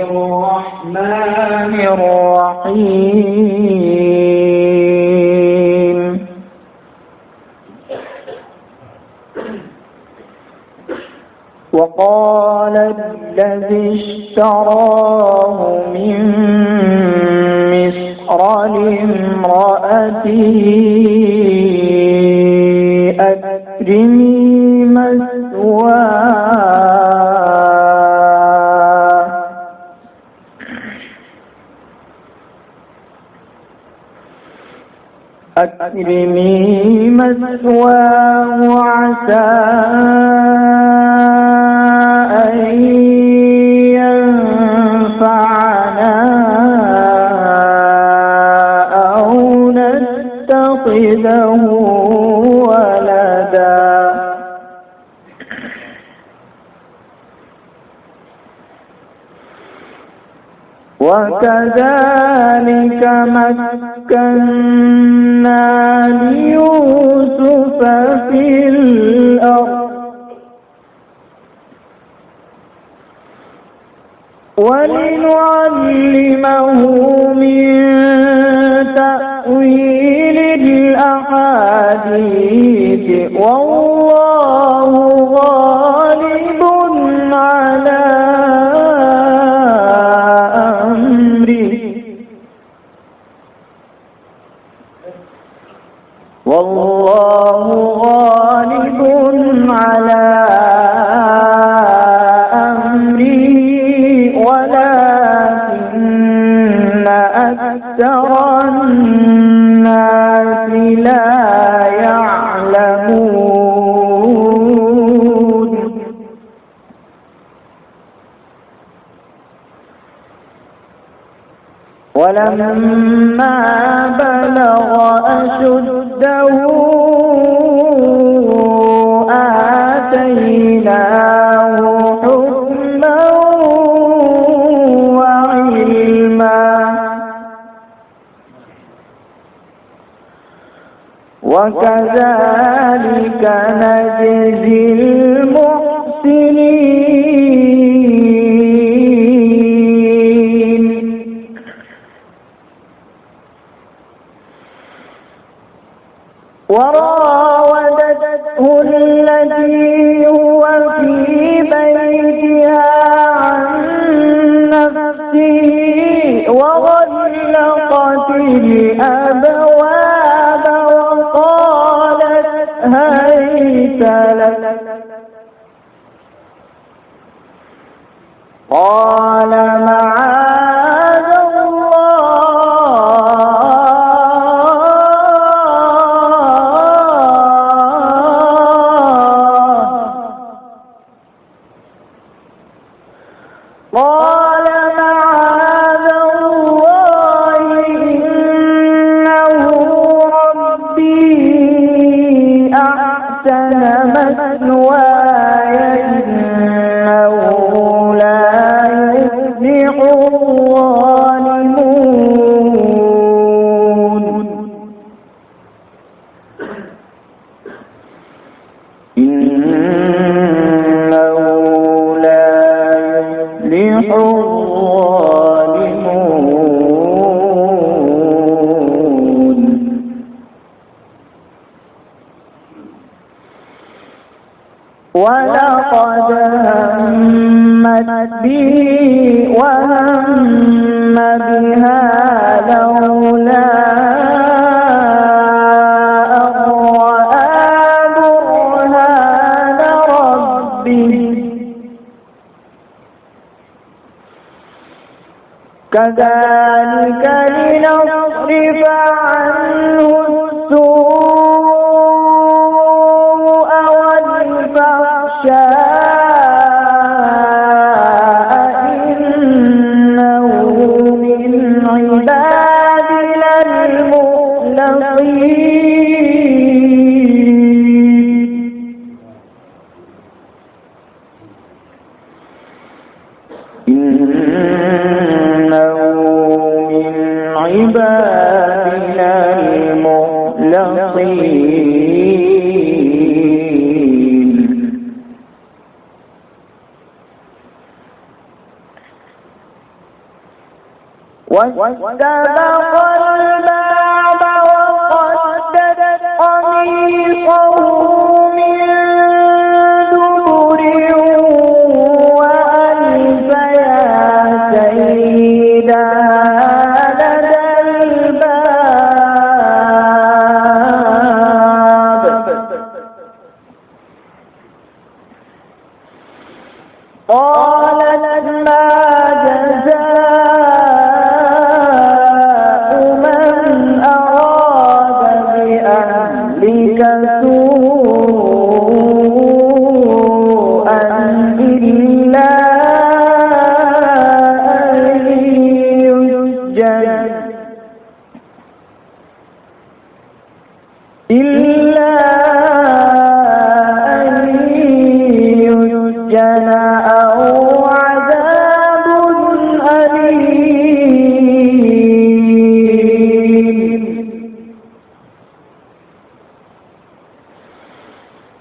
الرحمن الرحيم. وقال الذي اشتراه من مصر لامرأته أكرمي مثواه عسى أن ينفعنا أو نتخذه ولدا وكذلك مكنا ليوسف في الأرض ولنعلمه من تأويل الأحاديث والله غالب على أمره ولكن أكثر الناس لا يعلمون. ولما بلغ أشده آتيناه حكما وعلما وكذلك نجزي المحسنين. وراودته التي هو في بيتها عن نفسه وغلقت الأبواب وقالت هيت لك قال معاذ الله إنه ربي أحسن مثواي إنه لا يفلح الظالمون. إنه لا يفلح الظالمون. ولقد همت به وهم بها لولا أن رأى برهان ربه كذلك لنصرف عنه السوء والفحشاء إنه من عبادنا المخلصين. إنه من عبادنا المخلصين. واستبق الباب وقدت قميصه من دبر وألف يا سيدها لدى الباب قالت ما جزاء من أراد بأهلك سوءا إلا أن يسجن أو عذاب أليم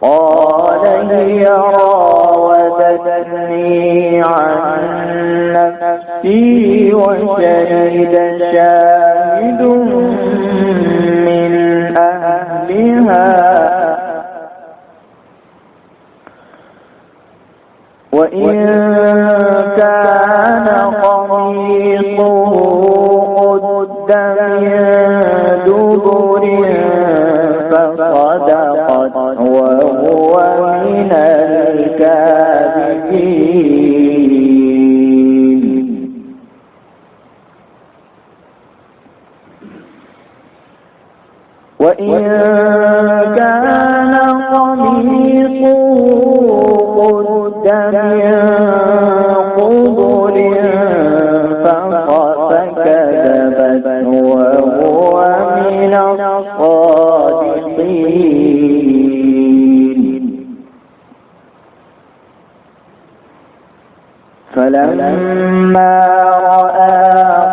قال هي راودتني عن نفسي وشهد شاهد من أهلها وإن كان قميصه قد من دبر فصدقت وهو من الكاذبين وإن كان قميصه قد من قبل فكذبت وهو من الصادقين فلما رأى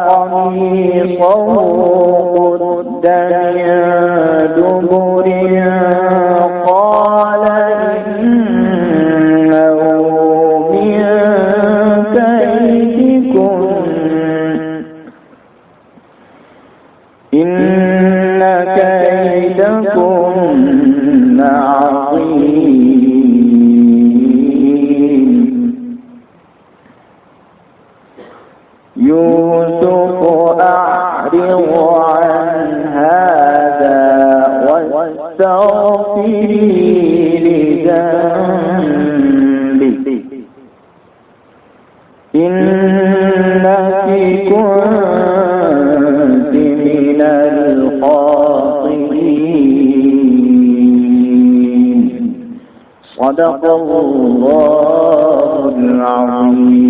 قميصه قد من دبر قال إنه من كيدكن إن كيدكن عظيم يوسف أعرض عن هذا واستغفري لذنبك إنك كنت من الخاطئين صدق الله العظيم.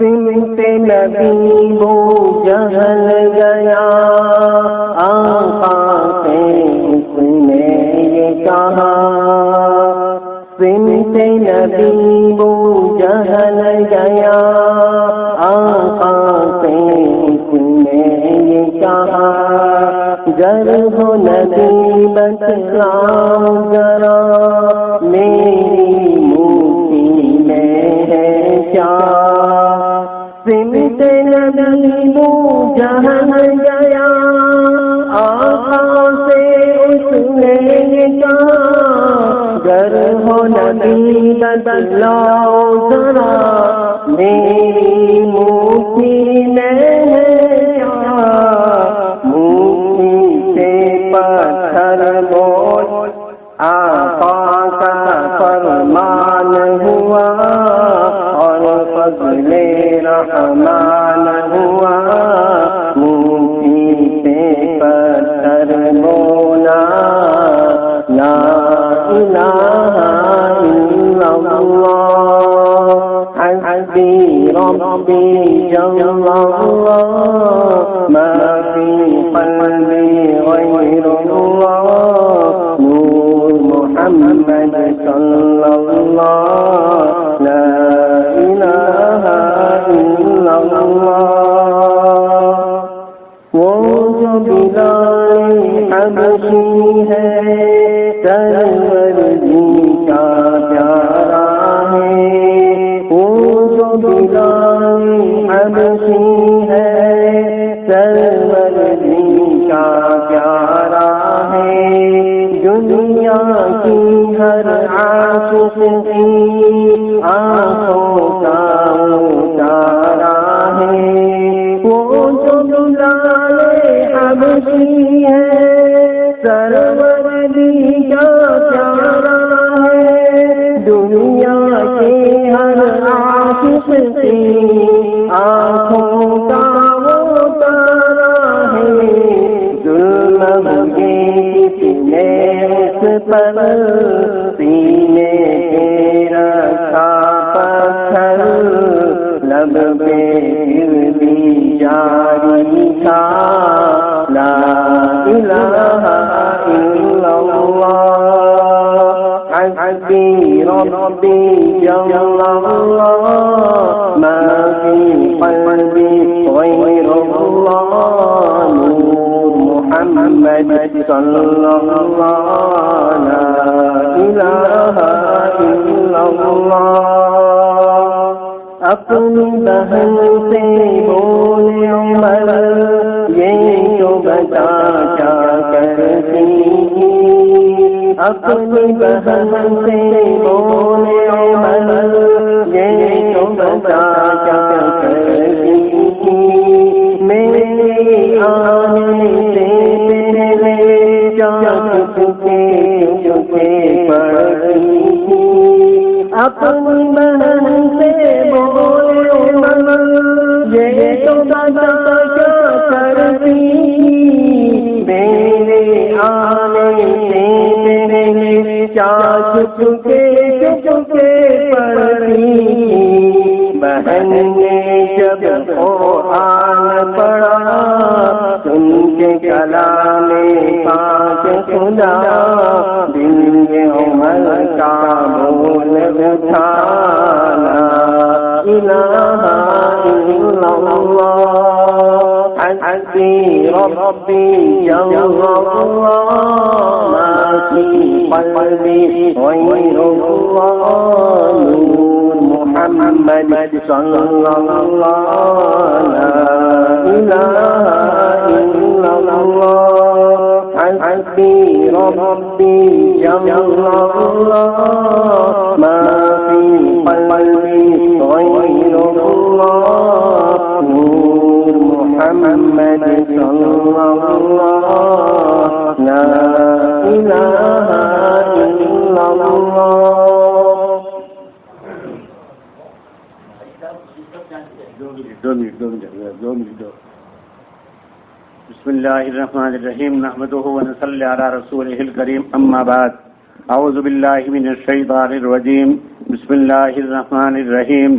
سمت نبی بو جہل گیا آقا سے اس نے یہ کہا سمت نبی بو جہل گیا آقا سے اس نے یہ کہا گر ہو نبی بتلاؤ ذرا میری موتی میں ہے کیا سمت نبی بو جہل گیا آقا سے اس نے یہ کہا گر ہو نبی بتلاؤ ذرا میری موتی میں ہے کیا موتی سے پتھر بول آقا کا فرمان ہوا اور فضل رحمان ہوا موتی سے پتھر بولا لا الہ الا اللہ حسبی ربی جل اللہ ما فی قلبی غیر اللہ نور محمد صلی اللہ لا الہ الا اللہ وہ جو بلال حبشی ہے سرور جی کا پیارا ہے وہ جو بلال حبشی ہے سرور جی کا پیارا ہے دنیا کی ہر عاشق کی آنکھوں کا اتارا ہے وہ جو بلال حبشی ہے سرور دی کا پیارا ہے دنیا کے ہر عاشق کی آنکھوں کا اتارا ہے ظلم کے کسی نے اس پر سینے پہ رکھا پتھر لب پہ پھر بھی جاری تھا لا الہ الا اللہ حسبی ربی جل اللہ ما فی قلبی غیر اللہ نور محمد صلی اللہ لا الہ الا اللہ اپنی بہن سے بولے عمر یہ جو بتا کیا کرتی اپنی بہن سے بولے عمر یہ جو بتا کیا کرتی میرے آنے سے پہلے چپکے چپکے پڑتی اپنی بہن سے بولے عمر یہ تو بتا کیا کرتی میرے آنے سے پہلے چپکے چپکے پڑتی بہن نے جب قرآن پڑھا سن کے کلام پاک خدا دل میں عمر کا بول اٹھا لا الہ الا اللہ حسبی ربی جل اللہ ما فی قلبی غیر اللہ نور محمد صلی اللہ لا الہ الا اللہ حسبی ربی جل اللہ ما فی قلبی غیر اللہ نور محمد صلی اللہ لا الہ الا اللہ دو منٹ بسم اللہ الرحمن الرحیم نحمده ونصلی علی رسولہ الکریم اما بعد اعوذ باللہ من الشیطان الرجیم بسم اللہ الرحمن الرحیم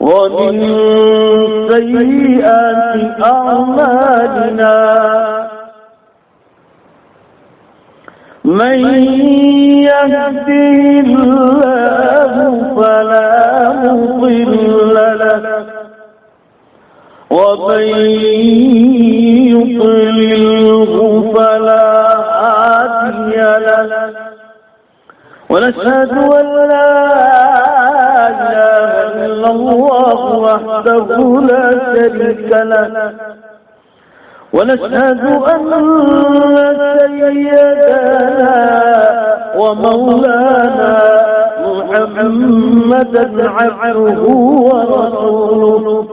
ومن سيئات أعمالنا من يهده الله فلا مضل له ومن يضلله فلا هادي له ونشهد أن لا إله إلا الله وحده لا شريك له ونشهد أن سيدنا ومولانا محمدا عبده ورسوله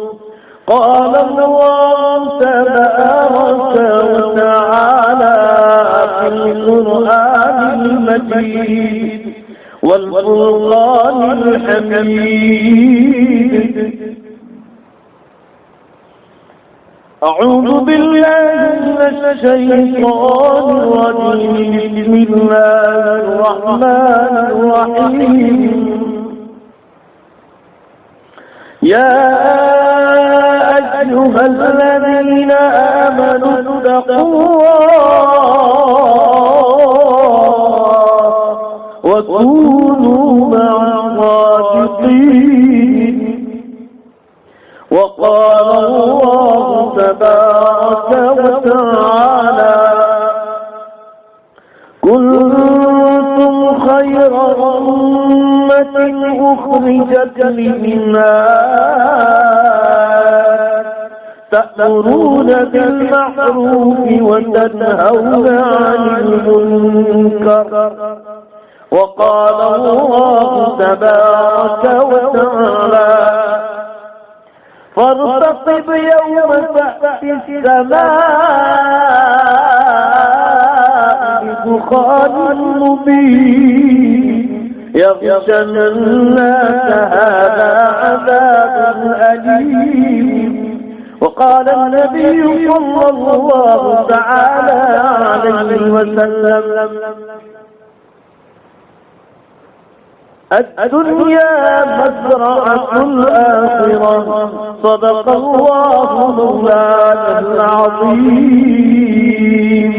قال الله تبارك وتعالى في القرآن المجيد والفرقان الحميد أعوذ بالله من الشيطان الرجيم بسم الله الرحمن الرحيم يا أيها الذين آمنوا اتقوا الله وكونوا مع الصادقين وقال الله تبارك وتعالى كنتم خير أمة أخرجت للناس تأمرون بالمعروف وتنهون عن المنكر وقال الله تبارك وتعالى فارتقب يوم تأتي السماء بدخان مبين يغشى الناس هذا عذاب أليم وقال النبي صلى الله تعالى عليه وسلم الدنيا مزرعة الآخرة صدق الله مولانا العظيم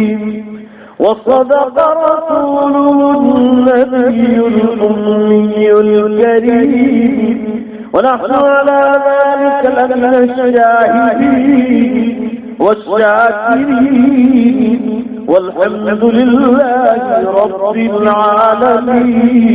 وصدق رسوله النبي الأمي الكريم ونحن على ذلك لمن الشاهدين والشاكرين والحمد لله رب العالمين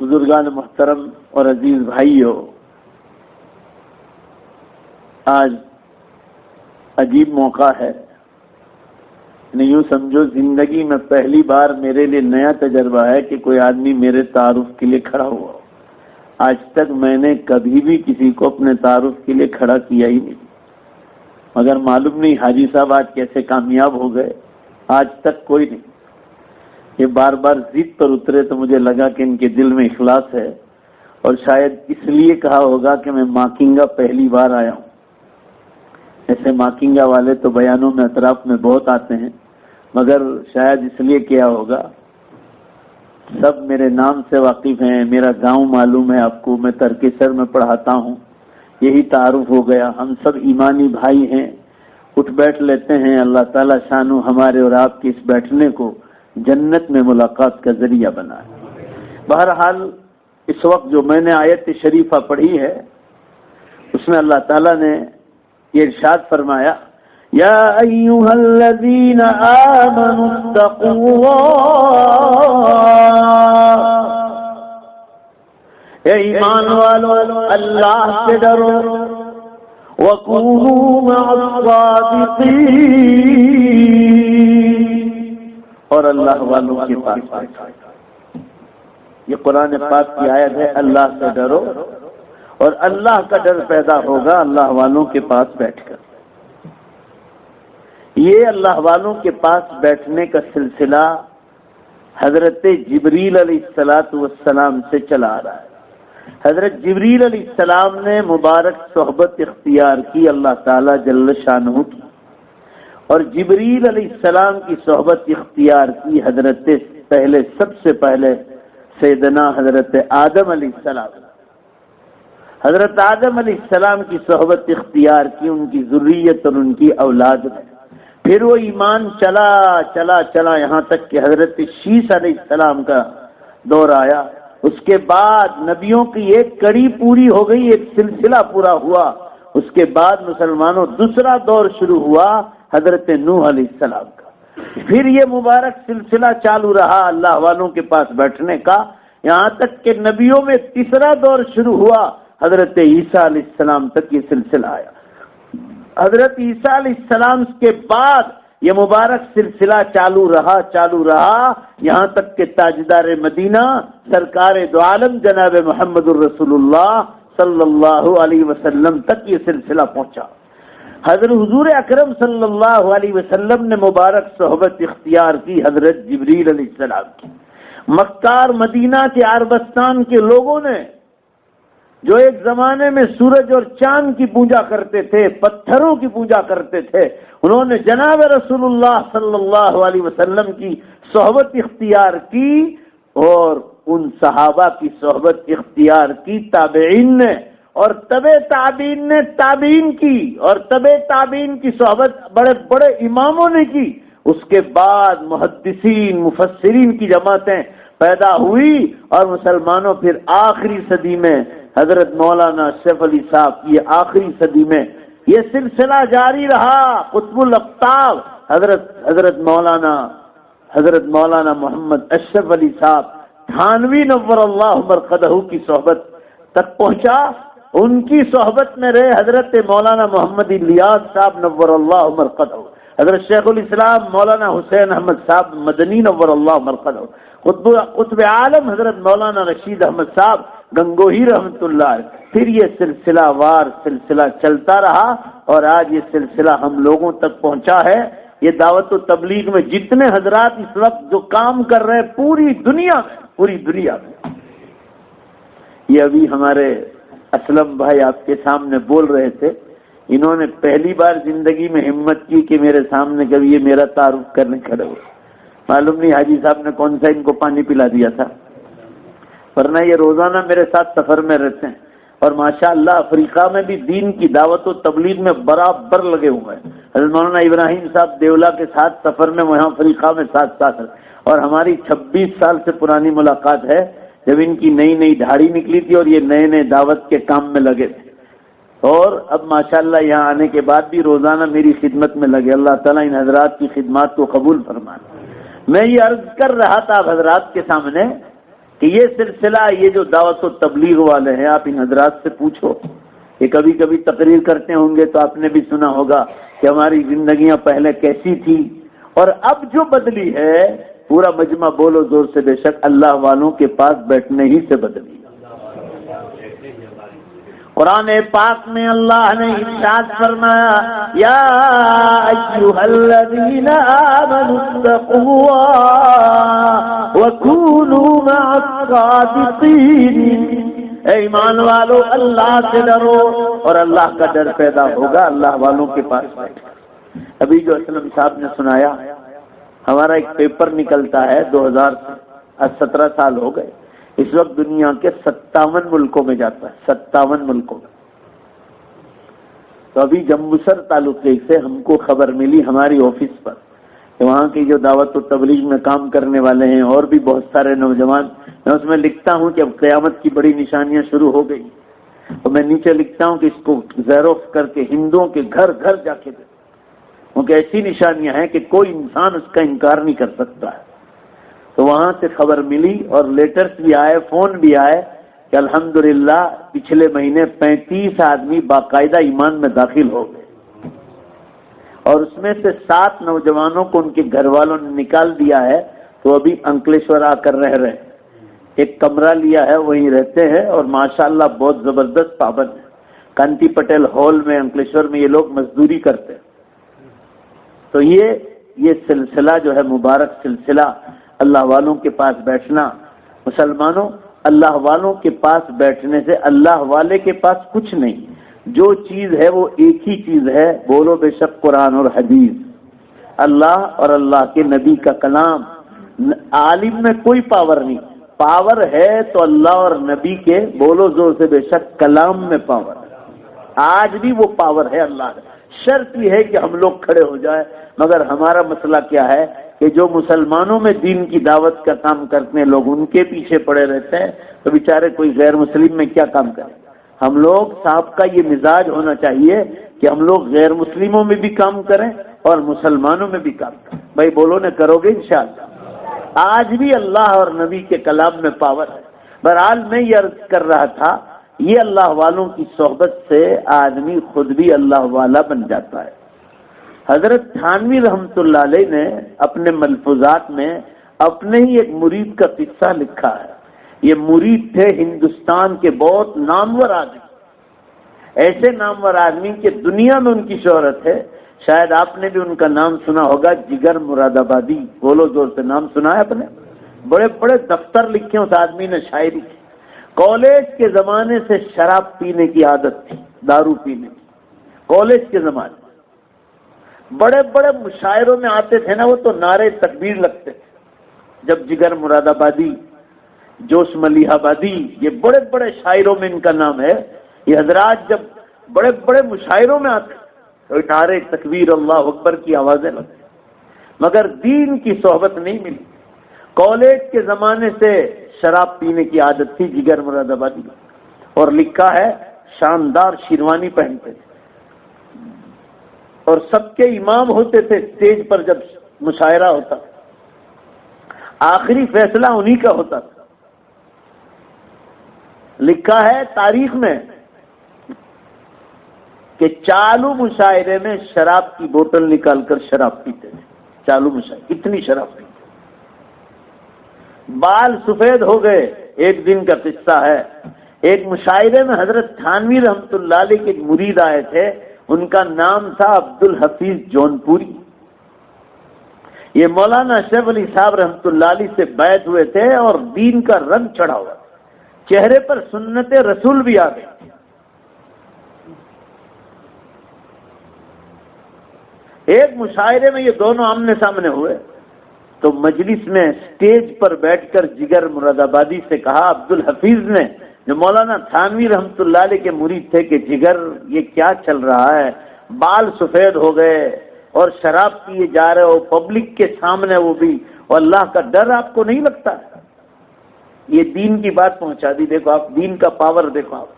بزرگان محترم اور عزیز بھائیوں، آج عجیب موقع ہے، یوں سمجھو زندگی میں پہلی بار میرے لیے نیا تجربہ ہے کہ کوئی آدمی میرے تعارف کے لیے کھڑا ہوا۔ آج تک میں نے کبھی بھی کسی کو اپنے تعارف کے لیے کھڑا کیا ہی نہیں، مگر معلوم نہیں حاجی صاحب آج کیسے کامیاب ہو گئے، آج تک کوئی نہیں۔ یہ بار بار ضد پر اترے تو مجھے لگا کہ ان کے دل میں اخلاص ہے، اور شاید اس لیے کہا ہوگا کہ میں ماکنگا پہلی بار آیا ہوں۔ ایسے ماکنگا والے تو بیانوں میں اطراف میں بہت آتے ہیں، مگر شاید اس لیے کیا ہوگا، سب میرے نام سے واقف ہیں، میرا گاؤں معلوم ہے آپ کو، میں ترکیسر میں پڑھاتا ہوں، یہی تعارف ہو گیا۔ ہم سب ایمانی بھائی ہیں، اٹھ بیٹھ لیتے ہیں۔ اللہ تعالیٰ شانو ہمارے اور آپ کے اس بیٹھنے کو جنت میں ملاقات کا ذریعہ بنا ہے۔ بہرحال اس وقت جو میں نے آیت شریفہ پڑھی ہے، اس میں اللہ تعالیٰ نے یہ ارشاد فرمایا، یا ایھا الذین آمنوا اتقوا اللہ، اے ایمان والو اللہ سے ڈرو، وکونوا مع الصادقین، اور اللہ والوں کے پاس۔ یہ قرآن پاک کی آیت ہے، اللہ سے ڈرو، اور اللہ کا ڈر پیدا ہوگا اللہ والوں کے پاس بیٹھ کر۔ یہ اللہ والوں کے پاس بیٹھنے کا سلسلہ حضرت جبریل علیہ السلام سے چلا آ رہا ہے۔ حضرت جبریل علیہ السلام نے مبارک صحبت اختیار کی اللہ تعالی جل شانہ کی، اور جبریل علیہ السلام کی صحبت اختیار کی سب سے پہلے سیدنا حضرت آدم علیہ السلام۔ حضرت آدم علیہ السلام کی صحبت اختیار کی ان کی ذریت اور ان کی اولاد نے۔ پھر وہ ایمان چلا چلا چلا یہاں تک کہ حضرت شیس علیہ السلام کا دور آیا۔ اس کے بعد نبیوں کی ایک کڑی پوری ہو گئی، ایک سلسلہ پورا ہوا۔ اس کے بعد مسلمانوں دوسرا دور شروع ہوا حضرت نوح علیہ السلام کا۔ پھر یہ مبارک سلسلہ چالو رہا اللہ والوں کے پاس بیٹھنے کا، یہاں تک کہ نبیوں میں تیسرا دور شروع ہوا، حضرت عیسیٰ علیہ السلام تک یہ سلسلہ آیا۔ حضرت عیسیٰ علیہ السلام کے بعد یہ مبارک سلسلہ چالو رہا یہاں تک کہ تاجدار مدینہ سرکار دو عالم جناب محمد الرسول اللہ صلی اللہ علیہ وسلم تک یہ سلسلہ پہنچا۔ حضرت حضور اکرم صلی اللہ علیہ وسلم نے مبارک صحبت اختیار کی حضرت جبریل علیہ السلام کی۔ مکہ اور مدینہ کے عربستان کے لوگوں نے جو ایک زمانے میں سورج اور چاند کی پوجا کرتے تھے، پتھروں کی پوجا کرتے تھے، انہوں نے جناب رسول اللہ صلی اللہ علیہ وسلم کی صحبت اختیار کی، اور ان صحابہ کی صحبت اختیار کی تابعین نے، اور تبع تابعین نے تابعین کی، اور تبع تابعین کی صحبت بڑے بڑے اماموں نے کی۔ اس کے بعد محدثین مفسرین کی جماعتیں پیدا ہوئی، اور مسلمانوں پھر آخری صدی میں حضرت مولانا اشرف علی صاحب کی آخری صدی میں یہ سلسلہ جاری رہا۔ قطب الاقطاب حضرت مولانا محمد اشرف علی صاحب تھانوی نور اللہ مرقدہ کی صحبت تک پہنچا۔ ان کی صحبت میں رہے حضرت مولانا محمد الیاس صاحب نور اللہ مرقدہ، حضرت شیخ الاسلام مولانا حسین احمد صاحب مدنی نور اللہ مرقدہ، قطب عالم حضرت مولانا رشید احمد صاحب گنگوہی رحمت اللہ علیہ۔ پھر یہ سلسلہ وار سلسلہ چلتا رہا، اور آج یہ سلسلہ ہم لوگوں تک پہنچا ہے۔ یہ دعوت و تبلیغ میں جتنے حضرات اس وقت جو کام کر رہے ہیں پوری دنیا میں، یہ ابھی ہمارے اسلم بھائی آپ کے سامنے بول رہے تھے، انہوں نے پہلی بار زندگی میں ہمت کی کہ میرے سامنے کبھی یہ میرا تعارف کرنے کھڑے ہوئے۔ معلوم نہیں حاجی صاحب نے کون سا ان کو پانی پلا دیا تھا، ورنہ یہ روزانہ میرے ساتھ سفر میں رہتے ہیں، اور ماشاءاللہ افریقہ میں بھی دین کی دعوت و تبلیغ میں برابر لگے ہوئے ہیں۔ حضرت مولانا ابراہیم صاحب دیولا کے ساتھ سفر میں وہاں افریقہ میں ساتھ اور ہماری 26 سال سے پرانی ملاقات ہے، جب ان کی نئی دھاڑی نکلی تھی اور یہ نئے دعوت کے کام میں لگے تھے، اور اب ماشاءاللہ یہاں آنے کے بعد بھی روزانہ میری خدمت میں لگے۔ اللہ تعالیٰ ان حضرات کی خدمات کو قبول فرمائے۔ میں یہ عرض کر رہا تھا اب حضرات کے سامنے کہ یہ سلسلہ، یہ جو دعوت و تبلیغ والے ہیں، آپ ان حضرات سے پوچھو، یہ کبھی کبھی تقریر کرتے ہوں گے تو آپ نے بھی سنا ہوگا کہ ہماری زندگیاں پہلے کیسی تھی اور اب جو بدلی ہے، پورا مجمع بولو زور سے، بے شک اللہ والوں کے پاس بیٹھنے ہی سے بدلی۔ قرآن پاک میں اللہ نے ارشاد فرمایا، یا ایھا الذین آمنوا اتقوا اللہ وکونوا مع الصادقین، اے ایمان والو اللہ سے ڈرو، اور اللہ کا ڈر پیدا ہوگا اللہ والوں کے پاس بیٹھے۔ ابھی جو اسلم صاحب نے سنایا، ہمارا ایک پیپر نکلتا ہے 2000 سے، آج 17 سال ہو گئے، اس وقت دنیا کے 57 ملکوں میں جاتا ہے، 57 ملکوں میں۔ تو ابھی جمبوسر تعلقے سے ہم کو خبر ملی ہماری آفس پر کہ وہاں کی جو دعوت و تبلیغ میں کام کرنے والے ہیں اور بھی بہت سارے نوجوان، میں اس میں لکھتا ہوں کہ اب قیامت کی بڑی نشانیاں شروع ہو گئی، اور میں نیچے لکھتا ہوں کہ اس کو زیروف کر کے ہندوؤں کے گھر گھر جا کے دے، کیونکہ ایسی نشانیاں ہیں کہ کوئی انسان اس کا انکار نہیں کر سکتا ہے۔ تو وہاں سے خبر ملی اور لیٹرز بھی آئے، فون بھی آئے کہ الحمدللہ پچھلے مہینے 35 آدمی باقاعدہ ایمان میں داخل ہو گئے، اور اس میں سے 7 نوجوانوں کو ان کے گھر والوں نے نکال دیا ہے، تو ابھی انکلیشور آ کر رہ رہے ہیں، ایک کمرہ لیا ہے وہیں رہتے ہیں، اور ماشاءاللہ بہت زبردست پابند ہے۔ کانتی پٹیل ہال میں انکلیشور میں یہ لوگ مزدوری کرتے ہیں۔ تو یہ سلسلہ جو ہے مبارک سلسلہ اللہ والوں کے پاس بیٹھنا، مسلمانوں اللہ والوں کے پاس بیٹھنے سے اللہ والے کے پاس کچھ نہیں، جو چیز ہے وہ ایک ہی چیز ہے، بولو بے شک قرآن اور حدیث، اللہ اور اللہ کے نبی کا کلام۔ عالم میں کوئی پاور نہیں، پاور ہے تو اللہ اور نبی کے، بولو زور سے بے شک کلام میں پاور ہے، آج بھی وہ پاور ہے اللہ کا۔ شرط یہ ہے کہ ہم لوگ کھڑے ہو جائیں، مگر ہمارا مسئلہ کیا ہے کہ جو مسلمانوں میں دین کی دعوت کا کام کرتے ہیں لوگ ان کے پیچھے پڑے رہتے ہیں، تو بیچارے کوئی غیر مسلم میں کیا کام کریں۔ ہم لوگ صاحب کا یہ مزاج ہونا چاہیے کہ ہم لوگ غیر مسلموں میں بھی کام کریں اور مسلمانوں میں بھی کام کریں۔ بھائی بولو نہ کرو گے انشاءاللہ۔ آج بھی اللہ اور نبی کے کلام میں پاور ہے۔ بہرحال میں یہ عرض کر رہا تھا، یہ اللہ والوں کی صحبت سے آدمی خود بھی اللہ والا بن جاتا ہے۔ حضرت تھانوی رحمت اللہ علیہ نے اپنے ملفوظات میں اپنے ہی ایک مرید کا قصہ لکھا ہے۔ یہ مرید تھے ہندوستان کے بہت نامور آدمی، ایسے نامور آدمی کہ دنیا میں ان کی شہرت ہے، شاید آپ نے بھی ان کا نام سنا ہوگا، جگر مراد آبادی، بولو زور سے، نام سنا ہے آپ نے؟ بڑے بڑے دفتر لکھے اس آدمی نے، شاعری کی۔ کالج کے زمانے سے شراب پینے کی عادت تھی، دارو پینے کی، کالج کے زمانے بڑے بڑے مشاعروں میں آتے تھے نا وہ، تو نعرے تکبیر لگتے تھے۔ جب جگر مراد آبادی، جوش ملیح آبادی، یہ بڑے بڑے شاعروں میں ان کا نام ہے، یہ حضرات جب بڑے بڑے مشاعروں میں آتے تو نعرے تکبیر اللہ اکبر کی آوازیں لگتی، مگر دین کی صحبت نہیں ملی۔ کالج کے زمانے سے شراب پینے کی عادت تھی جگر مراد آبادی، اور لکھا ہے شاندار شیروانی پہنتے تھے، اور سب کے امام ہوتے تھے اسٹیج پر جب مشاعرہ ہوتا، آخری فیصلہ انہی کا ہوتا تھا۔ لکھا ہے تاریخ میں کہ چالو مشاعرے میں شراب کی بوتل نکال کر شراب پیتے تھے، چالو مشاعرے اتنی شراب پیتے، بال سفید ہو گئے۔ ایک دن کا قصہ ہے، ایک مشاعرے میں حضرت تھانوی رحمت اللہ علیہ کے مرید آئے تھے، ان کا نام تھا عبدالحفیظ جونپوری۔ یہ مولانا اشرف علی صاحب رحمت اللہ علیہ سے بیعت ہوئے تھے اور دین کا رنگ چڑھا ہوا، چہرے پر سنت رسول بھی آ گئی۔ ایک مشاعرے میں یہ دونوں آمنے سامنے ہوئے تو مجلس میں اسٹیج پر بیٹھ کر جگر مراد آبادی سے کہا، عبدالحفیظ نے جو مولانا تھانوی رحمت اللہ علیہ کے مرید تھے، کہ جگر یہ کیا چل رہا ہے، بال سفید ہو گئے اور شراب پیے جا رہے ہو پبلک کے سامنے، وہ بھی، اور اللہ کا ڈر آپ کو نہیں لگتا؟ یہ دین کی بات پہنچا دی، دیکھو آپ دین کا پاور دیکھو آپ۔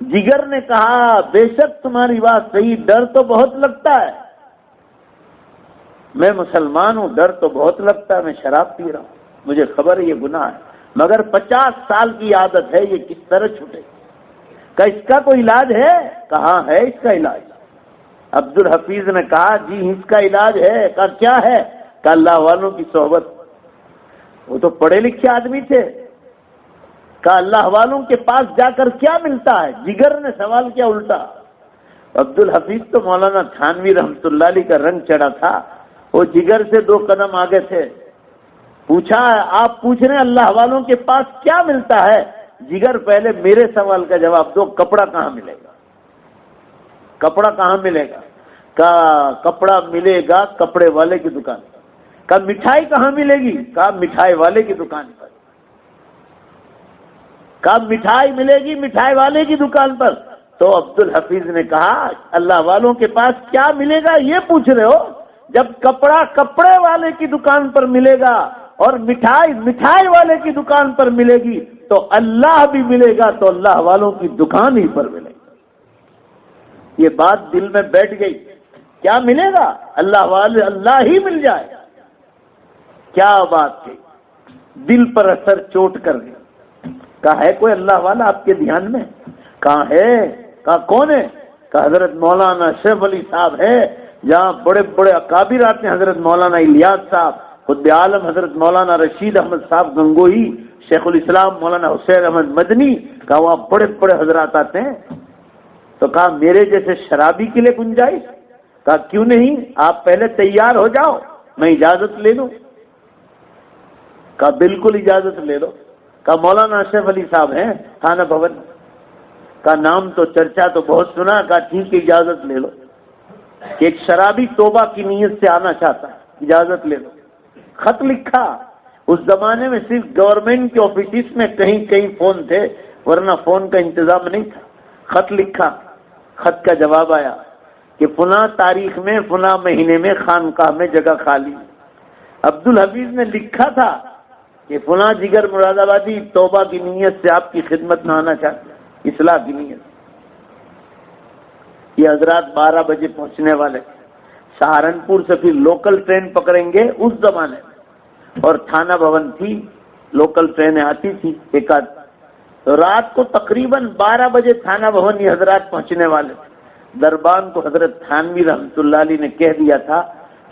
جگر نے کہا بے شک تمہاری بات صحیح، ڈر تو بہت لگتا ہے، میں مسلمان ہوں، ڈر تو بہت لگتا ہے، میں شراب پی رہا ہوں۔ مجھے خبر ہے یہ گناہ ہے، مگر 50 سال کی عادت ہے، یہ کس طرح چھوٹے؟ کہ اس کا کوئی علاج ہے؟ کہاں ہے اس کا علاج؟ عبد الحفیظ نے کہا جی اس کا علاج ہے۔ کہا کیا ہے؟ کہ اللہ والوں کی صحبت۔ وہ تو پڑھے لکھے آدمی تھے۔ کہ اللہ والوں کے پاس جا کر کیا ملتا ہے؟ جگر نے سوال کیا الٹا۔ عبد الحفیظ تو مولانا تھانوی رحمۃ اللہ علیہ کا رنگ چڑھا تھا، وہ جگر سے 2 قدم آگے تھے۔ پوچھا آپ پوچھ رہے ہیں اللہ والوں کے پاس کیا ملتا ہے؟ جگر پہلے میرے سوال کا جواب دو، کپڑا کہاں ملے گا؟ کپڑا کہاں ملے گا؟ کہا کپڑا ملے گا کپڑے والے کی دکان پر۔ کہا مٹھائی کہاں ملے گی؟ کہا مٹھائی والے کی دکان پر۔ کہا مٹھائی ملے گی مٹھائی والے کی دکان پر۔ تو عبد الحفیظ نے کہا اللہ والوں کے پاس کیا ملے گا یہ پوچھ رہے ہو؟ جب کپڑا کپڑے والے کی دکان پر ملے گا اور مٹھائی مٹھائی والے کی دکان پر ملے گی تو اللہ بھی ملے گا تو اللہ والوں کی دکان ہی پر ملے گا۔ یہ بات دل میں بیٹھ گئی۔ کیا ملے گا؟ اللہ والے، اللہ ہی مل جائے۔ کیا بات تھی، دل پر اثر چوٹ کر گیا۔ کہا ہے کوئی اللہ والا آپ کے دھیان میں؟ کہاں ہے؟ کہا کون ہے؟ کہا حضرت مولانا اشرف علی صاحب ہے، جہاں بڑے بڑے اکابر آتے ہیں، حضرت مولانا الیاس صاحب، خود عالم حضرت مولانا رشید احمد صاحب گنگوہی، شیخ الاسلام مولانا حسین احمد مدنی۔ کہا وہاں بڑے بڑے حضرات آتے ہیں۔ تو کہا میرے جیسے شرابی کے لیے گنجائش؟ کہا کیوں نہیں، آپ پہلے تیار ہو جاؤ، میں اجازت لے لوں۔ کہا بالکل اجازت لے لو۔ کہا مولانا اشرف علی صاحب ہیں تھانہ بھون؟ کا نام تو چرچا تو بہت سنا۔ کہا ٹھیک ہے اجازت لے لو کہ ایک شرابی توبہ کی نیت سے آنا چاہتا ہے، اجازت لے لو۔ خط لکھا۔ اس زمانے میں صرف گورنمنٹ کے آفیسز میں کہیں کہیں فون تھے، ورنہ فون کا انتظام نہیں تھا۔ خط لکھا، خط کا جواب آیا کہ فلاں تاریخ میں فلاں مہینے میں خانقاہ میں جگہ خالی۔ عبد الحفیظ نے لکھا تھا کہ فلاں جگر مراد آبادی توبہ کی نیت سے آپ کی خدمت میں آنا چاہتے ہیں، اصلاح کی نیت۔ یہ حضرات 12 بجے پہنچنے والے، سہارنپور سے پھر لوکل ٹرین پکڑیں گے اس زمانے میں، اور تھانہ بھون تھی، لوکل ٹرینیں آتی تھی ایک آدھ۔ تو رات کو تقریباً 12 بجے تھانہ بھون یہ حضرات پہنچنے والے تھے۔ دربان کو حضرت تھانوی رحمۃ اللہ علیہ نے کہہ دیا تھا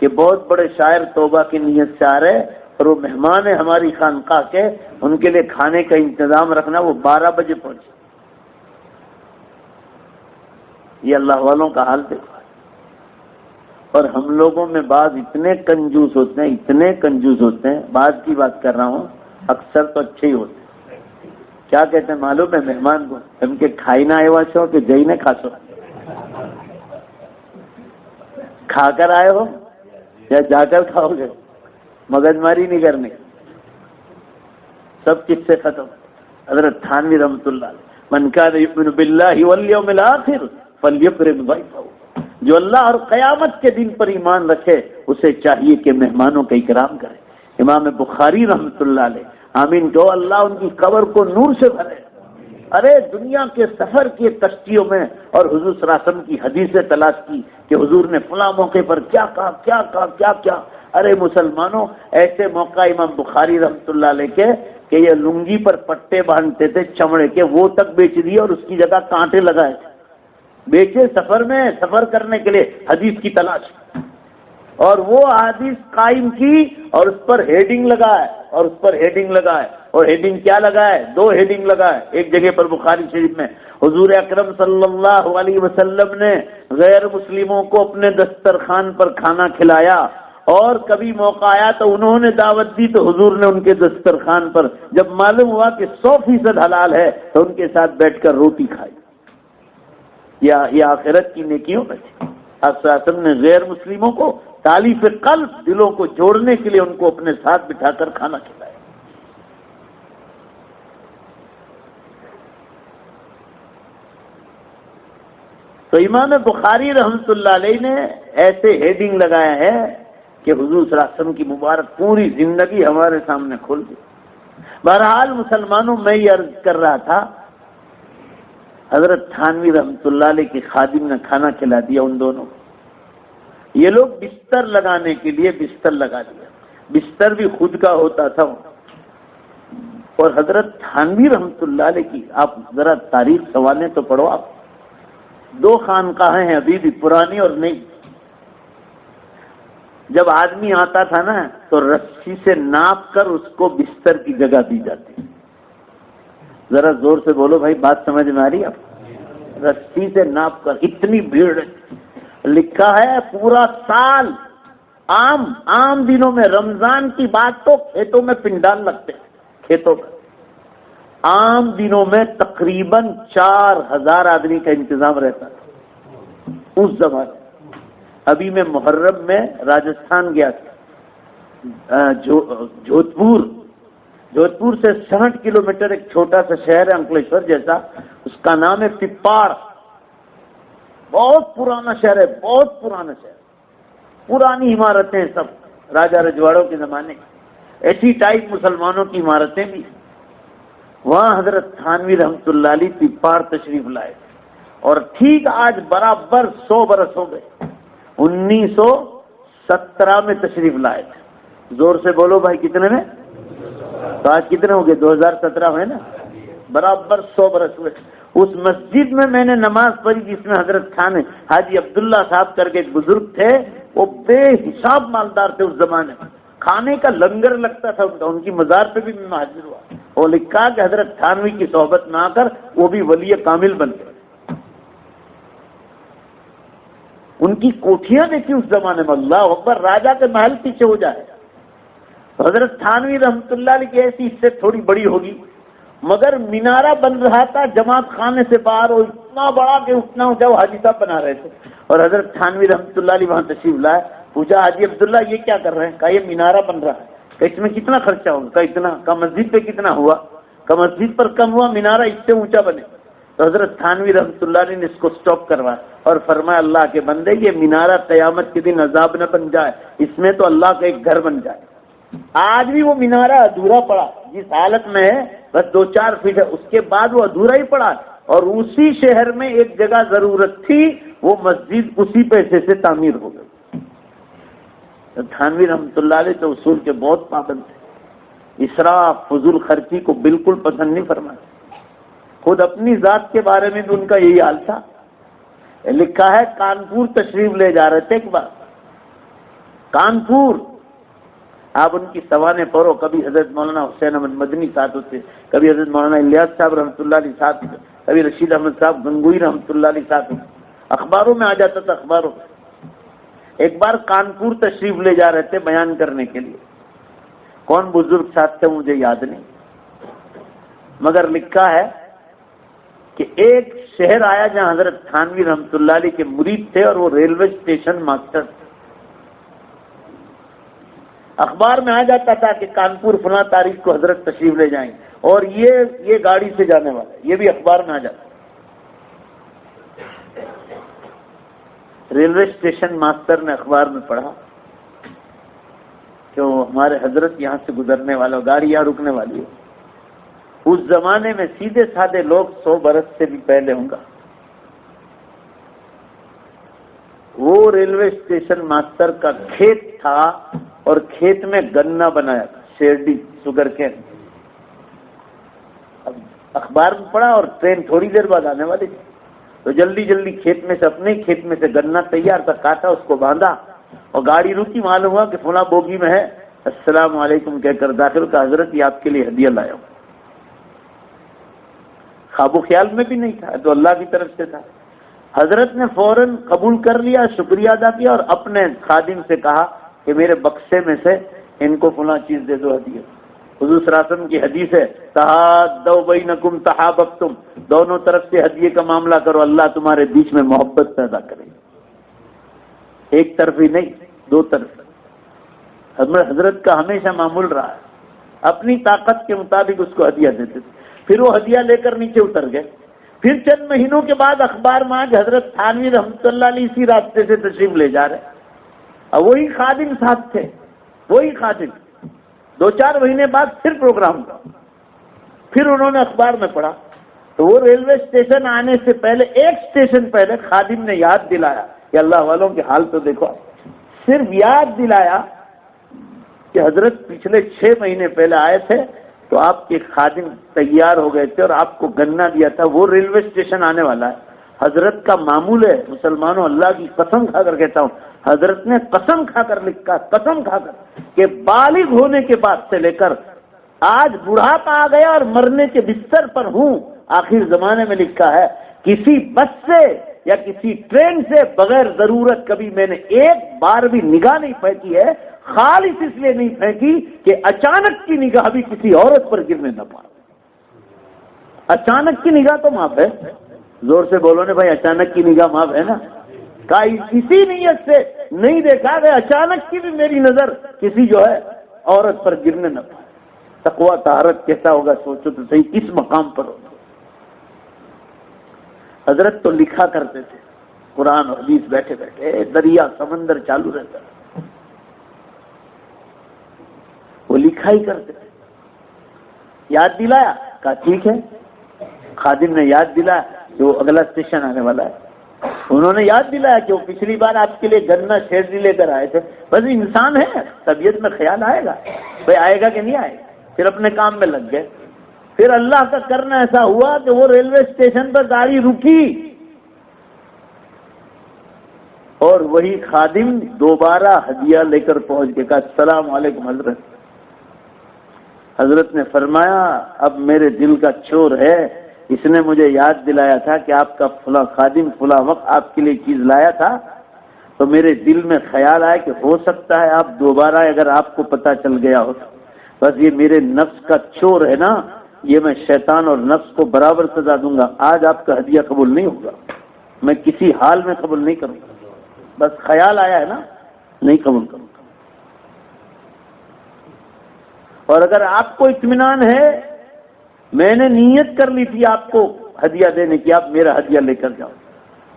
کہ بہت بڑے شاعر توبہ کی نیت سے آ رہے اور وہ مہمان ہیں ہماری خانقاہ کے، ان کے لیے کھانے کا انتظام رکھنا۔ وہ 12 بجے پہنچے۔ یہ اللہ والوں کا حال دیکھو۔ اور ہم لوگوں میں بعض اتنے کنجوس ہوتے ہیں، اتنے کنجوس ہوتے ہیں، بعض کی بات کر رہا ہوں، اکثر تو اچھے ہی ہوتے ہیں۔ کیا کہتے ہیں معلوم ہے مہمان کو؟ ہم کے کھائی نہ آئے ہو کہ جئی نہ کھاسو، کھا کر آئے ہو یا جا کر کھاؤ گے؟ مگز ماری نہیں کرنی، سب کس سے ختم۔ حضرت تھانوی رحمۃ اللہ علیہ، من کان یؤمن باللہ والیوم الآخر فلیکرم ضیفہ، جو اللہ اور قیامت کے دن پر ایمان رکھے اسے چاہیے کہ مہمانوں کا اکرام کرے۔ امام بخاری رحمۃ اللہ علیہ، آمین کہو، اللہ ان کی قبر کو نور سے بھرے۔ ارے دنیا کے سفر کی کشتیوں میں اور حضور صلی اللہ علیہ وسلم کی حدیثیں تلاش کی کہ حضور نے فلاں موقع پر کیا کہا، کیا کہا، کیا کیا۔ ارے مسلمانوں، ایسے موقع امام بخاری رحمۃ اللہ علیہ کے کہ یہ لنگی پر پٹے باندھتے تھے چمڑے کے، وہ تک بیچ دیے اور اس کی جگہ کانٹے لگائے تھے، بیچے سفر میں، سفر کرنے کے لیے حدیث کی تلاش، اور وہ حدیث قائم کی اور اس پر ہیڈنگ لگائے، اور اس پر ہیڈنگ لگائے، اور ہیڈنگ کیا لگائے؟ 2 ہیڈنگ لگائے۔ ایک جگہ پر بخاری شریف میں حضور اکرم صلی اللہ علیہ وسلم نے غیر مسلموں کو اپنے دسترخوان پر کھانا کھلایا، اور کبھی موقع آیا تو انہوں نے دعوت دی تو حضور نے ان کے دسترخوان پر جب معلوم ہوا کہ 100% حلال ہے تو ان کے ساتھ بیٹھ کر روٹی کھائی۔ یہ آخرت کی نیکیوں میں تھی۔ آپ صلی اللہ علیہ وسلم نے غیر مسلموں کو تالیف قلب، دلوں کو جوڑنے کے لیے ان کو اپنے ساتھ بٹھا کر کھانا کھلایا۔ تو امام بخاری رحمۃ اللہ علیہ نے ایسے ہیڈنگ لگایا ہے کہ حضور صلی اللہ علیہ وسلم کی مبارک پوری زندگی ہمارے سامنے کھول دی۔ بہرحال مسلمانوں، میں یہ عرض کر رہا تھا، حضرت تھانوی رحمۃ اللہ علیہ کے خادم نے کھانا کھلا دیا ان دونوں کو۔ یہ لوگ بستر لگانے کے لیے بستر لگا دیا، بستر بھی خود کا ہوتا تھا، اور حضرت تھانوی رحمۃ اللہ علیہ کی آپ ذرا تاریخ سوالیں تو پڑھو آپ. 2 خانقاہیں ہیں ابھی بھی، پرانی اور نئی. جب آدمی آتا تھا نا تو رسی سے ناپ کر اس کو بستر کی جگہ دی جاتی. ذرا زور سے بولو بھائی، بات سمجھ میں آ رہی ہے آپ؟ رسی سے ناپ کر. اتنی بھیڑ لکھا ہے پورا سال عام دنوں میں. رمضان کی بات تو کھیتوں میں پنڈال لگتے ہیں، کھیتوں میں عام دنوں میں تقریباً 4000 آدمی کا انتظام رہتا تھا اس زمانے. ابھی میں محرم میں راجستھان گیا تھا، جودھپور سے 60 کلومیٹر ایک چھوٹا سا شہر ہے انکلیشور جیسا، اس کا نام ہے پپاڑ. بہت پرانا شہر ہے، بہت پرانا شہر، پرانی عمارتیں سب راجا رجواڑوں کے زمانے کی، ایسی ٹائپ مسلمانوں کی عمارتیں بھی. وہاں حضرت تھانوی رحمۃ اللہ علیہ پپاڑ تشریف لائے اور ٹھیک آج برابر 100 برس ہو گئے. 1917 میں تشریف لائے تھے. زور سے بولو بھائی، کتنے میں؟ تو آج کتنے ہو گئے؟ 2017 ہوئے نا، برابر 100 برس ہوئے. اس مسجد میں نے نماز پڑھی جس میں حضرت خان حاجی عبداللہ صاحب کر کے ایک بزرگ تھے، وہ بے حساب مالدار تھے اس زمانے میں. کھانے کا لنگر لگتا تھا ان کی مزار پہ بھی میں حاضر ہوا. اور لکھا کہ حضرت تھانوی کی صحبت میں آ کر وہ بھی ولی کامل بن گئے. ان کی کوٹھیاں دیکھی اس زمانے میں، اللہ اکبر، راجا کے محل پیچھے ہو جائے. حضرت تھانوی رحمۃ اللہ علیہ کی ایسی اس سے تھوڑی بڑی ہوگی، مگر مینارہ بن رہا تھا جماعت خانے سے باہر، وہ اتنا بڑا کہ اتنا اونچا وہ حاجی صاحب بنا رہے تھے. اور حضرت تھانوی رحمۃ اللہ علیہ وہاں تشریف لائے. پوچھا حاجی عبداللہ یہ کیا کر رہے ہیں؟ کہا یہ مینارہ بن رہا ہے. کہ اس میں کتنا خرچہ ہوگا؟ کہا اتنا. کہا مسجد پہ کتنا ہوا؟ کہا مسجد پر کم ہوا، مینارہ اس سے اونچا بنے. تو حضرت تھانوی رحمۃ اللہ علیہ نے اس کو سٹاپ کروایا اور فرمایا اللہ کے بندے یہ مینارہ قیامت کے دن عذاب نہ بن جائے، اس میں تو اللہ کا ایک گھر بن جائے. آج بھی وہ مینارہ ادھورا پڑا، جس حالت میں ہے بس 2-4 فٹ ہے، اس کے بعد وہ ادھورا ہی پڑا. اور اسی شہر میں ایک جگہ ضرورت تھی، وہ مسجد اسی پیسے سے تعمیر ہو گئی. تھانوی رحمۃ اللہ علیہ تو اصول کے بہت پابند تھے، اسراف فضول خرچی کو بالکل پسند نہیں فرماتے. خود اپنی ذات کے بارے میں بھی ان کا یہی حال تھا. لکھا ہے کانپور تشریف لے جا رہے تھے ایک بار، کانپور. آپ ان کی سوانح پڑھو، کبھی حضرت مولانا حسین احمد مدنی ساتھ ہوتے، کبھی حضرت مولانا الیاس صاحب رحمۃ اللہ علیہ ساتھ ہوتے، کبھی رشید احمد صاحب گنگوئی رحمۃ اللہ علیہ ساتھ ہوتے. اخباروں میں آ جاتا تھا، اخباروں میں. ایک بار کانپور تشریف لے جا رہے تھے بیان کرنے کے لیے. کون بزرگ ساتھ تھے مجھے یاد نہیں، مگر لکھا ہے کہ ایک شہر آیا جہاں حضرت تھانوی رحمۃ اللہ علیہ کے مرید تھے اور وہ ریلوے اسٹیشن ماسٹر تھے. اخبار میں آ جاتا تھا کہ کانپور فلاں تاریخ کو حضرت تشریف لے جائیں گے اور یہ گاڑی سے جانے والا ہے، یہ بھی اخبار میں آ جاتا. ریلوے اسٹیشن ماسٹر نے اخبار میں پڑھا کہ وہ ہمارے حضرت یہاں سے گزرنے والا، گاڑی یہاں رکنے والی ہے. اس زمانے میں سیدھے سادے لوگ 100 برس سے بھی پہلے ہوں گا. وہ ریلوے اسٹیشن ماسٹر کا کھیت تھا اور کھیت میں گنا بنایا تھا، شیرڈی شوگر کین. اب اخبار میں پڑھا اور ٹرین تھوڑی دیر بعد آنے والی تھی، تو جلدی جلدی کھیت میں سے، اپنے کھیت میں سے گنا تیار تھا، کاٹا، اس کو باندھا اور گاڑی رکی. معلوم ہوا کہ فلاں بوگی میں ہے. السلام علیکم کہہ کر داخل کا، حضرت یہ آپ کے لیے ہدیہ لایا ہوں. خواب و خیال میں بھی نہیں تھا، تو اللہ کی طرف سے تھا. حضرت نے فوراً قبول کر لیا، شکریہ ادا کیا اور اپنے خادم سے کہا کہ میرے بکسے میں سے ان کو فلاں چیز دے دو ہدیہ. حضور صلی اللہ علیہ وسلم کی حدیث ہے تحادوا بینکم تحاببتم، دونوں طرف سے ہدیے کا معاملہ کرو، اللہ تمہارے بیچ میں محبت پیدا کرے. ایک طرف ہی نہیں، 2 طرف. حضرت کا ہمیشہ معمول رہا ہے، اپنی طاقت کے مطابق اس کو ہدیہ دیتے تھے. پھر وہ ہدیہ لے کر نیچے اتر گئے. پھر چند مہینوں کے بعد اخبار میں آج حضرت تھانوی رحمۃ اللہ علیہ اسی راستے سے تشریف لے جا رہے. اور وہی خادم ساتھ تھے، وہی خادم. 2-4 مہینے بعد پھر پروگرام کا، پھر انہوں نے اخبار میں پڑھا تو وہ ریلوے اسٹیشن آنے سے پہلے، ایک اسٹیشن پہلے خادم نے یاد دلایا کہ اللہ والوں کے حال تو دیکھو. صرف یاد دلایا کہ حضرت پچھلے 6 مہینے پہلے آئے تھے، تو آپ کے خادم تیار ہو گئے تھے اور آپ کو گنا دیا تھا، وہ ریلوے اسٹیشن آنے والا ہے۔ حضرت کا معمول ہے مسلمانوں، اللہ کی قسم کھا کر کہتا ہوں، حضرت نے قسم کھا کر لکھا، قسم کھا کر، کہ بالغ ہونے کے بعد سے لے کر آج بڑھاپا آ گیا اور مرنے کے بستر پر ہوں، آخر زمانے میں لکھا ہے کسی بس سے یا کسی ٹرین سے بغیر ضرورت کبھی میں نے ایک بار بھی نگاہ نہیں پھینکی ہے، خالص اس لیے نہیں پھینکی کہ اچانک کی نگاہ بھی کسی عورت پر گرنے نہ پائے۔ اچانک کی نگاہ تو معاف ہے، زور سے بولو نا بھائی، اچانک کی نگاہ معاف ہے نا؟ کسی نیت سے نہیں دیکھا کہ اچانک کی بھی میری نظر کسی جو ہے عورت پر گرنے نہ پائے۔ تقویٰ طہارت کیسا ہوگا سوچو تو صحیح، کس مقام پر ہوگا۔ حضرت تو لکھا کرتے تھے قرآن اور حدیث، بیٹھے بیٹھے دریا سمندر چالو رہتا، وہ لکھا ہی کرتے تھے۔ یاد دلایا، کہا ٹھیک ہے، خادم نے یاد دلایا کہ وہ اگلا اسٹیشن آنے والا ہے۔ انہوں نے یاد دلایا کہ وہ پچھلی بار آپ کے لیے گنا شیرنی لے کر آئے تھے۔ بس انسان ہے، طبیعت میں خیال آئے گا، بھائی آئے گا کہ نہیں آئے گا۔ پھر اپنے کام میں لگ گئے۔ پھر اللہ کا کرنا ایسا ہوا کہ وہ ریلوے اسٹیشن پر گاڑی رکی اور وہی خادم دوبارہ ہدیہ لے کر پہنچ کے کہا السلام علیکم حضرت۔ حضرت نے فرمایا اب میرے دل کا چور ہے، اس نے مجھے یاد دلایا تھا کہ آپ کا فلاں خادم فلاں وقت آپ کے لیے چیز لایا تھا، تو میرے دل میں خیال آیا کہ ہو سکتا ہے آپ دوبارہ اگر آپ کو پتہ چل گیا ہو، بس یہ میرے نفس کا چور ہے نا، یہ میں شیطان اور نفس کو برابر سزا دوں گا۔ آج آپ کا ہدیہ قبول نہیں ہوگا، میں کسی حال میں قبول نہیں کروں گا، بس خیال آیا ہے نا، نہیں قبول کروں گا۔ اور اگر آپ کو اطمینان ہے، میں نے نیت کر لی تھی آپ کو ہدیہ دینے کی، آپ میرا ہدیہ لے کر جاؤ،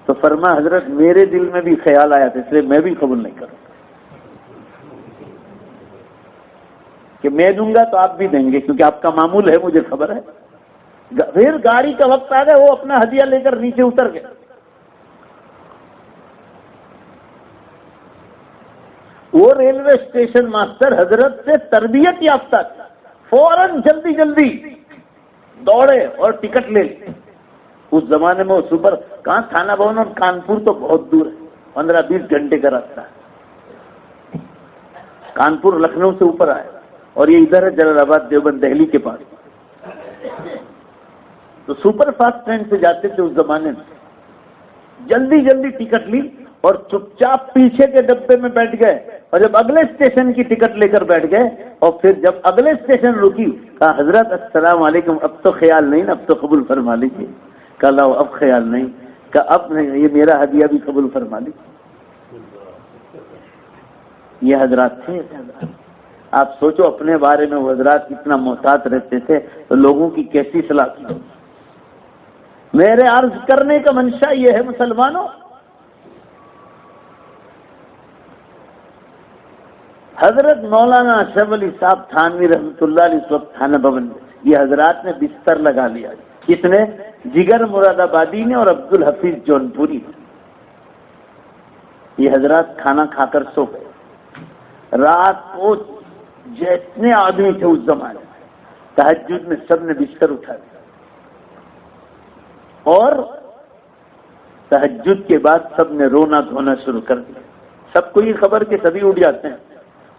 تو فرما حضرت میرے دل میں بھی خیال آیا تھا، اس لیے میں بھی قبول نہیں کروں کہ میں دوں گا تو آپ بھی دیں گے، کیونکہ آپ کا معمول ہے، مجھے خبر ہے۔ پھر گاڑی کا وقت آ گیا، وہ اپنا ہدیہ لے کر نیچے اتر گئے۔ وہ ریلوے اسٹیشن ماسٹر حضرت سے تربیت یافتہ تھا، فوراً جلدی جلدی دوڑے اور ٹکٹ لے لی۔ اس زمانے میں وہ سپر کہاں تھانہ بھون اور کانپور تو بہت دور ہے، 15-20 گھنٹے کا راستہ ہے۔ کانپور لکھنؤ سے اوپر آئے اور یہ ادھر ہے جلال آباد دیوبند دہلی کے پاس، تو سپر فاسٹ ٹرین سے جاتے تھے اس زمانے میں۔ جلدی جلدی ٹکٹ لی اور چپ چاپ پیچھے کے ڈبے میں بیٹھ گئے، اور جب اگلے اسٹیشن کی ٹکٹ لے کر بیٹھ گئے اور پھر جب اگلے اسٹیشن رکی، کہا حضرت السلام علیکم، اب تو خیال نہیں نا، اب تو قبول فرما لیجیے۔ کہا لاؤ اب خیال نہیں، کہا اب نہیں، یہ میرا ہدیہ بھی قبول فرما لیجیے۔ یہ حضرات تھے، آپ سوچو اپنے بارے میں وہ حضرات کتنا محتاط رہتے تھے، تو لوگوں کی کیسی صلاح کی۔ میرے عرض کرنے کا منشا یہ ہے مسلمانوں، حضرت مولانا اشرف علی صاحب تھانوی رحمۃ اللہ علیہ اس وقت تھانہ بھون میں، یہ حضرات نے بستر لگا لیا۔ کس نے؟ جگر مراد آبادی نے اور عبد الحفیظ جونپوری نے۔ یہ حضرات کھانا کھا کر سو گئے۔ رات کو جتنے آدمی تھے اس زمانے میں، تہجد میں سب نے بستر اٹھا دیا، اور تہجد کے بعد سب نے رونا دھونا شروع کر دیا۔ سب کو یہ خبر کہ سبھی اٹھ جاتے ہیں،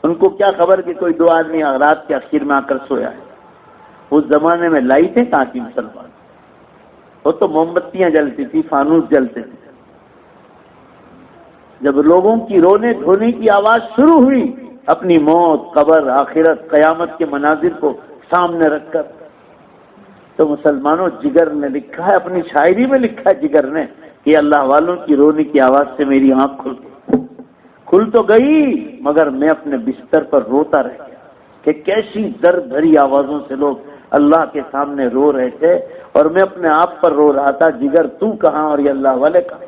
ان کو کیا خبر کہ کوئی دو آدمی رات کے آخر میں آ کر سویا ہے۔ اس زمانے میں لائٹیں کہاں تھی مسلمان، وہ تو موم بتیاں جلتی تھی، فانوس جلتے تھے۔ جب لوگوں کی رونے دھونے کی آواز شروع ہوئی، اپنی موت، قبر، آخرت، قیامت کے مناظر کو سامنے رکھ کر، تو مسلمانوں جگر نے لکھا ہے، اپنی شاعری میں لکھا ہے جگر نے کہ اللہ والوں کی رونے کی آواز سے میری آنکھ کھل تو گئی، مگر میں اپنے بستر پر روتا رہ گیا کہ کیسی درد بھری آوازوں سے لوگ اللہ کے سامنے رو رہے تھے، اور میں اپنے آپ پر رو رہا تھا، جگر تو کہاں اور یہ اللہ والے کہاں،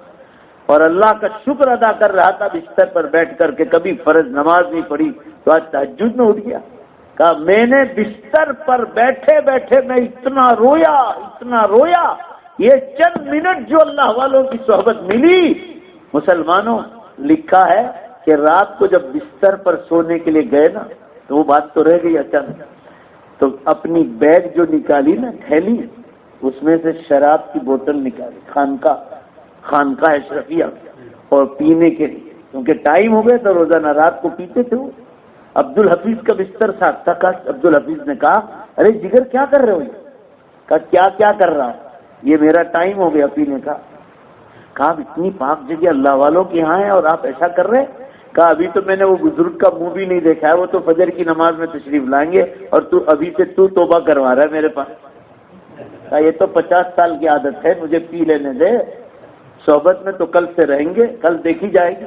اور اللہ کا شکر ادا کر رہا تھا بستر پر بیٹھ کر کہ کبھی فرض نماز نہیں پڑھی تو آج تہجد میں اٹھ گیا۔ کہا میں نے بستر پر بیٹھے بیٹھے میں اتنا رویا، یہ چند منٹ جو اللہ والوں کی صحبت ملی۔ مسلمانوں لکھا ہے کہ رات کو جب بستر پر سونے کے لیے گئے نا، تو وہ بات تو رہ گئی اچانک، تو اپنی بیگ جو نکالی نا تھیلی، اس میں سے شراب کی بوتل نکالی، خانقاہ اشرفیہ، اور پینے کے لیے، کیونکہ ٹائم ہو گیا تو روزانہ رات کو پیتے تھے وہ۔ عبد الحفیظ کا بستر ساتھ تھا، عبد الحفیظ نے کہا ارے جگر کیا کر رہے ہو؟ کہا کیا کر رہا ہوں، یہ میرا ٹائم ہو گیا پینے کا۔ کہا اتنی پاک جگہ اللہ والوں کے یہاں ہے اور آپ ایسا کر رہے؟ کہا ابھی تو میں نے وہ بزرگ کا منہ بھی نہیں دیکھا ہے، وہ تو فجر کی نماز میں تشریف لائیں گے اور تو ابھی سے تو توبہ کروا رہا ہے میرے پاس۔ کہا یہ تو 50 سال کی عادت ہے، مجھے پی لینے دے، صحبت میں تو کل سے رہیں گے، کل دیکھی جائے گی۔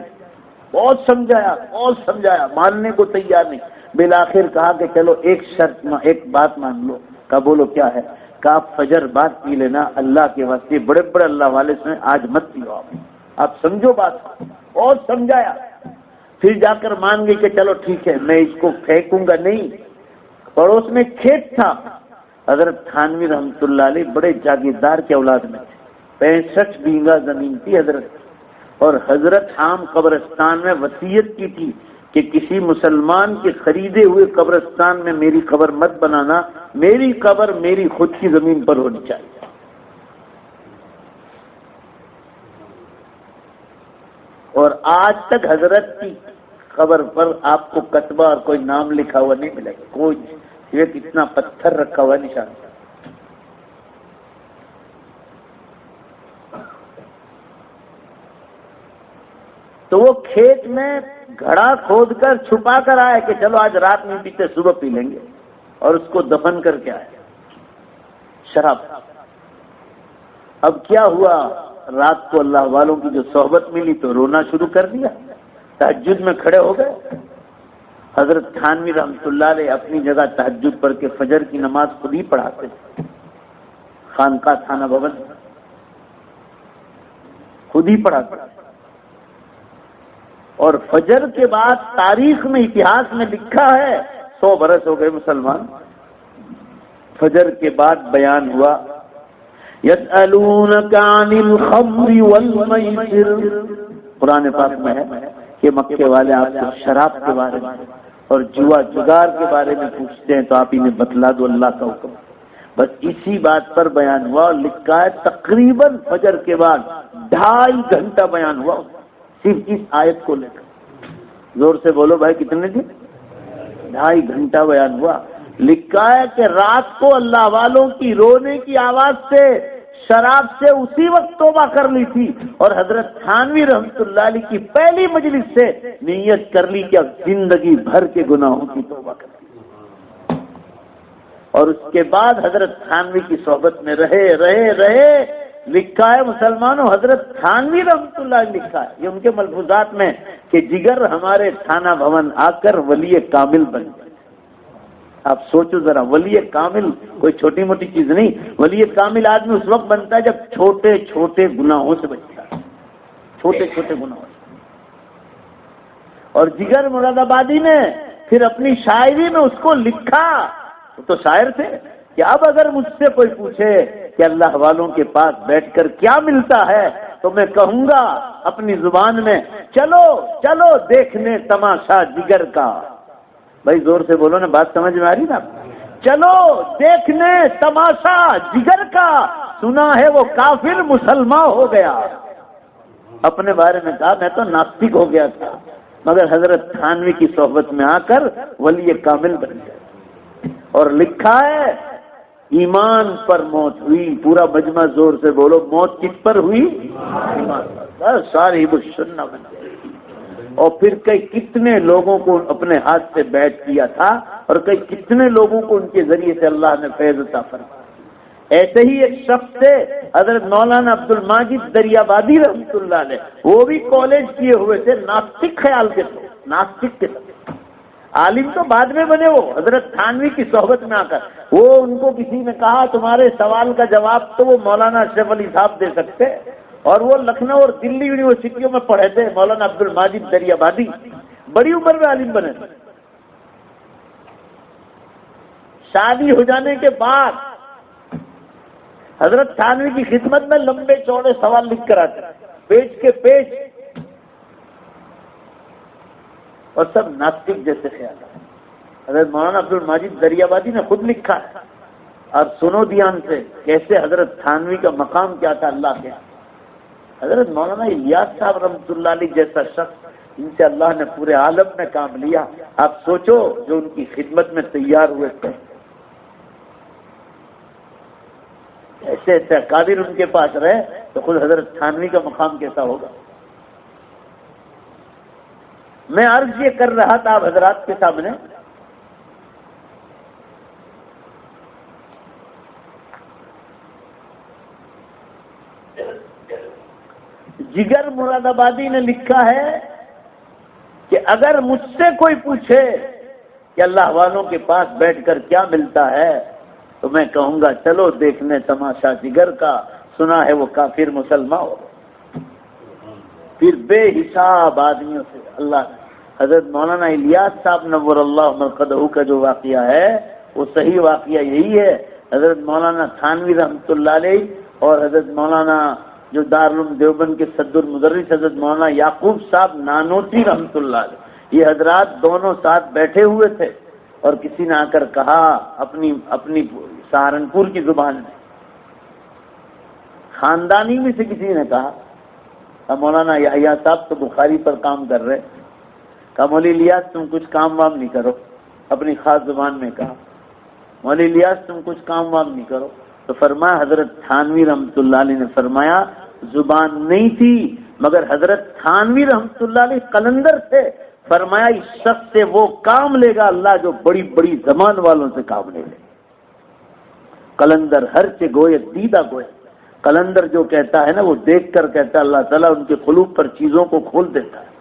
بہت سمجھایا، ماننے کو تیار نہیں۔ بالآخر کہا کہ چلو ایک بات مان لو۔ کہا بولو کیا ہے؟ کہا فجر بعد پی لینا، اللہ کے واسطے، بڑے بڑے اللہ والے سے آج مت پیو آپ سمجھو بات۔ اور سمجھایا، پھر جا کر مان گئی کہ چلو ٹھیک ہے میں اس کو پھینکوں گا نہیں۔ پڑوس میں کھیت تھا، حضرت تھانوی رحمۃ اللہ علیہ بڑے جاگیردار کے اولاد میں تھے، 65 بیگھہ زمین تھی حضرت، اور حضرت عام قبرستان میں وصیت کی تھی کہ کسی مسلمان کے خریدے ہوئے قبرستان میں میری قبر مت بنانا، میری قبر میری خود کی زمین پر ہونی چاہیے۔ اور آج تک حضرت کی قبر پر آپ کو کتبہ اور کوئی نام لکھا ہوا نہیں ملے گا، کوئی صرف اتنا پتھر رکھا ہوا نشان۔ تو وہ کھیت میں گھڑا کھود کر چھپا کر آئے کہ چلو آج رات نہیں پیتے صبح پی لیں گے، اور اس کو دفن کر کے آئے شراب۔ اب کیا ہوا، رات کو اللہ والوں کی جو صحبت ملی تو رونا شروع کر دیا، تہجد میں کھڑے ہو گئے۔ حضرت تھانوی رحمۃ اللہ علیہ اپنی جگہ تہجد پڑھ کے فجر کی نماز خود ہی پڑھاتے تھے، خانقاہ تھانہ بھون خود ہی پڑھاتے تھے۔ اور فجر کے بعد تاریخ میں، اتہاس میں لکھا ہے، 100 برس ہو گئے مسلمان، فجر کے بعد بیان ہوا یسألونک عن الخمر والمیسر، قرآن پاک میں ہے کہ مکے والے آپ کو شراب کے بارے میں اور جوا جگار کے بارے میں پوچھتے ہیں تو آپ انہیں بتلا دو اللہ کا حکم۔ بس اسی بات پر بیان ہوا، اور لکھا ہے تقریباً فجر کے بعد 2.5 گھنٹہ بیان ہوا صرف اس آیت کو لے کر۔ زور سے بولو بھائی کتنے دن؟ 2.5 گھنٹہ بیان ہوا۔ لکھا ہے کہ رات کو اللہ والوں کی رونے کی آواز سے، شراب سے اسی وقت توبہ کر لی تھی، اور حضرت تھانوی رحمۃ اللہ علیہ کی پہلی مجلس سے نیت کر لی کہ اب زندگی بھر کے گناہوں کی توبہ کر لی، اور اس کے بعد حضرت تھانوی کی صحبت میں رہے۔ لکھا ہے مسلمانوں، حضرت تھانوی رحمۃ اللہ علیہ لکھا ہے، یہ ان کے ملفوظات میں، کہ جگر ہمارے تھانہ بھون آ کر ولی کامل بن گئے۔ آپ سوچو ذرا، ولی کامل کوئی چھوٹی موٹی چیز نہیں، ولی کامل آدمی اس وقت بنتا ہے جب چھوٹے چھوٹے گناہوں سے بچتا ہے، چھوٹے چھوٹے گناہوں سے۔ اور جگر مراد آبادی نے پھر اپنی شاعری میں اس کو لکھا، وہ تو شاعر تھے، کہ اب اگر مجھ سے کوئی پوچھے کہ اللہ والوں کے پاس بیٹھ کر کیا ملتا ہے تو میں کہوں گا اپنی زبان میں، چلو چلو دیکھنے تماشا جگر کا۔ بھائی زور سے بولو نا، بات سمجھ میں آ رہی نا؟ چلو دیکھنے تماشا جگر کا، سنا ہے وہ کافر مسلمان ہو گیا۔ اپنے بارے میں کہا میں تو ناستک ہو گیا تھا، مگر حضرت تھانوی کی صحبت میں آ کر ولی کامل بن گیا۔ اور لکھا ہے ایمان پر موت ہوئی، پورا مجمع زور سے بولو، موت کس پر ہوئی؟ ایمان پر، صاحب السنہ بن گئے۔ اور پھر کتنے لوگوں کو اپنے ہاتھ سے بیعت کیا تھا، اور کتنے لوگوں کو ان کے ذریعے سے اللہ نے فیض عطا فرمایا۔ ایسے ہی ایک شخص تھے حضرت مولانا عبد الماجد دریابادی رحمۃ اللہ علیہ، وہ بھی کالج کیے ہوئے تھے، ناستک خیال کے تھے، ناستک کے تھے، عالم تو بعد میں بنے وہ، حضرت تھانوی کی صحبت میں آ کر۔ وہ ان کو کسی نے کہا تمہارے سوال کا جواب تو وہ مولانا اشرف علی صاحب دے سکتے، اور وہ لکھنؤ اور دلی یونیورسٹیوں میں پڑھے تھے، مولانا عبد الماجد دریابادی، بڑی عمر میں عالم بنے تھے۔ شادی ہو جانے کے بعد حضرت تھانوی کی خدمت میں لمبے چوڑے سوال لکھ کر آتے، پیج کے پیج، اور سب ناستک جیسے خیال ہے۔ حضرت مولانا عبد الماجد دریابادی نے خود لکھا ہے، اور سنو دھیان سے کیسے حضرت تھانوی کا مقام کیا تھا اللہ کے. حضرت مولانا الیاس صاحب رحمۃ اللہ علیہ جیسا شخص، ان سے اللہ نے پورے عالم میں کام لیا. آپ سوچو جو ان کی خدمت میں تیار ہوئے تھے، ایسے ایسے اکابر ان کے پاس رہے تو خود حضرت تھانوی کا مقام کیسا ہوگا. میں عرض یہ کر رہا تھا آپ حضرات کے سامنے، جگر مراد آبادی نے لکھا ہے کہ اگر مجھ سے کوئی پوچھے کہ اللہ والوں کے پاس بیٹھ کر کیا ملتا ہے تو میں کہوں گا چلو دیکھنے تماشا جگر کا، سنا ہے وہ کافر مسلمان ہو. پھر بے حساب آدمیوں سے اللہ نے. حضرت مولانا الیاس صاحب نور اللہ مرقدہ کا جو واقعہ ہے وہ صحیح واقعہ یہی ہے. حضرت مولانا تھانوی رحمۃ اللہ علیہ اور حضرت مولانا جو دارالعلوم دیوبند کے صدر المدرس حضرت مولانا یعقوب صاحب نانوتوی رحمۃ اللہ علیہ، یہ حضرات دونوں ساتھ بیٹھے ہوئے تھے اور کسی نے آ کر کہا اپنی سہارنپور کی زبان میں، خاندانی میں سے کسی نے کہا مولانا یحییٰ صاحب تو بخاری پر کام کر رہے، کہا مولوی الیاس تم کچھ کام وام نہیں کرو، اپنی خاص زبان میں کہا مولوی الیاس تم کچھ کام وام نہیں کرو. تو فرمایا حضرت تھانوی رحمۃ اللہ علیہ نے فرمایا زبان نہیں تھی مگر حضرت تھانوی رحمۃ اللہ علیہ قلندر تھے. فرمایا اس شخص سے وہ کام لے گا اللہ جو بڑی بڑی زبان والوں سے کام لے لے. قلندر ہر سے گوئے دیدہ گوئے. قلندر جو کہتا ہے نا وہ دیکھ کر کہتا ہے، اللہ تعالیٰ ان کے قلوب پر چیزوں کو کھول دیتا ہے.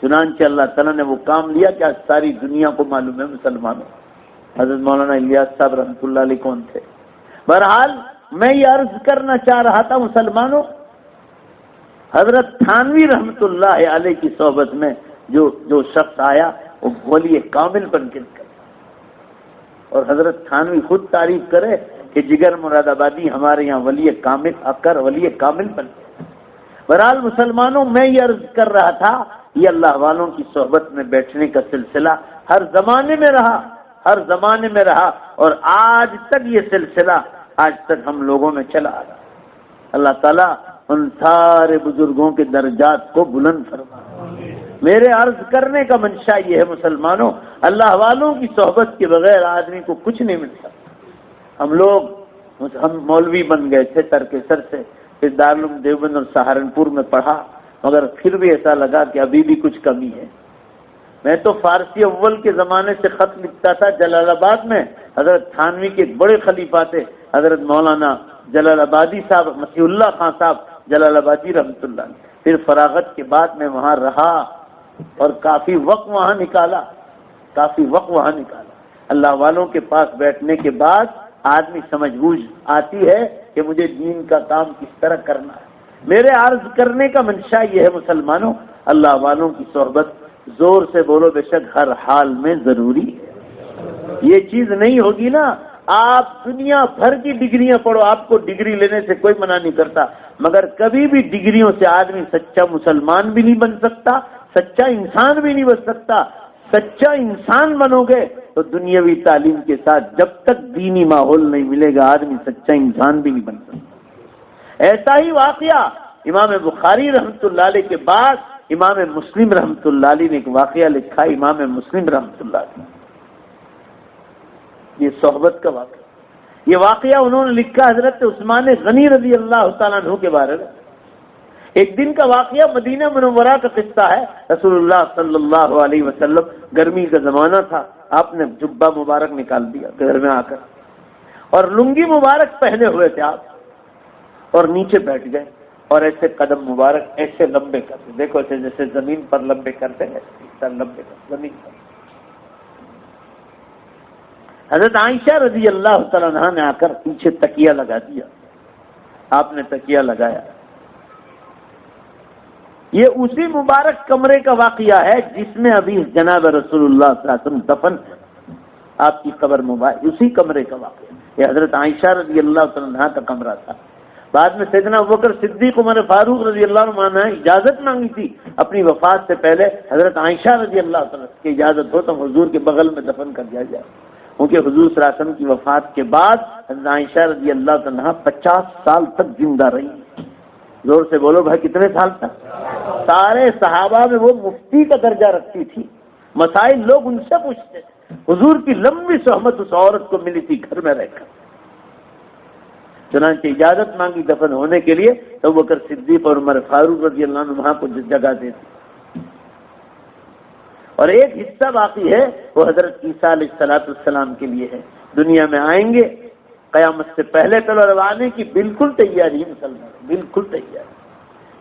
چنانچہ اللہ تعالیٰ نے وہ کام لیا کہ آج ساری دنیا کو معلوم ہے مسلمانوں حضرت مولانا الیاس صاحب رحمۃ اللہ علیہ کون تھے. بہرحال میں یہ عرض کرنا چاہ رہا تھا مسلمانوں، حضرت تھانوی رحمۃ اللہ علیہ کی صحبت میں جو شخص آیا وہ ولی کامل بن کے نکلا. اور حضرت تھانوی خود تعریف کرے کہ جگر مراد آبادی ہمارے یہاں ولی کامل اکر ولی کامل بن گئے. بہرحال مسلمانوں میں یہ عرض کر رہا تھا یہ اللہ والوں کی صحبت میں بیٹھنے کا سلسلہ ہر زمانے میں رہا اور آج تک یہ سلسلہ آج تک ہم لوگوں میں چلا آ رہا. اللہ تعالیٰ ان سارے بزرگوں کے درجات کو بلند فرمائے. میرے عرض کرنے کا منشا یہ ہے مسلمانوں، اللہ والوں کی صحبت کے بغیر آدمی کو کچھ نہیں مل سکتا. ہم مولوی بن گئے تھے ترک سر سے، پھر دارالعلوم دیوبند اور سہارنپور میں پڑھا، مگر پھر بھی ایسا لگا کہ ابھی بھی کچھ کمی ہے. میں تو فارسی اول کے زمانے سے خط لکھتا تھا جلال آباد میں. حضرت تھانوی کے ایک بڑے خلیفہ تھے حضرت مولانا جلال آبادی صاحب مسیح اللہ خان صاحب جلال آبادی رحمۃ اللہ. پھر فراغت کے بعد میں وہاں رہا اور کافی وقت وہاں نکالا. اللہ والوں کے پاس بیٹھنے کے بعد آدمی سمجھ بوجھ آتی ہے کہ مجھے دین کا کام کس طرح کرنا ہے. میرے عرض کرنے کا منشا یہ ہے مسلمانوں، اللہ والوں کی صحبت زور سے بولو بے شک ہر حال میں ضروری ہے. یہ چیز نہیں ہوگی نا، آپ دنیا بھر کی ڈگریاں پڑھو، آپ کو ڈگری لینے سے کوئی منع نہیں کرتا، مگر کبھی بھی ڈگریوں سے آدمی سچا مسلمان بھی نہیں بن سکتا، سچا انسان بھی نہیں بن سکتا. سچا انسان بنو گے تو دنیاوی تعلیم کے ساتھ جب تک دینی ماحول نہیں ملے گا آدمی سچا انسان بھی نہیں بن سکتا. ایسا ہی واقعہ امام بخاری رحمۃ اللہ علیہ کے بعد امام مسلم رحمۃ اللہ علیہ نے ایک واقعہ لکھا. امام مسلم رحمۃ اللہ علیہ یہ صحبت کا واقعہ، یہ واقعہ انہوں نے لکھا حضرت عثمان غنی رضی اللہ تعالیٰ عنہ کے بارے میں. ایک دن کا واقعہ مدینہ منورہ کا قصہ ہے. رسول اللہ صلی اللہ علیہ وسلم، گرمی کا زمانہ تھا، آپ نے جبہ مبارک نکال دیا گھر میں آ کر اور لنگی مبارک پہنے ہوئے تھے آپ، اور نیچے بیٹھ گئے اور ایسے قدم مبارک ایسے لمبے کرتے، دیکھو ایسے جیسے زمین پر لمبے کرتے ہیں اس طرح لمبے کرتے زمین پر. حضرت عائشہ رضی اللہ تعالیٰ عنہا نے آ کر پیچھے تکیہ لگا دیا. آپ نے تکیہ لگایا. یہ اسی مبارک کمرے کا واقعہ ہے جس میں ابھی جناب رسول اللہ صلی اللہ علیہ وسلم دفن، آپ کی قبر مبارک اسی کمرے کا واقعہ. یہ حضرت عائشہ رضی اللہ تعالیٰ عنہا کا کمرہ تھا. بعد میں سیدنا ابوبکر صدیق عمر فاروق رضی اللہ عنہ نے اجازت مانگی تھی اپنی وفات سے پہلے حضرت عائشہ رضی اللہ عنہ کی اجازت ہو تو حضور کے بغل میں دفن کر دیا جائے، کیونکہ حضور صلی اللہ علیہ وسلم کی وفات کے بعد حضرت عائشہ رضی اللہ عنہ 50 سال تک زندہ رہی۔ زور سے بولو بھائی، کتنے سال تک؟ سارے صحابہ میں وہ مفتی کا درجہ رکھتی تھی، مسائل لوگ ان سے پوچھتے تھے، حضور کی لمبی صحبت اس عورت کو ملی تھی گھر میں رہ کر۔ چنانچہ اجازت مانگی دفن ہونے کے لیے تو ابوبکر صدیق اور عمر فاروق رضی اللہ عنہ وہاں کو جگہ دیتے، اور ایک حصہ باقی ہے وہ حضرت عیسیٰ علیہ السلام کے لیے ہے، دنیا میں آئیں گے قیامت سے پہلے تو آنے کی بالکل تیاری ہے، مسلمان بالکل تیاری۔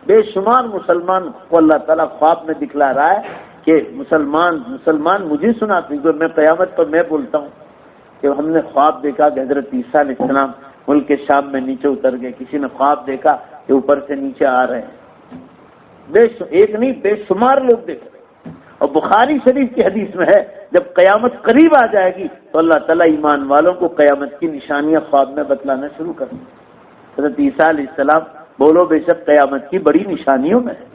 بے شمار مسلمان کو اللہ تعالیٰ خواب میں دکھلا رہا ہے کہ مسلمان مجھے سناتے ہیں، میں قیامت پر میں بولتا ہوں کہ ہم نے خواب دیکھا کہ حضرت عیسیٰ علیہ السلام ملک کے شام میں نیچے اتر گئے، کسی نے خواب دیکھا کہ اوپر سے نیچے آ رہے ہیں، ایک نہیں بے شمار لوگ دیکھ رہے ہیں۔ اور بخاری شریف کی حدیث میں ہے جب قیامت قریب آ جائے گی تو اللہ تعالیٰ ایمان والوں کو قیامت کی نشانیاں خواب میں بتلانا شروع کر دیں۔ حضرت عیسیٰ علیہ السلام بولو بے شک قیامت کی بڑی نشانیوں میں ہے۔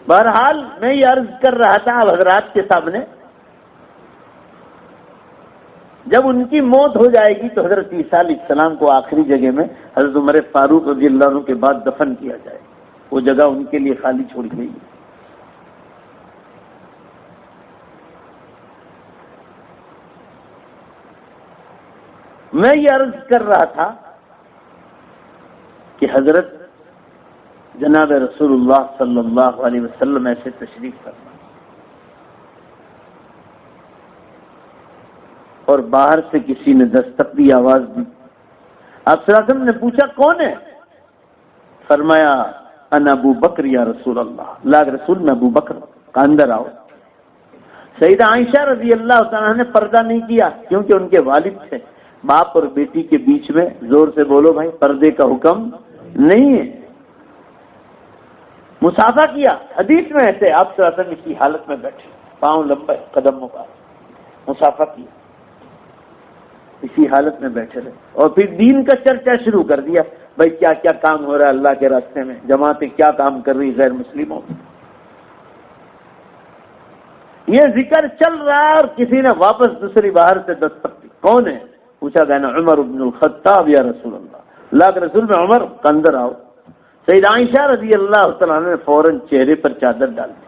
بہرحال میں یہ عرض کر رہا تھا اب حضرات کے سامنے، جب ان کی موت ہو جائے گی تو حضرت عیسیٰ علیہ السلام کو آخری جگہ میں حضرت عمر فاروق رضی اللہ عنہ کے بعد دفن کیا جائے، وہ جگہ ان کے لیے خالی چھوڑ گئی ہے۔ میں یہ عرض کر رہا تھا کہ حضرت جناب رسول اللہ صلی اللہ علیہ وسلم ایسے تشریف فرما اور باہر سے کسی نے دستک دی، آواز دی، آپ صلی اللہ علیہ وسلم نے پوچھا کون ہے؟ فرمایا انا ابو بکر یا رسول اللہ، اللہ کے رسول میں ابو بکر، اندر آؤ۔ سیدہ عائشہ رضی اللہ تعالیٰ نے پردہ نہیں کیا کیونکہ ان کے والد تھے، باپ اور بیٹی کے بیچ میں زور سے بولو بھائی پردے کا حکم نہیں ہے۔ مسافہ کیا، حدیث میں ایسے آپ صلی اللہ علیہ وسلم اسی حالت میں بیٹھے، پاؤں لمبے قدم مبارک، مسافہ کیا، اسی حالت میں بیٹھے رہے، اور پھر دین کا چرچا شروع کر دیا، بھائی کیا کیا کام ہو رہا ہے اللہ کے راستے میں، جماعتیں کیا کام کر رہی غیر مسلموں میں، یہ ذکر چل رہا ہے، اور کسی نے واپس دوسری باہر سے دستک دی، کون ہے؟ پوچھا گیا نا عمر بن الخطاب یا رسول اللہ، اللہ کے رسول میں عمر، اندر آؤ۔ سیدہ عائشہ رضی اللہ تعالیٰ نے فوراً چہرے پر چادر ڈال دی،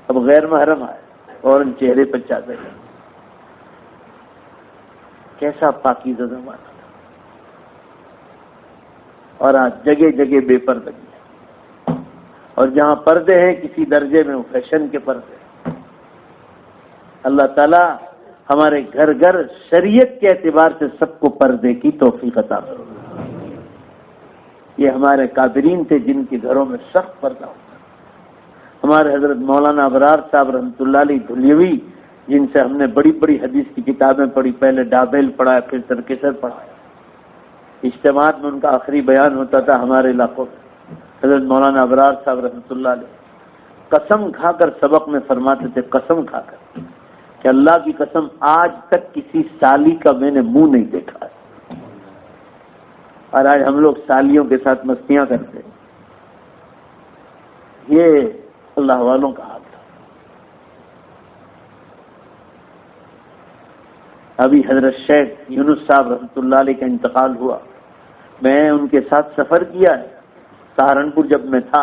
اب غیر محرم آئے، فوراً چہرے پر چادر ڈال دی۔ کیسا پاکیزہ زمانہ تھا، اور آج جگہ جگہ بے پردگی ہے، اور جہاں پردے ہیں کسی درجے میں وہ فیشن کے پردے ہیں۔ اللہ تعالیٰ ہمارے گھر گھر شریعت کے اعتبار سے سب کو پردے کی توفیق عطا کرے۔ یہ ہمارے قادرین تھے جن کے گھروں میں سخت پردہ ہوتا، ہمارے حضرت مولانا ابرار صاحب رحمۃ اللہ علیہ دھلیوی، جن سے ہم نے بڑی بڑی حدیث کی کتابیں پڑھی، پہلے ڈابیل پڑھا پھر ترکسر پڑھایا، اجتماعات میں ان کا آخری بیان ہوتا تھا ہمارے علاقوں میں۔ حضرت مولانا ابرار صاحب رحمۃ اللہ علیہ قسم کھا کر سبق میں فرماتے تھے، قسم کھا کر کہ اللہ کی قسم آج تک کسی سالی کا میں نے منہ نہیں دیکھا ہے، اور آج ہم لوگ سالیوں کے ساتھ مستیاں کرتے ہیں، یہ اللہ والوں کا حال تھا۔ ابھی حضرت شیخ یونس صاحب رحمۃ اللہ علیہ کا انتقال ہوا، میں ان کے ساتھ سفر کیا ہے، سہارنپور جب میں تھا،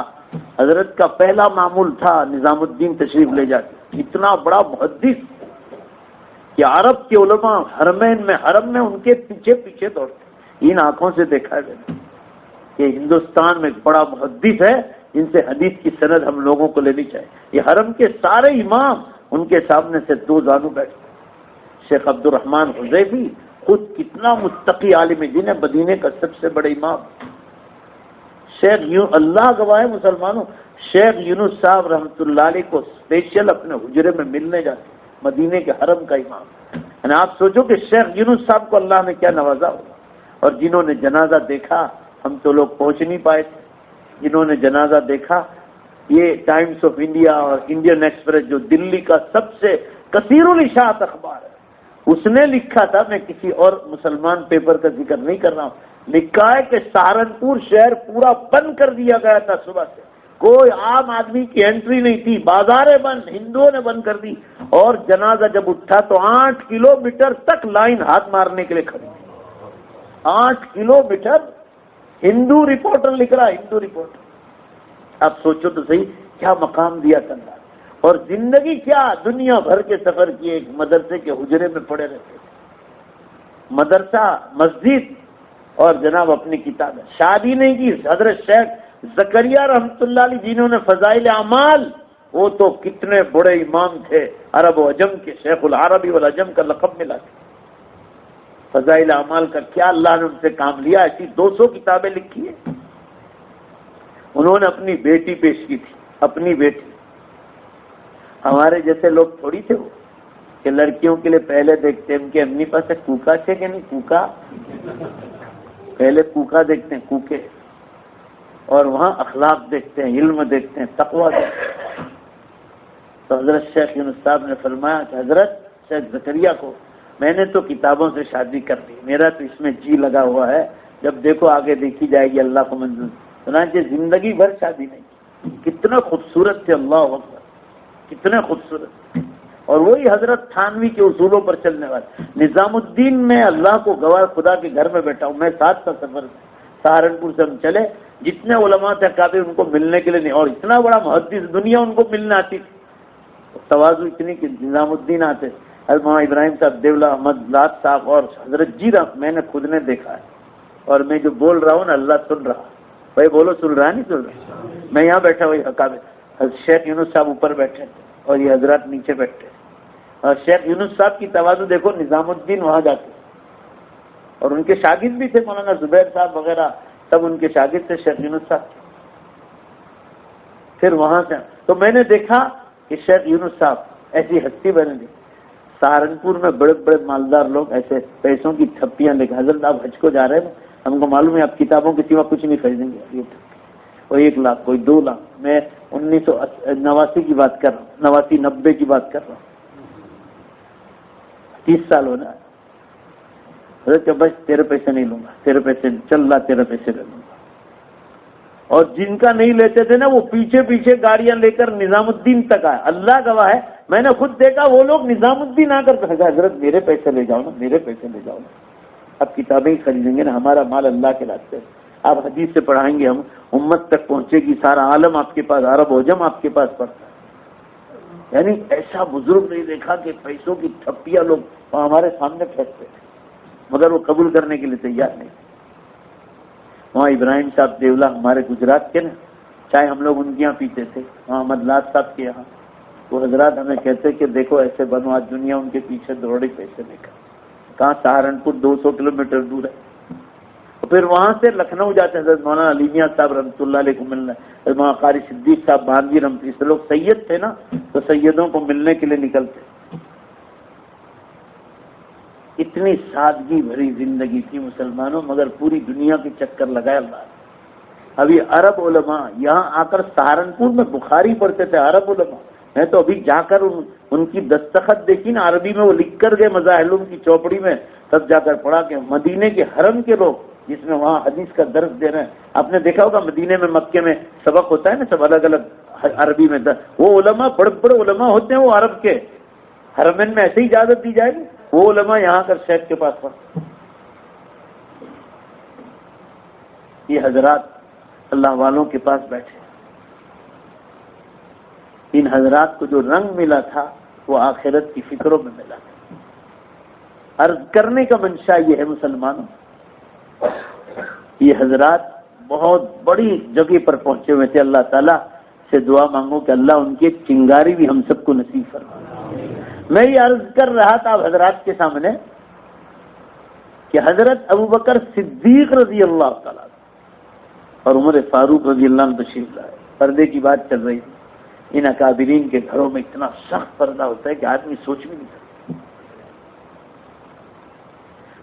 حضرت کا پہلا معمول تھا نظام الدین تشریف لے جاتے، اتنا بڑا محدث کہ عرب کے علماء حرم میں ان کے پیچھے پیچھے دوڑتے، ان آنکھوں سے دیکھا گیا کہ ہندوستان میں ایک بڑا محدث ہے جن سے حدیث کی سند ہم لوگوں کو لینی چاہیے۔ یہ حرم کے سارے امام ان کے سامنے سے دو زانو بیٹھتے، شیخ عبد الرحمن حذیفی خود کتنا متقی عالم دین ہے، مدینے کا سب سے بڑے امام، شیخ اللہ گواہ مسلمانوں، شیخ یونس صاحب رحمۃ اللہ علیہ کو اسپیشل اپنے حجرے میں ملنے جاتے، مدینے کے حرم کا امام، یعنی آپ سوچو کہ شیخ یونس صاحب کو اللہ نے کیا نوازا ہوگا۔ اور جنہوں نے جنازہ دیکھا، ہم تو لوگ پہنچ نہیں پائے تھے، جنہوں نے جنازہ دیکھا، یہ ٹائمز آف انڈیا اور انڈین ایکسپریس جو دلی کا سب سے کثیر الاشاعت اخبار ہے، اس نے لکھا تھا، میں کسی اور مسلمان پیپر کا ذکر نہیں کر رہا ہوں، نکاح کے سہارنپور شہر پورا بند کر دیا گیا تھا صبح سے، کوئی عام آدمی کی انٹری نہیں تھی، بازاریں بند، ہندوؤں نے بند کر دی، اور جنازہ جب اٹھا تو 8 کلومیٹر تک لائن ہاتھ مارنے کے لیے کھڑی تھی، 8 کلومیٹر۔ ہندو رپورٹر لکھ رہا، ہندو رپورٹر۔ اب سوچو تو صحیح کیا مقام دیا تھا اللہ، اور زندگی کیا دنیا بھر کے سفر کیے، ایک مدرسے کے حجرے میں پڑے رہتے تھے، مدرسہ، مسجد، اور جناب اپنی کتابیں، شادی نہیں کی۔ حضرت شیخ زکریا رحمۃ اللہ علیہ جنہوں نے فضائل اعمال، وہ تو کتنے بڑے امام تھے، عرب و عجم کے شیخ العربی والعجم کا لقب ملا تھا۔ فضائل اعمال کا کیا اللہ نے ان سے کام لیا، ایسی 200 کتابیں لکھی ہیں۔ انہوں نے اپنی بیٹی پیش کی تھی، اپنی بیٹی۔ ہمارے جیسے لوگ تھوڑی تھے وہ کہ لڑکیوں کے لیے پہلے دیکھتے ہیں ان کے اپنی پاس کوکا ہے کہ نہیں، کوکا، پہلے کوکا دیکھتے ہیں، کوکے، اور وہاں اخلاق دیکھتے ہیں، علم دیکھتے ہیں، تقویٰ دیکھتے ہیں۔ تو حضرت شیخ یونس صاحب نے فرمایا کہ حضرت شیخ زکریا کو میں نے تو کتابوں سے شادی کر لی، میرا تو اس میں جی لگا ہوا ہے، جب دیکھو آگے دیکھی جائے گی، اللہ کو منظور۔ چنانچہ زندگی بھر شادی نہیں، کتنا خوبصورت تھے، اللہ اکبر، کتنے خوبصورت۔ اور وہی حضرت تھانوی کے اصولوں پر چلنے والے۔ نظام الدین میں اللہ کو گواہ خدا کے گھر میں بیٹھا ہوں، میں ساتھ کا سفر سہارنپور سے ہم چلے، جتنے علماء تھے کابل ان کو ملنے کے لیے نہیں، اور اتنا بڑا محدث دنیا ان کو ملنے آتی تھی، تواضع اتنی کہ نظام الدین آتے، حضرت مولانا ابراہیم صاحب، دیولہ احمد لاد صاحب اور حضرت جی رحمت، میں نے خود نے دیکھا ہے، اور میں جو بول رہا ہوں نا اللہ سن رہا، بھائی بولو سن رہا ہے نہیں سن رہا، میں یہاں بیٹھا وہی حکام، شیخ یونس صاحب اوپر بیٹھے تھے اور یہ حضرات نیچے بیٹھے، اور شیخ یونس صاحب کی تواضع دیکھو، نظام الدین وہاں جاتے، اور ان کے شاگرد بھی تھے، مولانا زبیر صاحب وغیرہ سب ان کے شاگرد تھے، شیخ یونس صاحب۔ پھر وہاں سے تو میں نے دیکھا کہ شیخ یونس صاحب ایسی ہستی بنے گی، سہارنپور میں بڑے بڑے مالدار لوگ ایسے پیسوں کی تھپیاں لے کے، حضرت آپ حج کو جا رہے ہیں، ہم کو معلوم ہے آپ کتابوں کے سوا کچھ نہیں خریدیں گے، کوئی 1 لاکھ، کوئی 2 لاکھ، میں 1989 کی بات کر رہا ہوں، 89-90 کی بات کر رہا ہوں، 30 سال ہونا ہے۔ حضرت بس تیرے پیسے نہیں لوں گا، تیرے پیسے چل رہا، تیرے پیسے لے لوں گا۔ اور جن کا نہیں لیتے تھے نا وہ پیچھے پیچھے گاڑیاں لے کر نظام الدین تک آئے، اللہ گواہ ہے، میں نے خود دیکھا وہ لوگ نظام الدین آ کر کہا حضرت میرے پیسے لے جاؤ نا، میرے پیسے لے جاؤ نا، اب کتابیں ہی خریدیں گے نا، ہمارا مال اللہ کے راستے، آپ حدیث سے پڑھائیں گے، ہم امت تک پہنچے گی، سارا عالم آپ کے پاس، عرب و عجم آپ کے پاس پڑھتا ہے۔ یعنی ایسا بزرگ نہیں دیکھا کہ پیسوں کی تھپیاں لوگ ہمارے سامنے پھینکتے تھے، مگر وہ قبول کرنے کے لیے تیار نہیں۔ وہاں ابراہیم صاحب دیولہ ہمارے گجرات کے نا، چاہے ہم لوگ ان کے یہاں پیتے تھے، وہاں احمد لاد صاحب کے یہاں، وہ حضرات ہمیں کہتے کہ دیکھو ایسے بنو، آج دنیا ان کے پیچھے دوڑی پیسے لے کر، کہاں سہارنپور 200 کلومیٹر دور ہے، پھر وہاں سے لکھنؤ جاتے ہیں، حضرت مولانا علی میاں صاحب رحمۃ اللہ علیہ کو ملنا، حضرت مولانا قاری صدیق صاحب بھانوی رحمۃ اللہ، لوگ سید تھے نا، تو سیدوں کو ملنے کے لیے نکلتے۔ اتنی سادگی بھری زندگی تھی مسلمانوں، مگر پوری دنیا کے چکر لگائے اللہ۔ ابھی عرب علماء یہاں آ کر سہارنپور میں بخاری پڑھتے تھے، عرب علماء، میں تو ابھی جا کر ان کی دستخط دیکھی نا، عربی میں وہ لکھ کر گئے مظاہر کی چوپڑی میں، تب جا کر پڑھا کہ مدینے کے حرم کے لوگ جس میں وہاں حدیث کا درس دے رہے ہیں، آپ نے دیکھا ہوگا مدینے میں مکے میں سبق ہوتا ہے نا، سب الگ الگ عربی میں، وہ علماء بڑے بڑے علماء ہوتے ہیں، وہ عرب کے حرمین میں ایسے ہی اجازت دی جائے گی، وہ علماء یہاں کر شیخ کے پاس پڑھتے۔ یہ حضرات اللہ والوں کے پاس بیٹھے، ان حضرات کو جو رنگ ملا تھا وہ آخرت کی فکروں میں ملا تھا۔ عرض کرنے کا منشا یہ ہے مسلمانوں، یہ حضرات بہت بڑی جگہ پر پہنچے ہوئے تھے، اللہ تعالیٰ سے دعا مانگو کہ اللہ ان کی ایک چنگاری بھی ہم سب کو نصیب فرمائے۔ میں یہ عرض کر رہا تھا اب حضرات کے سامنے کہ حضرت ابوبکر صدیق رضی اللہ تعالیٰ اور عمر فاروق رضی اللہ عنہ تشریف لائے، پردے کی بات چل رہی تھی، ان اکابرین کے گھروں میں اتنا سخت پردہ ہوتا ہے کہ آدمی سوچ بھی نہیں سکتا۔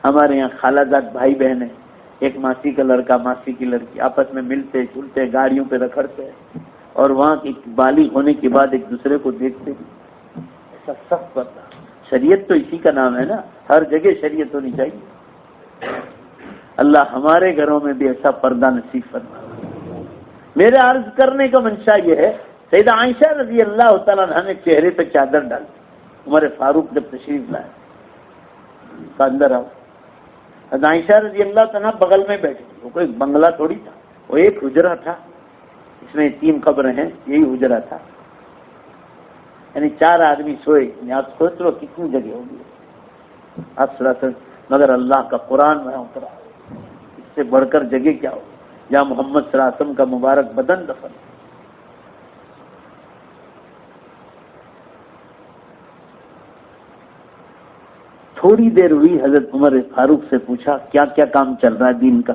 ہمارے یہاں خالہ زاد بھائی بہن ہیں، ایک ماسی کا لڑکا ماسی کی لڑکی، آپس میں ملتے جلتے گاڑیوں پہ رکھڑتے اور وہاں کی بالغ ہونے کے بعد ایک دوسرے کو دیکھتے بھی، ایسا سخت پردہ۔ شریعت تو اسی کا نام ہے نا، ہر جگہ شریعت ہونی چاہیے۔ اللہ ہمارے گھروں میں بھی ایسا پردہ نصیب فرما۔ میرے عرض کرنے کا منشا یہ ہے، سیدہ عائشہ رضی اللہ تعالیٰ عنہ نے چہرے پہ چادر ڈالی، عمر فاروق جب تشریف لائے تو اندر آؤ، عائشہ رضی اللہ تعالیٰ بغل میں بیٹھی، وہ کوئی بنگلہ تھوڑی تھا، وہ ایک حجرہ تھا، اس میں 3 قبریں ہیں، یہی حجرہ تھا، یعنی 4 آدمی سوئے، یعنی آپ سوچ لو کتنی جگہ ہوگی آپ صلی اللہ علیہ وسلم، مگر اللہ کا قرآن وہاں اترا، اس سے بڑھ کر جگہ کیا ہو جہاں محمد صلی اللہ علیہ وسلم کا مبارک بدن دفن۔ تھوڑی دیر ہوئی، حضرت عمر فاروق سے پوچھا کیا کیا کام چل رہا ہے دین کا،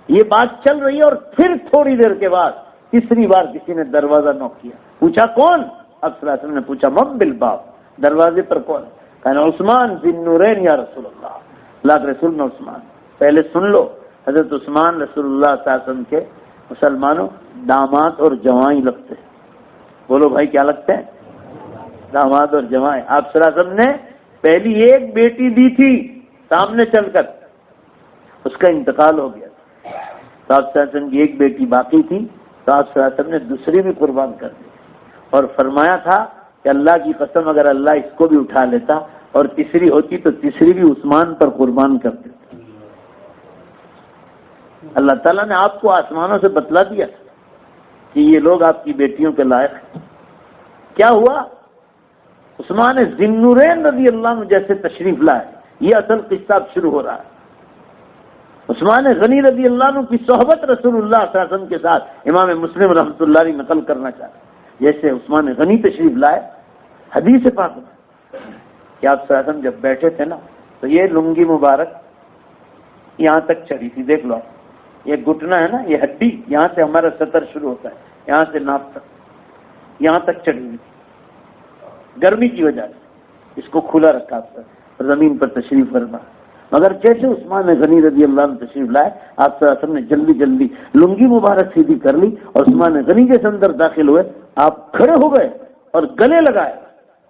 یہ بات چل رہی ہے، اور پھر تھوڑی دیر کے بعد تیسری بار کسی نے دروازہ نوک کیا، پوچھا کون؟ اب صلی اللہ علیہ وسلم نے پوچھا من بالباب، دروازے پر کون؟ کہا عثمان ذی النورین یا رسول اللہ، اللہ کے رسول میں عثمان۔ پہلے سن لو، حضرت عثمان رسول اللہ صلی اللہ علیہ وسلم کے مسلمانوں داماد اور جوائیں لگتے ہیں، بولو بھائی کیا لگتے ہیں؟ داماد اور جوائیں۔ آپ صلی اللہ علیہ وسلم نے پہلی ایک بیٹی دی تھی سامنے چل کر، اس کا انتقال ہو گیا، تو آپ صلی اللہ علیہ وسلم کی ایک بیٹی باقی تھی، تو آپ صلی اللہ علیہ وسلم نے دوسری بھی قربان کر دی، اور فرمایا تھا کہ اللہ کی قسم اگر اللہ اس کو بھی اٹھا لیتا اور تیسری ہوتی تو تیسری بھی عثمان پر قربان کر دیتا۔ اللہ تعالیٰ نے آپ کو آسمانوں سے بتلا دیا کہ یہ لوگ آپ کی بیٹیوں کے لائق ہیں۔ کیا ہوا؟ عثمان ذی النورین رضی اللہ عنہ جیسے تشریف لائے، یہ اصل قصہ اب شروع ہو رہا ہے۔ عثمان غنی رضی اللہ عنہ کی صحبت رسول اللہ صلی اللہ علیہ وسلم کے ساتھ امام مسلم رحمۃ اللہ علیہ نقل کرنا چاہتے ہیں۔ جیسے عثمان غنی تشریف لائے، حدیث پاک میں کہ آپ صلی اللہ علیہ وسلم جب بیٹھے تھے نا تو یہ لنگی مبارک یہاں تک چڑھی تھی، دیکھ لو آپ، یہ گھٹنا ہے نا، یہ ہڈی یہاں سے ہمارا سطر شروع ہوتا ہے، یہاں سے ناپ تک یہاں تک چڑھی ہوئی تھی، گرمی کی وجہ سے اس کو کھلا رکھا آپ زمین پر تشریف فرما۔ مگر جیسے عثمان غنی رضی اللہ عنہ تشریف لائے، آپ صلی اللہ علیہ وسلم نے جلدی جلدی لنگی مبارک سیدھی کر لی، اور عثمان غنی جیسے اندر داخل ہوئے، آپ کھڑے ہو گئے اور گلے لگائے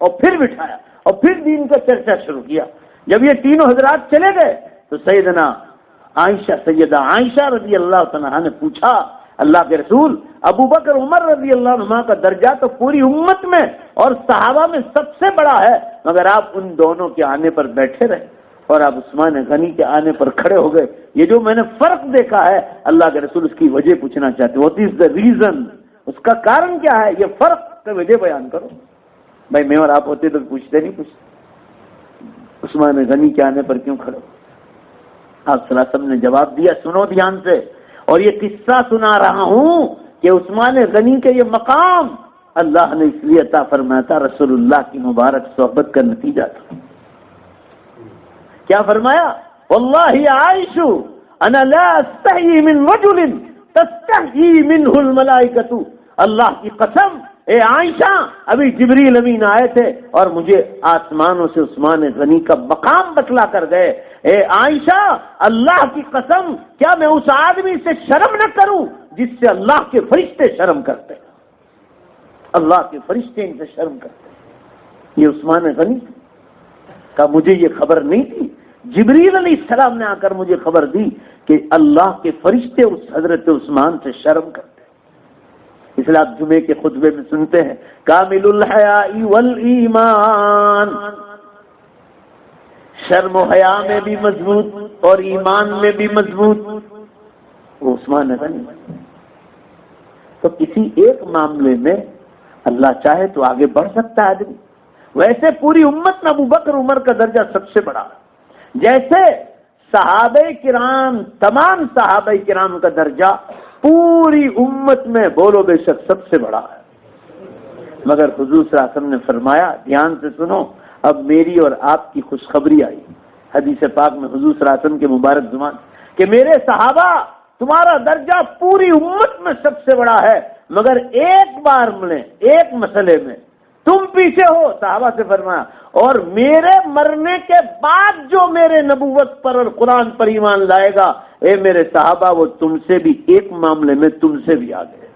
اور پھر بٹھایا اور پھر دین کا چرچا شروع کیا۔ جب یہ تینوں حضرات چلے گئے تو سیدہ عائشہ رضی اللہ عنہا نے پوچھا اللہ کے رسول، ابو بکر عمر رضی اللہ عنہ کا درجہ تو پوری امت میں اور صحابہ میں سب سے بڑا ہے، مگر آپ ان دونوں کے آنے پر بیٹھے رہے اور آپ عثمان غنی کے آنے پر کھڑے ہو گئے، یہ جو میں نے فرق دیکھا ہے اللہ کے رسول اس کی وجہ پوچھنا چاہتے، واٹ از دا ریزن، اس کا کارن کیا ہے، یہ فرق کا وجہ بیان کرو۔ بھائی میں اور آپ ہوتے تو پوچھتے نہیں، پوچھتے عثمان غنی کے آنے پر کیوں کھڑے ہو؟ آپ صلی اللہ علیہ وسلم نے جواب دیا، سنو دھیان سے، اور یہ قصہ سنا رہا ہوں کہ عثمان غنی کے یہ مقام اللہ نے اس لیے عطا فرمایا تھا، رسول اللہ کی مبارک صحبت کا نتیجہ تھا۔ کیا فرمایا؟ واللہ عائش انا لا استحی من رجل تستحی منہ الملائکۃ، اللہ کی قسم اے عائشہ، ابھی جبریل امین آئے تھے اور مجھے آسمانوں سے عثمان غنی کا مقام بتلا کر گئے، اے عائشہ اللہ کی قسم کیا میں اس آدمی سے شرم نہ کروں جس سے اللہ کے فرشتے شرم کرتے ہیں، اللہ کے فرشتے ان سے شرم کرتے ہیں۔ یہ عثمان غنی کا مجھے یہ خبر نہیں تھی، جبریل علیہ السلام نے آ کر مجھے خبر دی کہ اللہ کے فرشتے اس حضرت عثمان سے شرم کرتے ہیں۔ اس لیے آپ جمعے کے خطبے میں سنتے ہیں کامل الحیاء والایمان، شرم و حیا میں بھی مضبوط اور ایمان میں بھی مضبوط، وہ عثمان غنی۔ تو کسی ایک معاملے میں اللہ چاہے تو آگے بڑھ سکتا ہے آدمی، ویسے پوری امت میں ابو بکر عمر کا درجہ سب سے بڑا، جیسے صحابہ کرام تمام صحابہ کرام کا درجہ پوری امت میں بولو بے شک سب سے بڑا ہے، مگر حضور صلی اللہ علیہ وسلم نے فرمایا، دھیان سے سنو، اب میری اور آپ کی خوشخبری آئی حدیث پاک میں حضور صلی اللہ علیہ وسلم کے مبارک زبان کہ میرے صحابہ تمہارا درجہ پوری امت میں سب سے بڑا ہے، مگر ایک بار ملے ایک مسئلے میں تم پیچھے ہو، صحابہ سے فرمایا، اور میرے مرنے کے بعد جو میرے نبوت پر اور قرآن پر ایمان لائے گا، اے میرے صحابہ وہ تم سے بھی ایک معاملے میں تم سے بھی آگے۔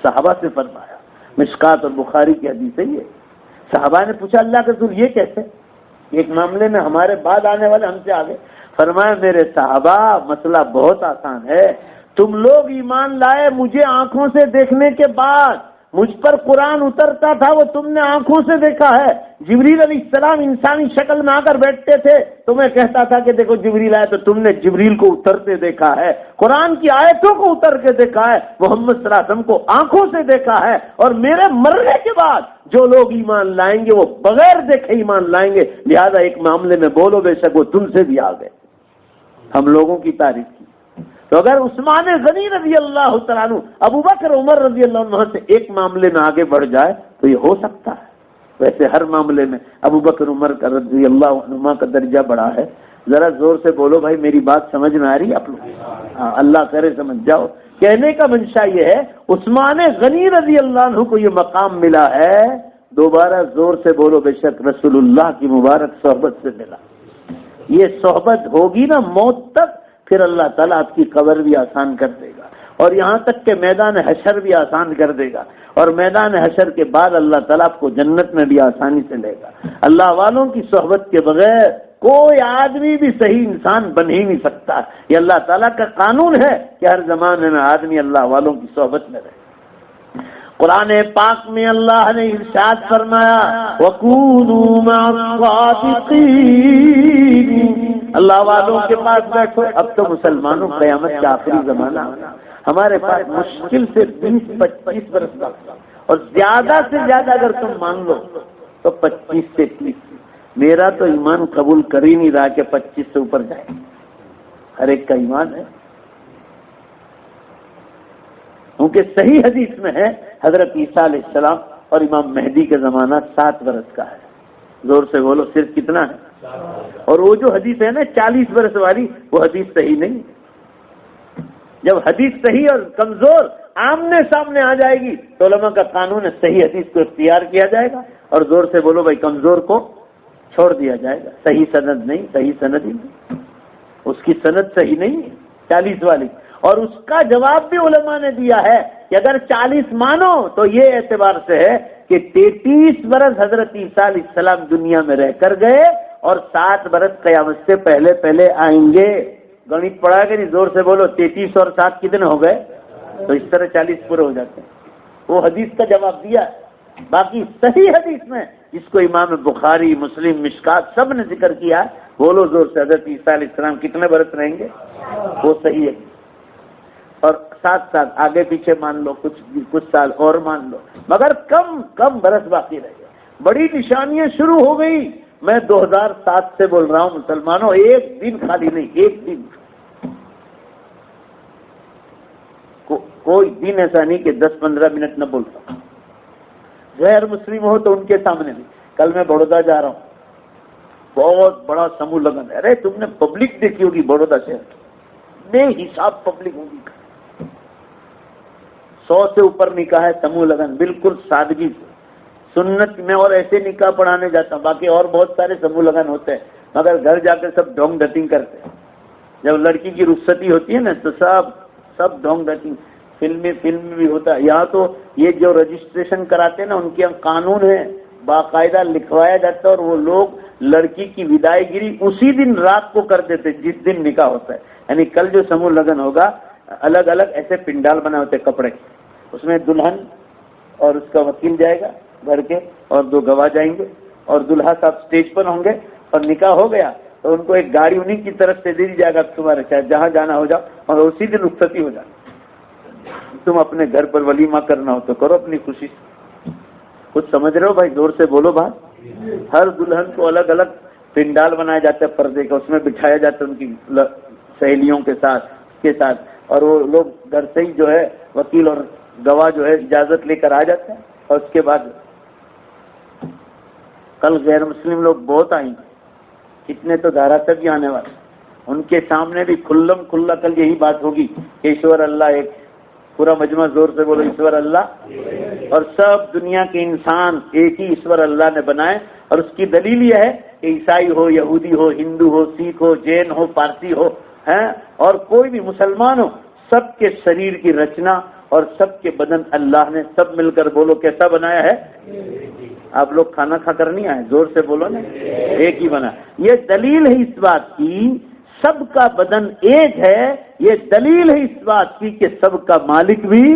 صحابہ سے فرمایا، مشکات اور بخاری کی حدیث ہے یہ۔ صحابہ نے پوچھا اللہ کے رسول یہ کیسے، ایک معاملے میں ہمارے بعد آنے والے ہم سے آگے؟ فرمایا میرے صحابہ مسئلہ بہت آسان ہے، تم لوگ ایمان لائے مجھے آنکھوں سے دیکھنے کے بعد، مجھ پر قرآن اترتا تھا وہ تم نے آنکھوں سے دیکھا ہے، جبریل علیہ السلام انسانی شکل میں آ کر بیٹھتے تھے تو میں کہتا تھا کہ دیکھو جبریل آئے، تو تم نے جبریل کو اترتے دیکھا ہے، قرآن کی آیتوں کو اتر کے دیکھا ہے، محمد صلی اللہ علیہ وسلم کو آنکھوں سے دیکھا ہے، اور میرے مرنے کے بعد جو لوگ ایمان لائیں گے وہ بغیر دیکھے ایمان لائیں گے، لہذا ایک معاملے میں بولو بے شک وہ تم سے بھی آگے۔ ہم لوگوں کی تعریف کی تو اگر عثمان غنی رضی اللہ تعالیٰ عنہ ابو بکر عمر رضی اللہ عنہ سے ایک معاملے میں آگے بڑھ جائے تو یہ ہو سکتا ہے، ویسے ہر معاملے میں ابو بکر عمر کا رضی اللہ عنہ کا درجہ بڑا ہے۔ ذرا زور سے بولو بھائی، میری بات سمجھ میں آ رہی ہے آپ لوگ؟ ہاں، اللہ کرے سمجھ جاؤ۔ کہنے کا منشا یہ ہے عثمان غنی رضی اللہ عنہ کو یہ مقام ملا ہے، دوبارہ زور سے بولو بے شک رسول اللہ کی مبارک صحبت سے ملا۔ یہ صحبت ہوگی نا موت تک، پھر اللہ تعالیٰ آپ کی قبر بھی آسان کر دے گا، اور یہاں تک کہ میدان حشر بھی آسان کر دے گا، اور میدان حشر کے بعد اللہ تعالیٰ آپ کو جنت میں بھی آسانی سے لے گا۔ اللہ والوں کی صحبت کے بغیر کوئی آدمی بھی صحیح انسان بن ہی نہیں سکتا۔ یہ اللہ تعالیٰ کا قانون ہے کہ ہر زمانے میں آدمی اللہ والوں کی صحبت میں رہے۔ قرآن پاک میں اللہ نے ارشاد فرمایا وَكُونُوا مَعَ الصَّادِقِينَ، اللہ والوں کے پاس بیٹھو۔ اب تو مسلمانوں قیامت کا آخری زمانہ، ہمارے پاس مشکل سے 20-25 برس کا، اور زیادہ سے زیادہ اگر تم مان لو تو 25 سے 30۔ میرا تو ایمان قبول کر ہی نہیں رہا کہ 25 سے اوپر جائے، ہر ایک کا ایمان ہے، کیونکہ صحیح حدیث میں ہے حضرت عیسیٰ علیہ السلام اور امام مہدی کا زمانہ 7 برس کا ہے۔ زور سے بولو صرف کتنا ہے؟ اور وہ جو حدیث ہے نا 40 برس والی، وہ حدیث صحیح نہیں۔ جب حدیث صحیح اور کمزور آمنے سامنے آ جائے گی تو علماء کا قانون ہے صحیح حدیث کو اختیار کیا جائے گا، اور زور سے بولو بھائی کمزور کو چھوڑ دیا جائے گا۔ صحیح سند نہیں، صحیح سند ہی نہیں، اس کی سند صحیح نہیں ہے 40 والی۔ اور اس کا جواب بھی علماء نے دیا ہے کہ اگر 40 مانو تو یہ اعتبار سے ہے کہ 33 برس حضرت عیسیٰ علیہ السلام دنیا میں رہ کر گئے اور 7 برس قیامت سے پہلے پہلے آئیں گے۔ گنت پڑھا کہ نہیں؟ زور سے بولو 33 اور 7 کتنے ہو گئے؟ تو اس طرح 40 پورے ہو جاتے ہیں۔ وہ حدیث کا جواب دیا۔ باقی صحیح حدیث میں جس کو امام بخاری، مسلم، مشکات سب نے ذکر کیا، بولو زور سے حضرت عیسیٰ علیہ السلام کتنے برس رہیں گے؟ وہ صحیح ہے، اور ساتھ ساتھ آگے پیچھے مان لو، کچھ سال اور مان لو، مگر کم برس باقی رہ گئے۔ بڑی نشانیاں شروع ہو گئی۔ میں 2007 سے بول رہا ہوں مسلمانوں، ایک دن خالی نہیں، ایک دن کوئی دن ایسا نہیں کہ 10-15 منٹ نہ بول سکتا۔ غیر مسلم ہو تو ان کے سامنے بھی۔ کل میں بڑودہ جا رہا ہوں، بہت بڑا سموہ لگن ہے۔ ارے تم نے پبلک دیکھی ہوگی بڑودہ شہر، بے حساب پبلک ہوگی، 100 سے اوپر نکاح ہے، سموہ لگن بالکل سادگی سے، سنت میں، اور ایسے نکاح پڑھانے جاتا ہوں۔ باقی اور بہت سارے سموہ لگن ہوتے ہیں، مگر گھر جا کر سب ڈھونگ ڈھٹنگ کرتے ہیں۔ جب لڑکی کی رخصتی ہوتی ہے نا تو سب ڈھونگ ڈھٹنگ، فلم بھی ہوتا ہے۔ یہاں تو یہ جو رجسٹریشن کراتے ہیں نا، ان کے یہاں قانون ہے، باقاعدہ لکھوایا جاتا ہے، اور وہ لوگ لڑکی کی ودائی گیری اسی دن رات کو کر دیتے جس دن نکاح ہوتا ہے۔ یعنی کل جو سموہ لگن ہوگا، الگ الگ ایسے پنڈال بنا ہوتے کپڑے، اس میں دلہن اور اس کا وکیل جائے گا گھر کے، اور 2 گواہ جائیں گے، اور دلہا صاحب اسٹیج پر ہوں گے، اور نکاح ہو گیا تو ان کو ایک گاڑی انہیں کی طرف سے دے دی جائے گا، تمہارے چاہے جہاں جانا ہو جاؤ، اور اسی دن رخصتی ہو جائے۔ تم اپنے گھر پر ولیمہ کرنا ہو تو کرو اپنی خوشی سے۔ کچھ سمجھ رہے ہو بھائی؟ زور سے بولو بات۔ ہر دلہن کو الگ الگ پنڈال بنایا جاتا ہے پردے کا، اس میں بٹھایا جاتا ہے ان کی سہیلیوں کے ساتھ، اور وہ لوگ گھر سے ہی جو ہے وکیل اور گواہ جو ہے اجازت لے کر آ جاتے ہیں، اور اس کے بعد کل غیر مسلم لوگ بہت آئیں گے، کتنے تو دھارا سے بھی آنے والے، ان کے سامنے بھی کھلم کھلا کل یہی بات ہوگی کہ ایشور اللہ ایک، پورا مجمع زور سے بولو ایشور اللہ، اور سب دنیا کے انسان ایک ہی ایشور اللہ نے بنائے، اور اس کی دلیل یہ ہے کہ عیسائی ہو، یہودی ہو، ہندو ہو، سکھ ہو، جین ہو، پارسی ہو، اور کوئی بھی مسلمان ہو، سب کے شریر کی رچنا اور سب کے بدن اللہ نے سب مل کر بولو کیسا بنایا ہے؟ آپ لوگ کھانا کھا کر نہیں آئے، زور سے بولو نا، ایک ہی بنا۔ یہ دلیل ہے اس بات کی سب کا بدن ایک ہے، یہ دلیل ہے اس بات کی کہ سب کا مالک بھی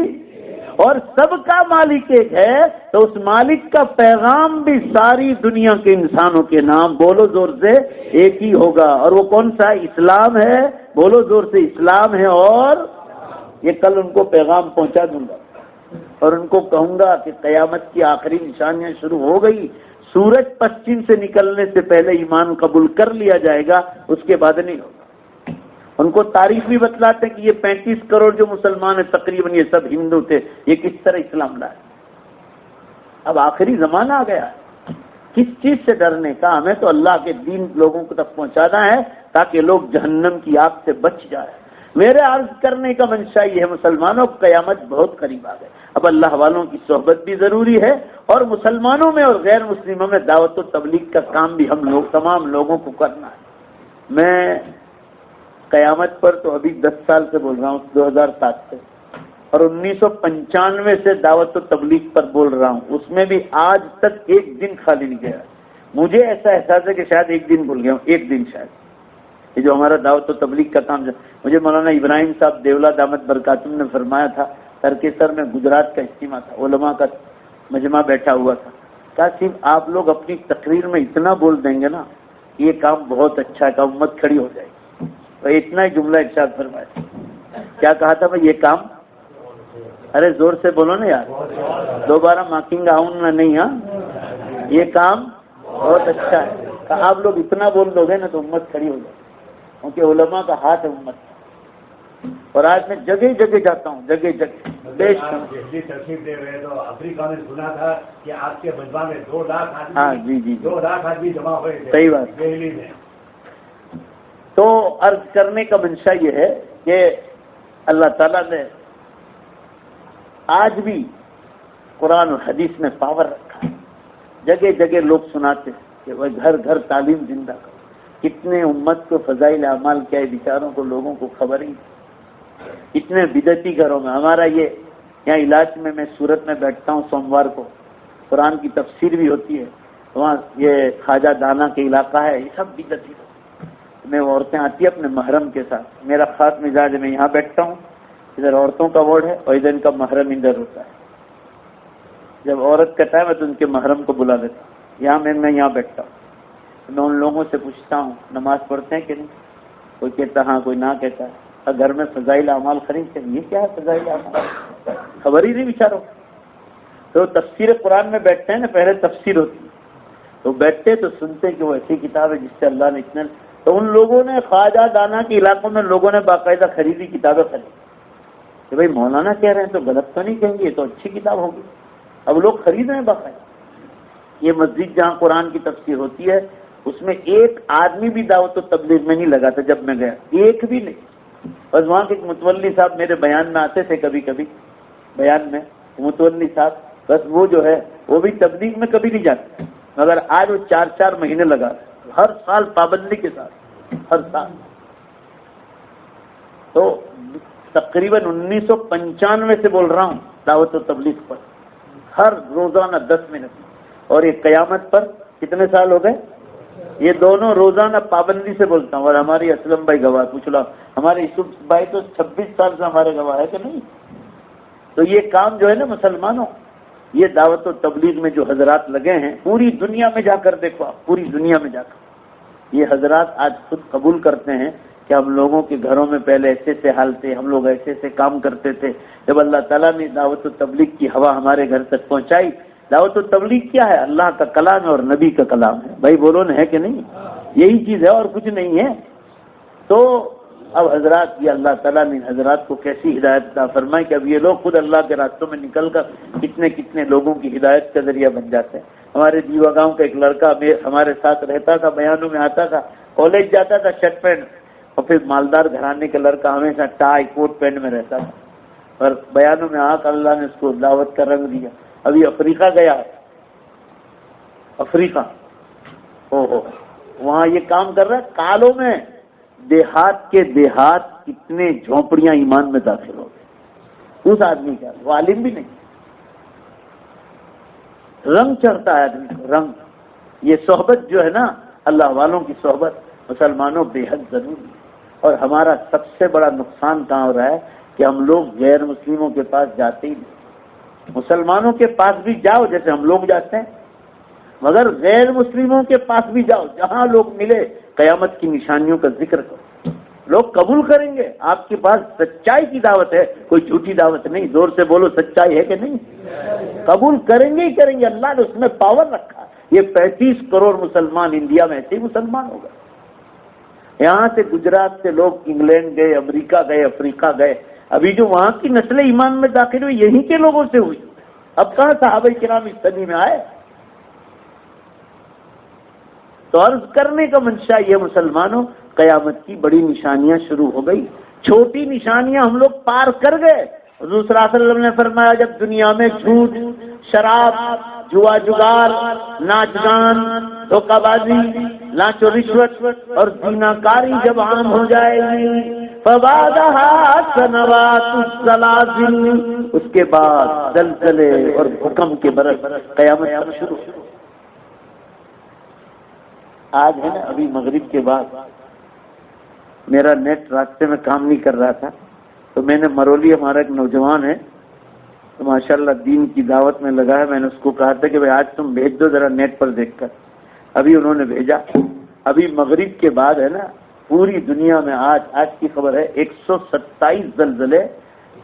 اور سب کا مالک ایک ہے، تو اس مالک کا پیغام بھی ساری دنیا کے انسانوں کے نام بولو زور سے ایک ہی ہوگا، اور وہ کون سا؟ اسلام ہے، بولو زور سے اسلام ہے، اور یہ کل ان کو پیغام پہنچا دوں گا اور ان کو کہوں گا کہ قیامت کی آخری نشانیاں شروع ہو گئی، سورج پشچم سے نکلنے سے پہلے ایمان قبول کر لیا جائے گا، اس کے بعد نہیں ہوگا۔ ان کو تاریخ بھی بتلاتے کہ یہ 35 کروڑ جو مسلمان ہیں تقریباً یہ سب ہندو تھے، یہ کس طرح اسلام لائے۔ اب آخری زمانہ آ گیا ہے، کس چیز سے ڈرنے کا؟ ہمیں تو اللہ کے دین لوگوں کو تک پہنچانا ہے تاکہ لوگ جہنم کی آگ سے بچ جائیں۔ میرے عرض کرنے کا منشا یہ ہے، مسلمانوں کو قیامت بہت قریب آ گئے، اب اللہ والوں کی صحبت بھی ضروری ہے، اور مسلمانوں میں اور غیر مسلموں میں دعوت و تبلیغ کا کام بھی ہم لوگ تمام لوگوں کو کرنا ہے۔ میں قیامت پر تو ابھی 10 سال سے بول رہا ہوں، 2007 سے، اور 1995 سے دعوت و تبلیغ پر بول رہا ہوں، اس میں بھی آج تک ایک دن خالی نہیں گیا۔ مجھے ایسا احساس ہے کہ شاید ایک دن بھول گیا ہوں، ایک دن شاید، یہ جو ہمارا دعوت و تبلیغ کا کام، مجھے مولانا ابراہیم صاحب دیولا دامت برکاتہم نے فرمایا تھا، ترکیسر میں گجرات کا اجتماع تھا، علماء کا مجمع بیٹھا ہوا تھا، کہا صرف آپ لوگ اپنی تقریر میں اتنا بول دیں گے نا، یہ کام بہت اچھا ہے، کہ امت کھڑی ہو جائے گی، تو اتنا ہی جملہ ارشاد فرمایا۔ کیا کہا تھا بھائی؟ یہ کام، ارے زور سے بولو نا یار، دوبارہ مارکنگ آؤں نہ نہیں، ہاں یہ کام بہت اچھا ہے، کہ آپ لوگ اتنا بول دو گے نا تو امت کھڑی ہو جائے، کیونکہ علماء کا ہاتھ ہے امت۔ اور آج میں جگہ جگہ جاتا ہوں، جگہ جگہ تشریف دے رہے تو افریقہ میں سنا تھا کہ آپ کے مجمع میں 2 لاکھ آدمی، ہاں جی 2 لاکھ آدمی جمع ہوئے تھے، صحیح بات۔ دہلی میں۔ تو عرض کرنے کا منشا یہ ہے کہ اللہ تعالیٰ نے آج بھی قرآن اور حدیث میں پاور رکھا ہے، جگہ جگہ لوگ سناتے کہ وہ گھر گھر تعلیم زندہ کرو، کتنے امت کو فضائل اعمال کیا ہے، بیچاروں کو لوگوں کو خبر ہی نہیں۔ اتنے بدعتی گھروں میں ہمارا یہ یہاں علاج میں سورت میں بیٹھتا ہوں، سوموار کو قرآن کی تفسیر بھی ہوتی ہے، وہاں یہ خواجہ دانا کے علاقہ ہے، یہ سب بدعتی لوگ، میں عورتیں آتی ہیں اپنے محرم کے ساتھ، میرا خاص مزاج ہے، میں یہاں بیٹھتا ہوں، ادھر عورتوں کا وارڈ ہے اور ادھر ان کا محرم ادھر ہوتا ہے، جب عورت کا ٹائم ہے تو ان کے محرم کو بلا لیتا ہوں، یہاں میں یہاں بیٹھتا ہوں، میں ان لوگوں سے پوچھتا ہوں نماز پڑھتے ہیں کہ نہیں، کوئی کہتا ہاں، کوئی نہ کہتا ہے، اور گھر میں فضائل اعمال خریدتے ہیں، یہ کیا ہے فضائل اعمال، خبر ہی نہیں بیچاروں۔ تو تفسیر قرآن میں بیٹھتے ہیں نا، پہلے تفسیر ہوتی ہے تو بیٹھتے تو سنتے کہ وہ ایسی کتاب ہے جس سے اللہ نے اتنے، تو ان لوگوں نے خواجہ دانا کے علاقوں میں لوگوں نے باقاعدہ خریدی، کتابیں خریدی کہ بھائی مولانا کہہ رہے ہیں تو غلط تو نہیں کہیں گے، یہ تو اچھی کتاب ہوگی، اب لوگ خرید رہے ہیں باقاعدہ۔ یہ مسجد جہاں قرآن کی تفسیر ہوتی ہے اس میں ایک آدمی بھی دعوت و تبلیغ میں نہیں لگا تھا جب میں گیا، ایک بھی نہیں، بس وہاں کے متولی صاحب میرے بیان میں آتے تھے، کبھی کبھی بیان میں متولی صاحب، بس وہ جو ہے وہ بھی تبلیغ میں کبھی نہیں جاتے، مگر آج وہ 4 مہینے لگا ہر سال پابندی کے ساتھ، ہر سال۔ تو تقریباً 1995 سے بول رہا ہوں دعوت و تبلیغ پر، ہر روزانہ 10 منٹ، اور یہ قیامت پر کتنے سال ہو گئے، یہ دونوں روزانہ پابندی سے بولتا ہوں، اور ہماری اسلم بھائی گواہ، پوچھ لو ہمارے یوسف بھائی تو 26 سال سے ہمارے گواہ ہے کہ نہیں۔ تو یہ کام جو ہے نا مسلمانوں، یہ دعوت و تبلیغ میں جو حضرات لگے ہیں، پوری دنیا میں جا کر دیکھو آپ، پوری دنیا میں جا کر یہ حضرات آج خود قبول کرتے ہیں کہ ہم لوگوں کے گھروں میں پہلے ایسے سے حال تھے، ہم لوگ ایسے سے کام کرتے تھے، جب اللہ تعالیٰ نے دعوت و تبلیغ کی ہوا ہمارے گھر تک پہنچائی۔ دعوت و تبلیغ کیا ہے؟ اللہ کا کلام ہے اور نبی کا کلام ہے، بھائی بولو نا، ہے کہ نہیں؟ یہی چیز ہے اور کچھ نہیں ہے۔ تو اب حضرات، یہ اللہ تعالیٰ نے حضرات کو کیسی ہدایت عطا فرمائی کہ اب یہ لوگ خود اللہ کے راستوں میں نکل کر کتنے کتنے لوگوں کی ہدایت کا ذریعہ بن جاتے ہیں۔ ہمارے جیوا گاؤں کا ایک لڑکا ہمارے ساتھ رہتا تھا، بیانوں میں آتا تھا، کالج جاتا تھا شرٹ پینٹ، اور پھر مالدار گھرانے کا لڑکا ہمیشہ ٹائی کوٹ پینٹ میں رہتا تھا، اور بیانوں میں آ کر اللہ نے اس کو دعوت کا رنگ دیا۔ ابھی افریقہ گیا، افریقہ، وہاں یہ کام کر رہا ہے، کالوں میں دیہات کے دیہات کتنے جھونپڑیاں ایمان میں داخل ہو گئے اس آدمی کا، وہ عالم بھی نہیں، رنگ چڑھتا ہے آدمی کو، رنگ۔ یہ صحبت جو ہے نا، اللہ والوں کی صحبت مسلمانوں بے حد ضروری ہے۔ اور ہمارا سب سے بڑا نقصان کہاں ہو رہا ہے کہ ہم لوگ غیر مسلموں کے پاس جاتے ہی نہیں. مسلمانوں کے پاس بھی جاؤ جیسے ہم لوگ جاتے ہیں، مگر غیر مسلموں کے پاس بھی جاؤ، جہاں لوگ ملے قیامت کی نشانیوں کا ذکر کرو. لوگ قبول کریں گے. آپ کے پاس سچائی کی دعوت ہے، کوئی جھوٹی دعوت نہیں. زور سے بولو سچائی ہے کہ نہیں؟ قبول کریں گے ہی کریں گے. اللہ نے اس میں پاور رکھا. یہ 35 کروڑ مسلمان انڈیا میں ایسے ہی مسلمان ہو گئے. یہاں سے گجرات سے لوگ انگلینڈ گئے، امریکہ گئے، افریقہ گئے. ابھی جو وہاں کی نسل ایمان میں داخل ہوئی یہیں کے لوگوں سے ہوئی. اب کہاں صحابہ کرام اس صدی میں آئے؟ تو عرض کرنے کا منشا یہ مسلمانوں، قیامت کی بڑی نشانیاں شروع ہو گئی. چھوٹی نشانیاں ہم لوگ پار کر گئے. حضور صلی اللہ علیہ وسلم نے فرمایا جب دنیا میں جھوٹ، شراب، جوا جگار، ناچ گان، دھوکہ بازی، لانچ و رشوت اور زیناکاری جب عام ہو جائے گی، فبعدها سنوات الزلازل، اس کے بعد زلزلے اور بھوکم کے برس قیامت اب شروع. آج ہے نا ابھی مغرب کے بعد میرا نیٹ راستے میں کام نہیں کر رہا تھا، تو میں نے مرولی، ہمارا ایک نوجوان ہے تو ماشاءاللہ دین کی دعوت میں لگا ہے، میں نے اس کو کہا تھا کہ بھائی آج تم بھیج دو ذرا نیٹ پر دیکھ کر. ابھی انہوں نے بھیجا. ابھی مغرب کے بعد ہے نا پوری دنیا میں آج کی خبر ہے 127 زلزلے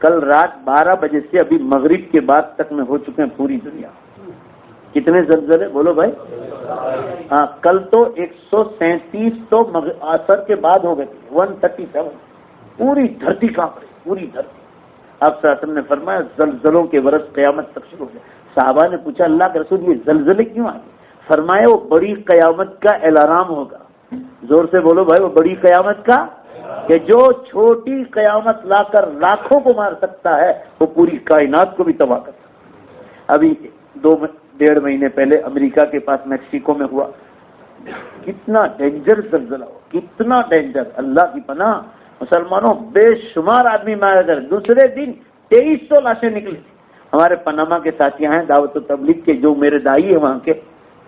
کل رات 12 بجے سے ابھی مغرب کے بعد تک میں ہو چکے ہیں پوری دنیا. کتنے زلزلے بولو بھائی؟ ہاں کل تو 137 تو عصر کے بعد ہو گئے تھے. 137 پوری دھرتی کانپ رہی، پوری دھرتی. آپ صلی اللہ علیہ وسلم نے فرمایا زلزلوں کے برس قیامت تک شروع ہو گئے. صحابہ نے پوچھا اللہ کے رسول یہ زلزلے کیوں آئے؟ فرمایا وہ بڑی قیامت کا الارم ہوگا. زور سے بولو بھائی، وہ بڑی قیامت کا، کہ جو چھوٹی قیامت لا کر لاکھوں کو مار سکتا ہے وہ پوری کائنات کو بھی تباہ کر سکتا ہے. ابھی 2-1.5 مہینے پہلے امریکہ کے پاس میکسیکو میں ہوا. کتنا ڈینجر زلزلہ ہو، کتنا ڈینجر. اللہ کی پناہ. مسلمانوں بے شمار آدمی مارے گئے. دوسرے دن 2300 لاشیں نکلی. ہمارے پناما کے ساتھیاں ہیں دعوت و تبلیغ کے، جو میرے دائی ہیں وہاں کے.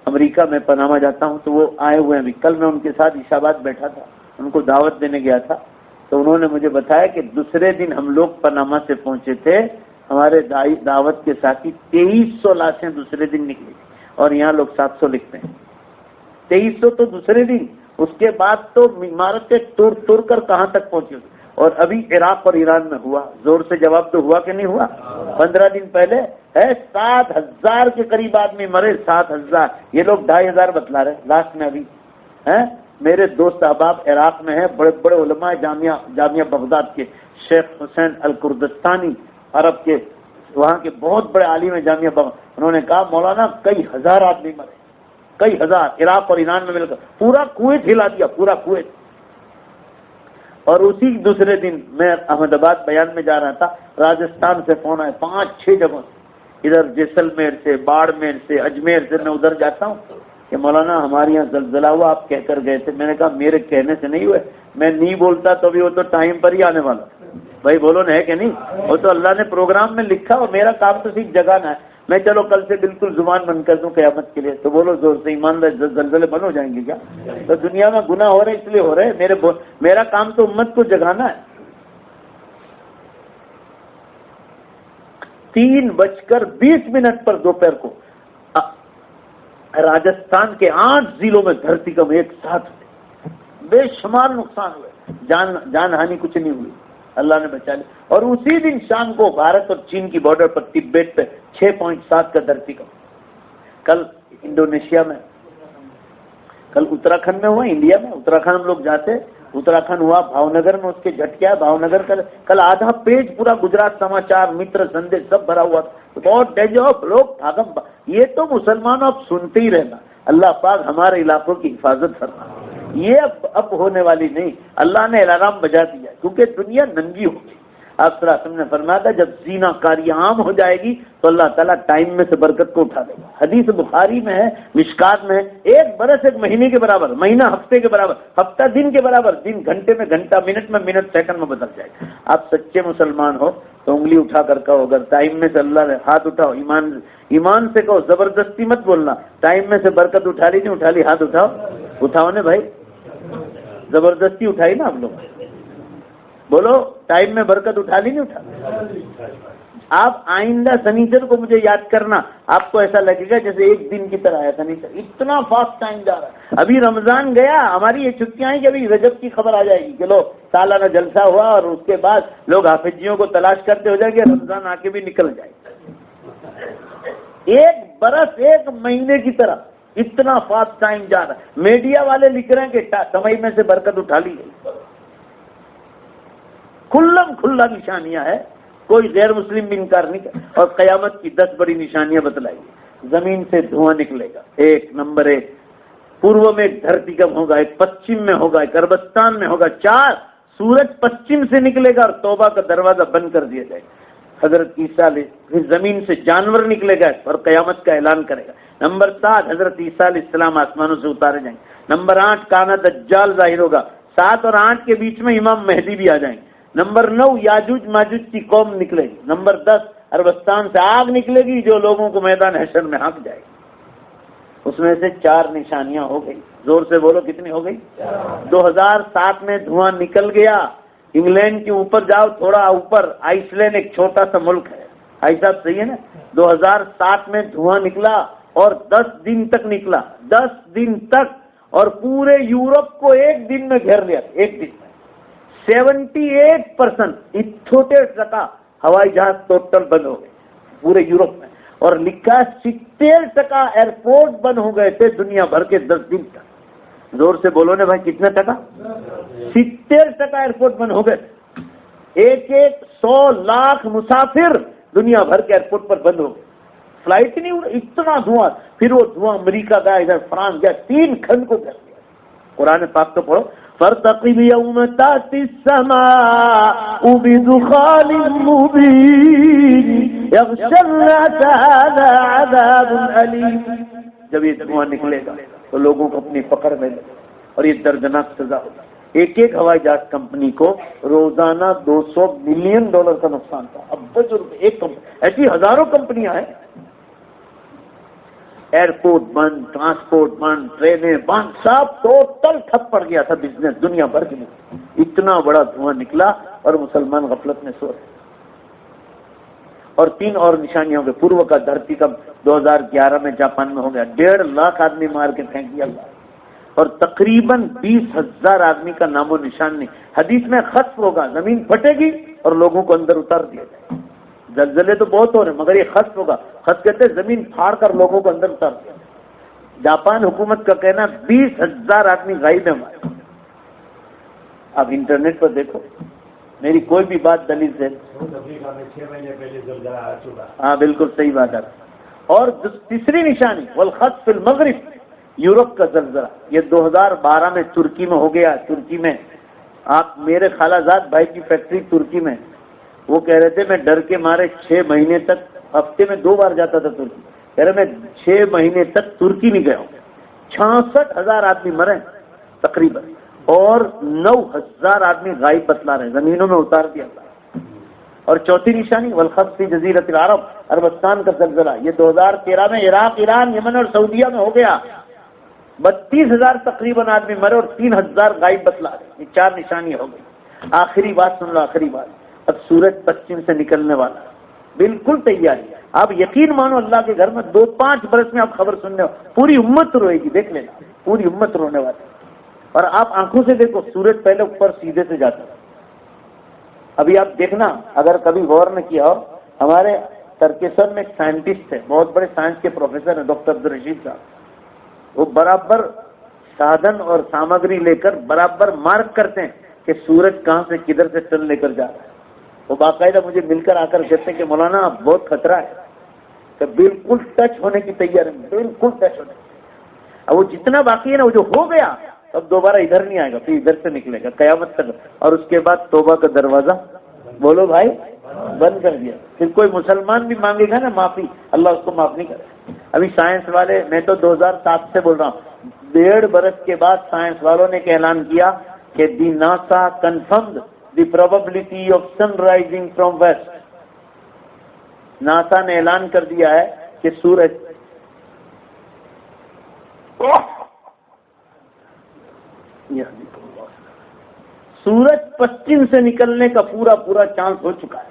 امریکہ میں پناما جاتا ہوں تو وہ آئے ہوئے ہیں. کل میں ان کے ساتھ عشاء بیٹھا تھا، ان کو دعوت دینے گیا تھا، تو انہوں نے مجھے بتایا کہ دوسرے دن ہم لوگ پناما سے پہنچے تھے، ہمارے دعوت کے ساتھی 2300 لاشیں دوسرے دن نکلی اور یہاں لوگ 700 لکھتے ہیں. 2300 تو دوسرے دن. اس کے بعد تو عمارتیں توڑ کر کہاں تک پہنچی. اور ابھی عراق اور ایران میں ہوا. زور سے جواب تو ہوا کہ نہیں ہوا؟ 15 دن پہلے ہے 7000 کے قریب آدمی مرے. 7000. یہ لوگ 2500 بتلا رہے لاسٹ میں ابھی ہیں. میرے دوست احباب عراق میں ہیں، بڑے بڑے علماء جامعہ بغداد کے، شیخ حسین الکردستانی عرب کے، وہاں کے بہت بڑے عالم ہیں جامعہ بغداد. انہوں نے کہا مولانا کئی ہزار آدمی مرے، کئی ہزار. عراق اور ایران میں مل کر پورا کویت ہلا دیا، پورا کویت. اور اسی دوسرے دن میں احمد آباد بیان میں جا رہا تھا، راجستھان سے فون آئے 5-6 جگہوں سے، ادھر جیسلمیر سے، باڑمیر سے، اجمیر سے. میں ادھر جاتا ہوں کہ مولانا ہمارے یہاں زلزلہ ہوا، آپ کہہ کر گئے تھے. میں نے کہا میرے کہنے سے نہیں ہوئے، میں نہیں بولتا تو بھی وہ تو ٹائم پر ہی آنے والا. بھائی بولو ہے کہ نہیں؟ وہ تو اللہ نے پروگرام میں لکھا اور میرا کام تو صرف جگانا ہے. میں چلو کل سے بالکل زبان بند کر دوں قیامت کے لیے تو بولو زور سے ایمان زلزلے بند ہو جائیں گے کیا؟ تو دنیا میں گناہ ہو رہے اس لیے ہو رہے. میرا کام تو امت کو جگانا ہے. 3:20 پر دوپہر کو راجستھان کے 8 ضلعوں میں دھرتی کم ایک ساتھ بے شمار نقصان ہوئے. جان ہانی کچھ نہیں ہوئی، اللہ نے بچا لی. اور اسی دن شام کو بھارت اور چین کی بارڈر پر تبت پہ 6.7 کا دھرتی کم. کل انڈونیشیا میں، کل اتراکھنڈ میں ہوا. انڈیا میں اتراکھنڈ ہم لوگ جاتے، اتراکھنڈ ہوا بھاؤ نگر میں. اس کے جھٹکیا بھاؤ نگر کا کل آدھا پیج پورا گجرات سماچار، متر سندیش سب بھرا ہوا تھا. بہت ڈینجر لوگ بھاگم. یہ تو مسلمانوں اب سنتے ہی رہنا. اللہ پاک ہمارے علاقوں کی حفاظت فرما. یہ اب ہونے والی نہیں. اللہ نے الارم بجا دیا کیونکہ دنیا ننگی ہو گئی. آپ صلی اللہ علیہ وسلم نے فرمایا تھا جب زنا کاری عام ہو جائے گی تو اللہ تعالیٰ ٹائم میں سے برکت کو اٹھا دے گا. حدیث بخاری میں ہے، مشکات میں ہے، 1 برس 1 مہینے کے برابر، مہینہ ہفتے کے برابر، ہفتہ دن کے برابر، دن گھنٹے میں گھنٹہ، منٹ میں منٹ، سیکنڈ میں بدل جائے گا. آپ سچے مسلمان ہو تو انگلی اٹھا کر کہو، اگر ٹائم میں سے اللہ نے ہاتھ اٹھاؤ، ایمان سے کہو، زبردستی مت بولنا. ٹائم میں سے برکت اٹھا لی نہیں اٹھا لی، ہاتھ اٹھاؤ نا بھائی. زبردستی اٹھائی نا آپ لوگ. بولو ٹائم میں برکت اٹھا لی نہیں اٹھا؟ آپ آئندہ سنیچر کو مجھے یاد کرنا، آپ کو ایسا لگے گا جیسے ایک دن کی طرح ہے سنیچر، اتنا فاسٹ ٹائم جا رہا ہے۔ ابھی رمضان گیا، ہماری یہ چھٹیاں ہیں کہ ابھی رجب کی خبر آ جائے گی کہ لو سالانہ جلسہ ہوا، اور اس کے بعد لوگ حافظیوں کو تلاش کرتے ہو جائیں گے، رمضان آ کے بھی نکل جائے گا۔ ایک برس ایک مہینے کی طرح اتنا فاسٹ ٹائم جا رہا ہے۔ میڈیا والے لکھ رہے ہیں کہ سمئی میں سے برکت اٹھا لی گئی، کھلم کھلا نشانیاں ہے، کوئی غیر مسلم بھی انکار نہیں کر۔ اور قیامت کی 10 بڑی نشانیاں بتلائی، زمین سے دھواں نکلے گا، ایک نمبر 1 پورو میں ایک دھرتی کم ہوگا، ایک پچھم میں ہوگا، ایک عربستان میں ہوگا، 4 سورج پچھم سے نکلے گا اور توبہ کا دروازہ بند کر دیا جائے گا۔ حضرت عیسیٰ پھر زمین سے جانور نکلے گا اور قیامت کا اعلان کرے گا۔ نمبر 7 حضرت عیسیٰ علیہ السلام آسمانوں سے اتارے جائیں گے۔ نمبر 8 کانا دجال ظاہر ہوگا، 7 اور 8 کے بیچ میں امام مہدی بھی آ جائیں گے۔ نمبر 9 یاجوج ماجوج کی قوم نکلے گی۔ نمبر 10 عربستان سے آگ نکلے گی جو لوگوں کو میدان حشر میں ہانک جائے گی۔ اس میں سے 4 نشانیاں ہو گئی، زور سے بولو کتنی ہو گئی؟ 2007 میں دھواں نکل گیا۔ انگلینڈ کے اوپر جاؤ، تھوڑا اوپر آئس لینڈ ایک چھوٹا سا ملک ہے، بھائی صاحب صحیح ہے نا؟ 2007 میں دھواں نکلا اور 10 دن تک نکلا، 10 دن تک، اور پورے یورپ کو ایک دن میں گھیر لیا، ایک دن میں 78% 78% ہوائی جہاز ٹوٹل بند ہو گئے پورے یورپ میں، اور لکھا 70% ایئرپورٹ بند ہو گئے تھے دنیا بھر کے 10 دن تک۔ زور سے بولو نا بھائی کتنا ٹکا؟ 70% ایئرپورٹ بند ہو گئے، ایک 100 لاکھ مسافر دنیا بھر کے ایئرپورٹ پر بند ہو گئے، فلائٹ نہیں اڑ، اتنا دھواں۔ پھر وہ دھواں امریکہ گیا، ادھر فرانس گیا، 3 کھنڈ کو گھر لیا۔ قرآن پاک تو پڑھو، فارتقب یوم تأتی السماء بدخان مبین یغشی الناس هذا عذاب علیم۔ جب یہ دھواں نکلے گا تو لوگوں کو اپنی پکڑ میں لے، اور یہ دردناک سزا ہوگا۔ ایک ہوائی جہاز کمپنی کو روزانہ $200 ملین کا نقصان تھا۔ اب بجرگ ایک کمپنی، ایسی ہزاروں کمپنیاں ہیں، ایئرپورٹ بند، ٹرانسپورٹ بند، ٹرینیں بند، سب ٹوٹل ٹھپ پڑ گیا تھا بزنس دنیا بھر کے لیے۔ اتنا بڑا دھواں نکلا اور مسلمان غفلت میں سو رہے۔ اور 3 اور نشانیاں ہو گئی۔ پورو کا دھرتی کب 2011 میں جاپان میں ہو گیا، 1.5 لاکھ آدمی مار کے پھینک دیا اللہ، اور تقریباً 20,000 آدمی کا نام و نشان نہیں۔ حدیث میں خسف ہوگا، زمین پھٹے گی اور لوگوں کو اندر اتار دیا جائے۔ زلزلے تو بہت ہو رہے مگر یہ خسف ہوگا، خسف کہتے ہیں زمین پھاڑ کر لوگوں کو اندر اتار دیا۔ جاپان حکومت کا کہنا 20,000 آدمی غائب ہیں ہمارے۔ اب انٹرنیٹ پر دیکھو، میری کوئی بھی بات دلیل سے، 6 مہینے پہلے زلزلہ آ چکا۔ ہاں بالکل صحیح بات ہے۔ اور تیسری نشانی والخسف فی المغرب، یورپ کا زلزلہ، یہ 2012 میں ترکی میں ہو گیا۔ ترکی میں آپ میرے خالہ زاد بھائی کی فیکٹری ترکی میں، وہ کہہ رہے تھے میں ڈر کے مارے 6 مہینے تک، ہفتے میں 2 بار جاتا تھا ترکی، کہہ رہے میں 6 مہینے تک ترکی نہیں گیا ہوں۔ 66,000 آدمی مرے تقریباً، اور 9,000 آدمی غائب بتلا رہے، زمینوں میں اتار دیا۔ اور چوتھی نشانی والخسف فی جزیرۃ العرب، عربستان کا زلزلہ، یہ 2013 میں عراق، ایران، یمن اور سعودیہ میں ہو گیا۔ 32,000 تقریباً آدمی مرے اور 3,000 غائب بتلا رہے۔ یہ 4 نشانی ہو گئی۔ آخری بات سن لو، آخری بات، اب سورج پچھم سے نکلنے والا، بالکل تیاری۔ آپ یقین مانو اللہ کے گھر میں 2-5 برس میں آپ خبر سننے ہو، پوری امت روئے گی، دیکھ لینا پوری امت رونے والی۔ اور آپ آنکھوں سے دیکھو، سورج پہلے اوپر سیدھے سے جاتا ہے۔ ابھی آپ دیکھنا، اگر کبھی غور نہ کیا ہو، ہمارے ترکیسر میں ایک سائنٹسٹ ہے، بہت بڑے سائنس کے پروفیسر ہیں، ڈاکٹر عبدالرشید صاحب، وہ برابر سادھن اور سامگری لے کر برابر مارک کرتے ہیں کہ سورج کہاں سے کدھر سے ٹن لے کر جا رہا ہے۔ وہ باقاعدہ مجھے مل کر آ کر کہتے ہیں کہ مولانا اب بہت خطرہ ہے، کہ بالکل ٹچ ہونے کی تیاری ہے، بالکل ٹچ ہونے کی۔ اب وہ جتنا باقی ہے نا، وہ جو ہو گیا اب دوبارہ ادھر نہیں آئے گا، پھر ادھر سے نکلے گا قیامت تک، اور اس کے بعد توبہ کا دروازہ بولو بھائی بند کر دیا۔ پھر کوئی مسلمان بھی مانگے گا نا معافی، اللہ اس کو معاف نہیں کرے۔ ابھی سائنس والے، میں تو 2007 سے بول رہا ہوں، 1.5 برس کے بعد سائنس والوں نے اعلان کیا کہ the NASA confirmed the probability of sun rising from west. NASA نے اعلان کر دیا ہے کہ سورج پشچم سے نکلنے کا پورا پورا چانس ہو چکا ہے،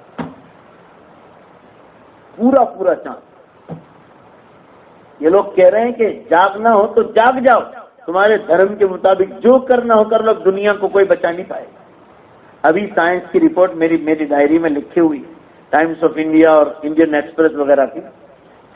پورا پورا چانس۔ یہ لوگ کہہ رہے ہیں کہ جاگنا ہو تو جاگ جاؤ، تمہارے دھرم کے مطابق جو کرنا ہو کر لو، دنیا کو کوئی بچا نہیں پائے۔ ابھی سائنس کی رپورٹ میری ڈائری میں لکھی ہوئی، ٹائمز آف انڈیا اور انڈین ایکسپریس وغیرہ کی،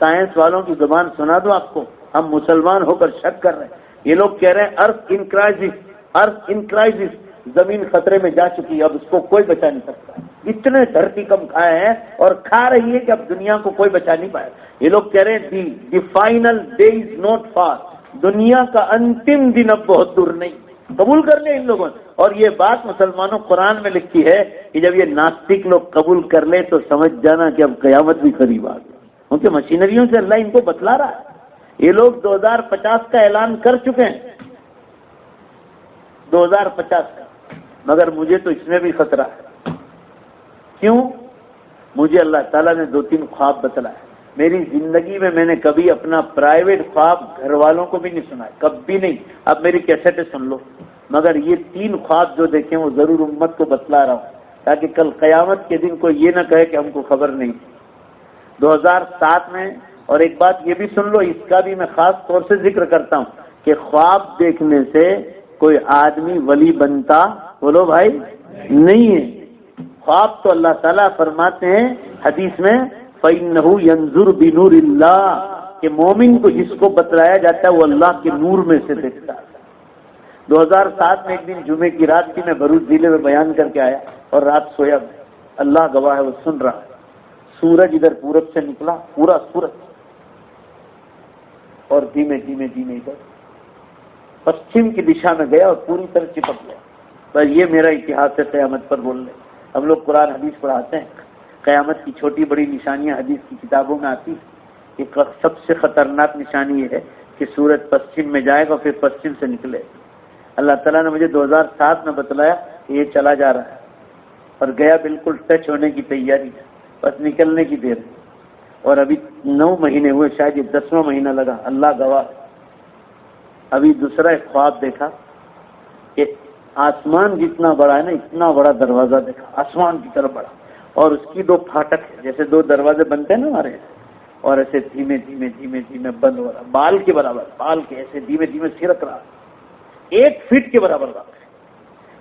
سائنس والوں کی زبان سنا دو آپ کو، ہم مسلمان ہو کر شک کر رہے ہیں۔ یہ لوگ کہہ رہے ہیں ارتھ ان کرائسس، زمین خطرے میں جا چکی ہے، اب اس کو کوئی بچا نہیں سکتا۔ اتنے دھرتی کم کھائے ہیں اور کھا رہی ہے کہ اب دنیا کو کوئی بچا نہیں پائے۔ یہ لوگ کہہ رہے ہیں the final day is not for, دنیا کا انتم دن اب بہت دور نہیں۔ قبول کر لیں ان لوگوں نے، اور یہ بات مسلمانوں قرآن میں لکھی ہے کہ جب یہ ناستک لوگ قبول کر لے تو سمجھ جانا کہ اب قیامت بھی قریب آ گئی، کیونکہ مشینریوں سے اللہ ان کو بتلا رہا ہے۔ یہ لوگ 2050 کا اعلان کر چکے ہیں، 2050 کا، مگر مجھے تو اس میں بھی خطرہ ہے۔ کیوں؟ مجھے اللہ تعالیٰ نے 2-3 خواب بتلائے۔ میری زندگی میں نے کبھی اپنا پرائیویٹ خواب گھر والوں کو بھی نہیں سنا، کبھی نہیں۔ اب میری کیسٹیں سن لو، مگر یہ 3 خواب جو دیکھیں وہ ضرور امت کو بتلا رہا ہوں، تاکہ کل قیامت کے دن کوئی یہ نہ کہے کہ ہم کو خبر نہیں تھی۔ 2007 میں، اور ایک بات یہ بھی سن لو، اس کا بھی میں خاص طور سے ذکر کرتا ہوں کہ خواب دیکھنے سے کوئی آدمی ولی بنتا، بولو بھائی، نہیں ہے۔ خواب تو اللہ تعالیٰ فرماتے ہیں حدیث میں فَإِنَّهُ يَنظُرُ بِنُورِ اللَّهِ، کہ مومن کو جس کو بتلایا جاتا ہے وہ اللہ کے نور میں سے دیکھتا ہے۔ 2007 میں ایک دن جمعے کی رات کی میں بھروچ ضلع میں بیان کر کے آیا اور رات سویا میں، اللہ گواہ ہے وہ سن رہا ہے۔ سورج ادھر پورب سے نکلا، پورا سورج، اور دھیمے دھیمے دھیمے ادھر پشچم کی دشا میں گیا اور پوری طرح چپک گیا۔ بس یہ میرا اتہاس ہے قیامت پر بولنے۔ ہم لوگ قرآن حدیث پڑھاتے ہیں، قیامت کی چھوٹی بڑی نشانیاں حدیث کی کتابوں میں آتی ہیں۔ ایک سب سے خطرناک نشانی یہ ہے کہ سورج پشچم میں جائے گا پھر پشچم سے نکلے۔ اللہ تعالیٰ نے مجھے 2007 میں بتلایا کہ یہ چلا جا رہا ہے اور گیا، بالکل ٹچ ہونے کی تیاری ہے، بس نکلنے کی دیر ہے۔ اور ابھی 9 مہینے ہوئے، شاید یہ 10واں مہینہ لگا، اللہ گواہ۔ ابھی دوسرا ایک خواب دیکھا کہ آسمان جتنا بڑا ہے نا، اتنا بڑا دروازہ دیکھا، آسمان کی طرف بڑا، اور اس کی 2 پھاٹک ہے، جیسے 2 دروازے بنتے ہیں نا ہمارے، اور ایسے دھیمے دھیمے دھیمے دھیمے بند ہو رہا، بال کے برابر، بال کے ایسے دھیمے دھیمے سرک رہا، 1 فٹ کے برابر بات ہے۔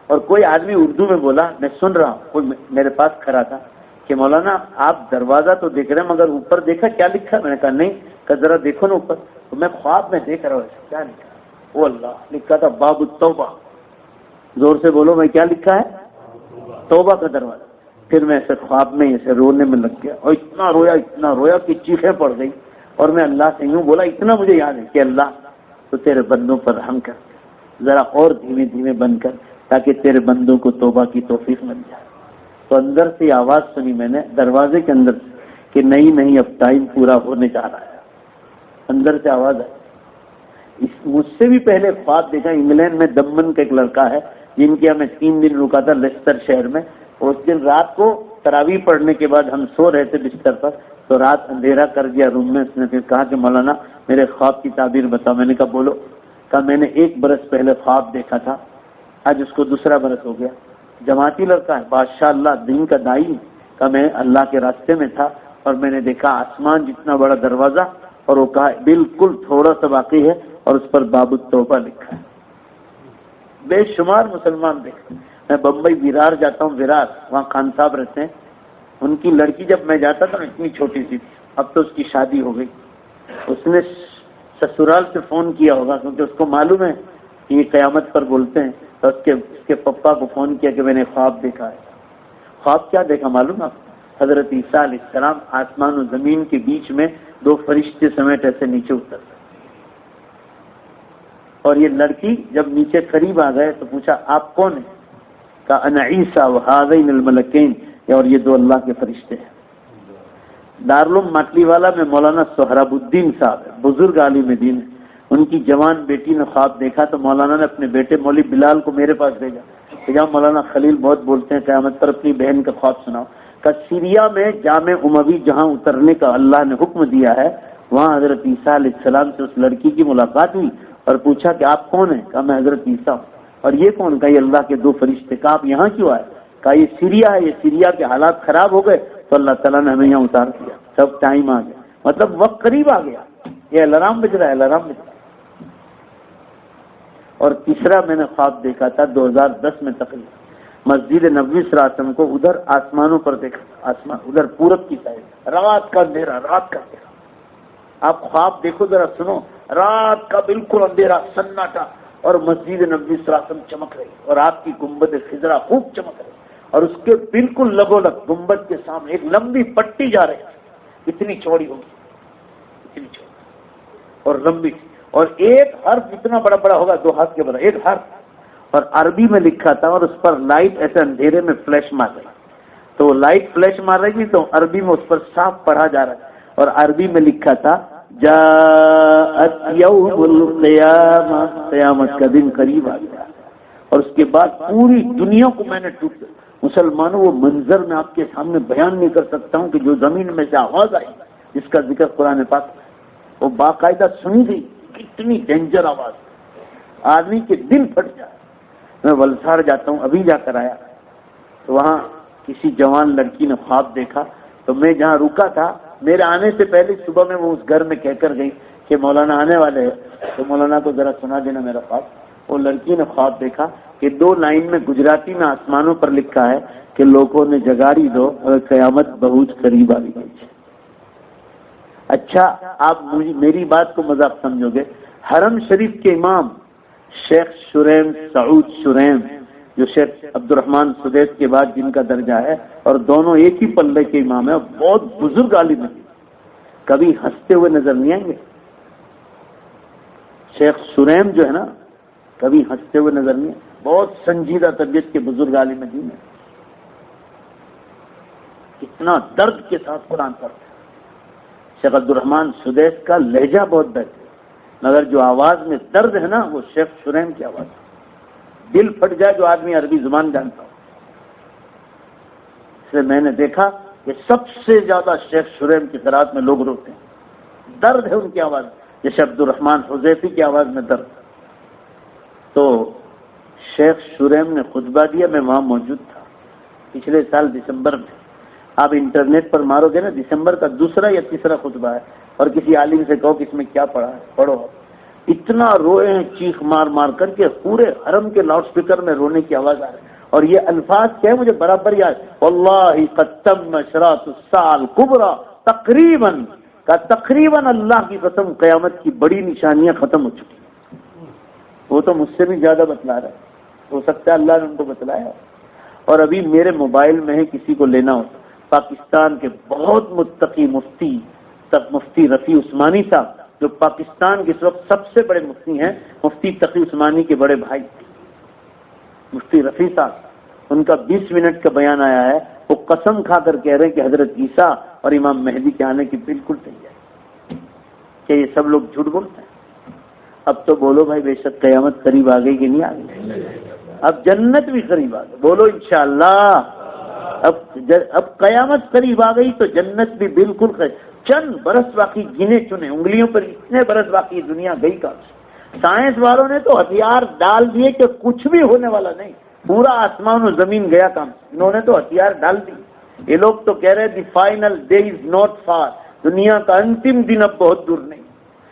اور کوئی آدمی اردو میں بولا، میں سن رہا ہوں، کوئی میرے پاس کھڑا تھا کہ مولانا آپ دروازہ تو دیکھ رہے ہیں مگر اوپر دیکھا کیا لکھا؟ میں نے کہا نہیں، کہ ذرا دیکھو نا اوپر۔ تو میں خواب میں دیکھ رہا ہوں، کیا لکھا؟ وہ اللہ لکھا تھا باب التوبہ۔ زور سے بولو، میں کیا لکھا ہے؟ توبہ کا دروازہ۔ پھر میں ایسے خواب میں ایسے رونے میں لگ گیا اور اتنا رویا کہ چیخیں پڑ گئی، اور میں اللہ سے یوں بولا، اتنا مجھے یاد ہے کہ اللہ تو تیرے بندوں پر رحم کر، ذرا اور دھیمے دھیمے بند کر تاکہ تیرے بندوں کو توبہ کی توفیق مل جائے۔ تو اندر سے آواز سنی میں نے دروازے کے اندر سے کہ نہیں اب ٹائم پورا ہونے جا رہا ہے۔ اندر سے آواز آئی۔ مجھ سے بھی پہلے خواب دیکھا، انگلینڈ میں دمن کا ایک لڑکا ہے جن کے میں 3 دن رکا تھا لیسٹر شہر میں۔ اس دن رات کو تراویح پڑھنے کے بعد ہم سو رہے تھے بستر پر، تو رات اندھیرا کر دیا روم میں۔ اس نے پھر کہا کہ مولانا میرے خواب کی تعبیر بتاؤ۔ میں نے کہا بولو۔ کہا میں نے 1 برس پہلے خواب دیکھا تھا، آج اس کو 2 برس ہو گیا۔ جماعتی لڑکا ہے، بادشاہ اللہ دین کا دائی۔ کہ میں اللہ کے راستے میں تھا اور میں نے دیکھا آسمان جتنا بڑا دروازہ، اور وہ کہا بالکل تھوڑا سا باقی ہے اور اس پر باب التوبہ لکھا ہے۔ بے شمار مسلمان دیکھ، میں بمبئی ویرار جاتا ہوں، ویرار وہاں خان صاحب رہتے ہیں، ان کی لڑکی جب میں جاتا تھا اتنی چھوٹی سی تھی، اب تو اس کی شادی ہو گئی۔ اس نے سسرال سے فون کیا ہوگا کیونکہ اس کو معلوم ہے کہ یہ قیامت پر بولتے ہیں، تو اس کے پپا کو فون کیا کہ میں نے خواب دیکھا ہے۔ خواب کیا دیکھا معلوم آپ؟ حضرت عیسیٰ علیہ السلام آسمان و زمین کے بیچ میں 2 فرشتے سمیت ایسے نیچے اترتے، اور یہ لڑکی جب نیچے قریب آ گئے تو پوچھا آپ کون ہیں؟ کہا انا عیسیٰ وہذین الملکین، اور یہ 2 اللہ کے فرشتے ہیں۔ دارالعلوم ماٹلی والا میں مولانا سہراب الدین صاحب ہے، بزرگ عالم دین ہے، ان کی جوان بیٹی نے خواب دیکھا تو مولانا نے اپنے بیٹے مولوی بلال کو میرے پاس بھیجا کہ جہاں مولانا خلیل بہت بولتے ہیں قیامت پر، اپنی بہن کا خواب سناؤ۔ کہ سیریا میں جامع اموی جہاں اترنے کا اللہ نے حکم دیا ہے، وہاں حضرت عیسیٰ علیہ السلام سے اس لڑکی کی ملاقات ہوئی اور پوچھا کہ آپ کون ہیں؟ کہا میں حضرت عیسیٰ ہوں۔ اور یہ کون؟ کہا یہ اللہ کے 2 فرشتے۔ کہا آپ یہاں کیوں آئے؟ کہا یہ سیریا ہے، یہ سیریا کے حالات خراب ہو گئے تو اللہ تعالیٰ نے ہمیں یہاں اتار دیا، سب ٹائم آ گیا، مطلب وقت قریب آ گیا، یہ الارم بج رہا ہے، الارم بج رہا ہے۔ اور تیسرا میں نے خواب دیکھا تھا 2010 میں تقریباً، مسجد نبوی صلی اللہ علیہ وسلم کو ادھر آسمانوں پر دیکھا، آسمان ادھر پورب کی سائڈ، رات کا اندھیرا، رات کا اندھیرا۔ آپ خواب دیکھو ذرا، سنو، رات کا بالکل اندھیرا، سناٹا، اور مسجد نبوی صلی اللہ علیہ وسلم چمک رہی، اور آپ کی گنبد خضرا خوب چمک رہی، اور اس کے بالکل لگو لگ گنبد کے سامنے ایک لمبی پٹی جا رہی ہے، اتنی چوڑی ہوگی، اتنی چوڑی اور لمبی، اور ایک حرف اتنا بڑا بڑا ہوگا 2 ہاتھ کے بڑا ایک حرف، اور عربی میں لکھا تھا، اور اس پر لائٹ ایسے اندھیرے میں فلیش مار رہی، تو لائٹ فلیش مار رہی تھی تو عربی میں اس پر صاف پڑھا جا رہا ہے، اور عربی میں لکھا تھا جاءت یوم القیامہ، قیامت کا دن قریب آ گیا۔ اور اس کے بعد پوری دنیا کو میں نے مسلمانوں وہ منظر میں آپ کے سامنے بیان نہیں کر سکتا ہوں کہ جو زمین میں سے آواز آئی جس کا ذکر قرآن پاک وہ باقاعدہ سنی گئی، کتنی ڈینجر آواز، آدمی کے دل پھٹ جائے۔ میں ولسار جاتا ہوں، ابھی جا کر آیا، تو وہاں کسی جوان لڑکی نے خواب دیکھا، تو میں جہاں رکا تھا میرے آنے سے پہلے صبح میں وہ اس گھر میں کہہ کر گئی کہ مولانا آنے والے ہیں، تو مولانا کو ذرا سنا دینا میرا خواب۔ وہ لڑکی نے خواب دیکھا کہ 2 لائن میں گجراتی میں آسمانوں پر لکھا ہے کہ لوگوں نے جگاڑی دو اور قیامت بہت قریب آ گئی۔ اچھا، آپ میری بات کو مذاق سمجھو گے، حرم شریف کے امام شیخ شریم سعود شریم، جو شیخ عبد الرحمن سدیس کے بعد جن کا درجہ ہے، اور دونوں ایک ہی پلے کے امام ہیں، بہت بزرگ عالم ہیں، کبھی ہنستے ہوئے نظر نہیں آئیں گے۔ شیخ شریم جو ہے نا، کبھی ہنستے ہوئے نظر نہیں آئے، بہت سنجیدہ طبیعت کے بزرگ عالم دین ہیں، کتنا درد کے ساتھ قرآن پڑھتے ہیں۔ شیخ عبد الرحمن سدیس کا لہجہ بہت بہتر ہے، مگر جو آواز میں درد ہے نا وہ شیخ شریم کی آواز ہے، دل پھٹ جائے جو آدمی عربی زبان جانتا ہو۔ اس لیے میں نے دیکھا کہ سب سے زیادہ شیخ شریم کی قرات میں لوگ روتے ہیں، درد ہے ان کی آواز، جیسے عبد الرحمن حذیفی کی آواز میں درد۔ تو شیخ شریم نے خطبہ دیا، میں وہاں موجود تھا پچھلے سال دسمبر میں۔ آپ انٹرنیٹ پر مارو گے نا، دسمبر کا 2 یا 3 خطبہ ہے، اور کسی عالم سے کہو کہ اس میں کیا پڑھا ہے، پڑھو، اتنا روئے ہیں چیخ مار مار کر کے، پورے حرم کے لاؤڈ سپیکر میں رونے کی آواز آ رہی ہے، اور یہ الفاظ کیا ہے مجھے برابر یاد، واللہ قد تم اشراط الساعة الکبریٰ، تقریباً کا تقریباً اللہ کی قسم قیامت کی بڑی نشانیاں ختم ہو چکی ہیں۔ وہ تو مجھ سے بھی زیادہ بتلا رہا ہے، ہو سکتا ہے اللہ نے ان کو بتلایا، اور ابھی میرے موبائل میں ہے، کسی کو لینا ہو، پاکستان کے بہت متقی مفتی رفیع عثمانی صاحب، جو پاکستان کے اس وقت سب سے بڑے مفتی ہیں، مفتی تقی عثمانی کے بڑے بھائی مفتی رفیع صاحب، ان کا 20 منٹ کا بیان آیا ہے، وہ قسم کھا کر کہہ رہے ہیں کہ حضرت عیسیٰ اور امام مہدی کے آنے کی بالکل تیار ہے۔ کیا یہ سب لوگ جھوٹ بولتے ہیں؟ اب تو بولو بھائی، بے شک قیامت قریب آ گئی کہ نہیں آ گئی؟ اب جنت بھی قریب آ گئی، بولو انشاءاللہ۔ اب قیامت قریب آ گئی تو جنت بھی بالکل قریب۔ چند برس باقی، گنے چنے انگلیوں پر اتنے برس باقی، دنیا گئی کہاں سے؟ سائنس والوں نے تو ہتھیار ڈال دیے کہ کچھ بھی ہونے والا نہیں، پورا آسمان و زمین گیا کام، انہوں نے تو ہتھیار ڈال دی۔ یہ لوگ تو کہہ رہے the final day is not for, دنیا کا انتم دن اب بہت دور نہیں۔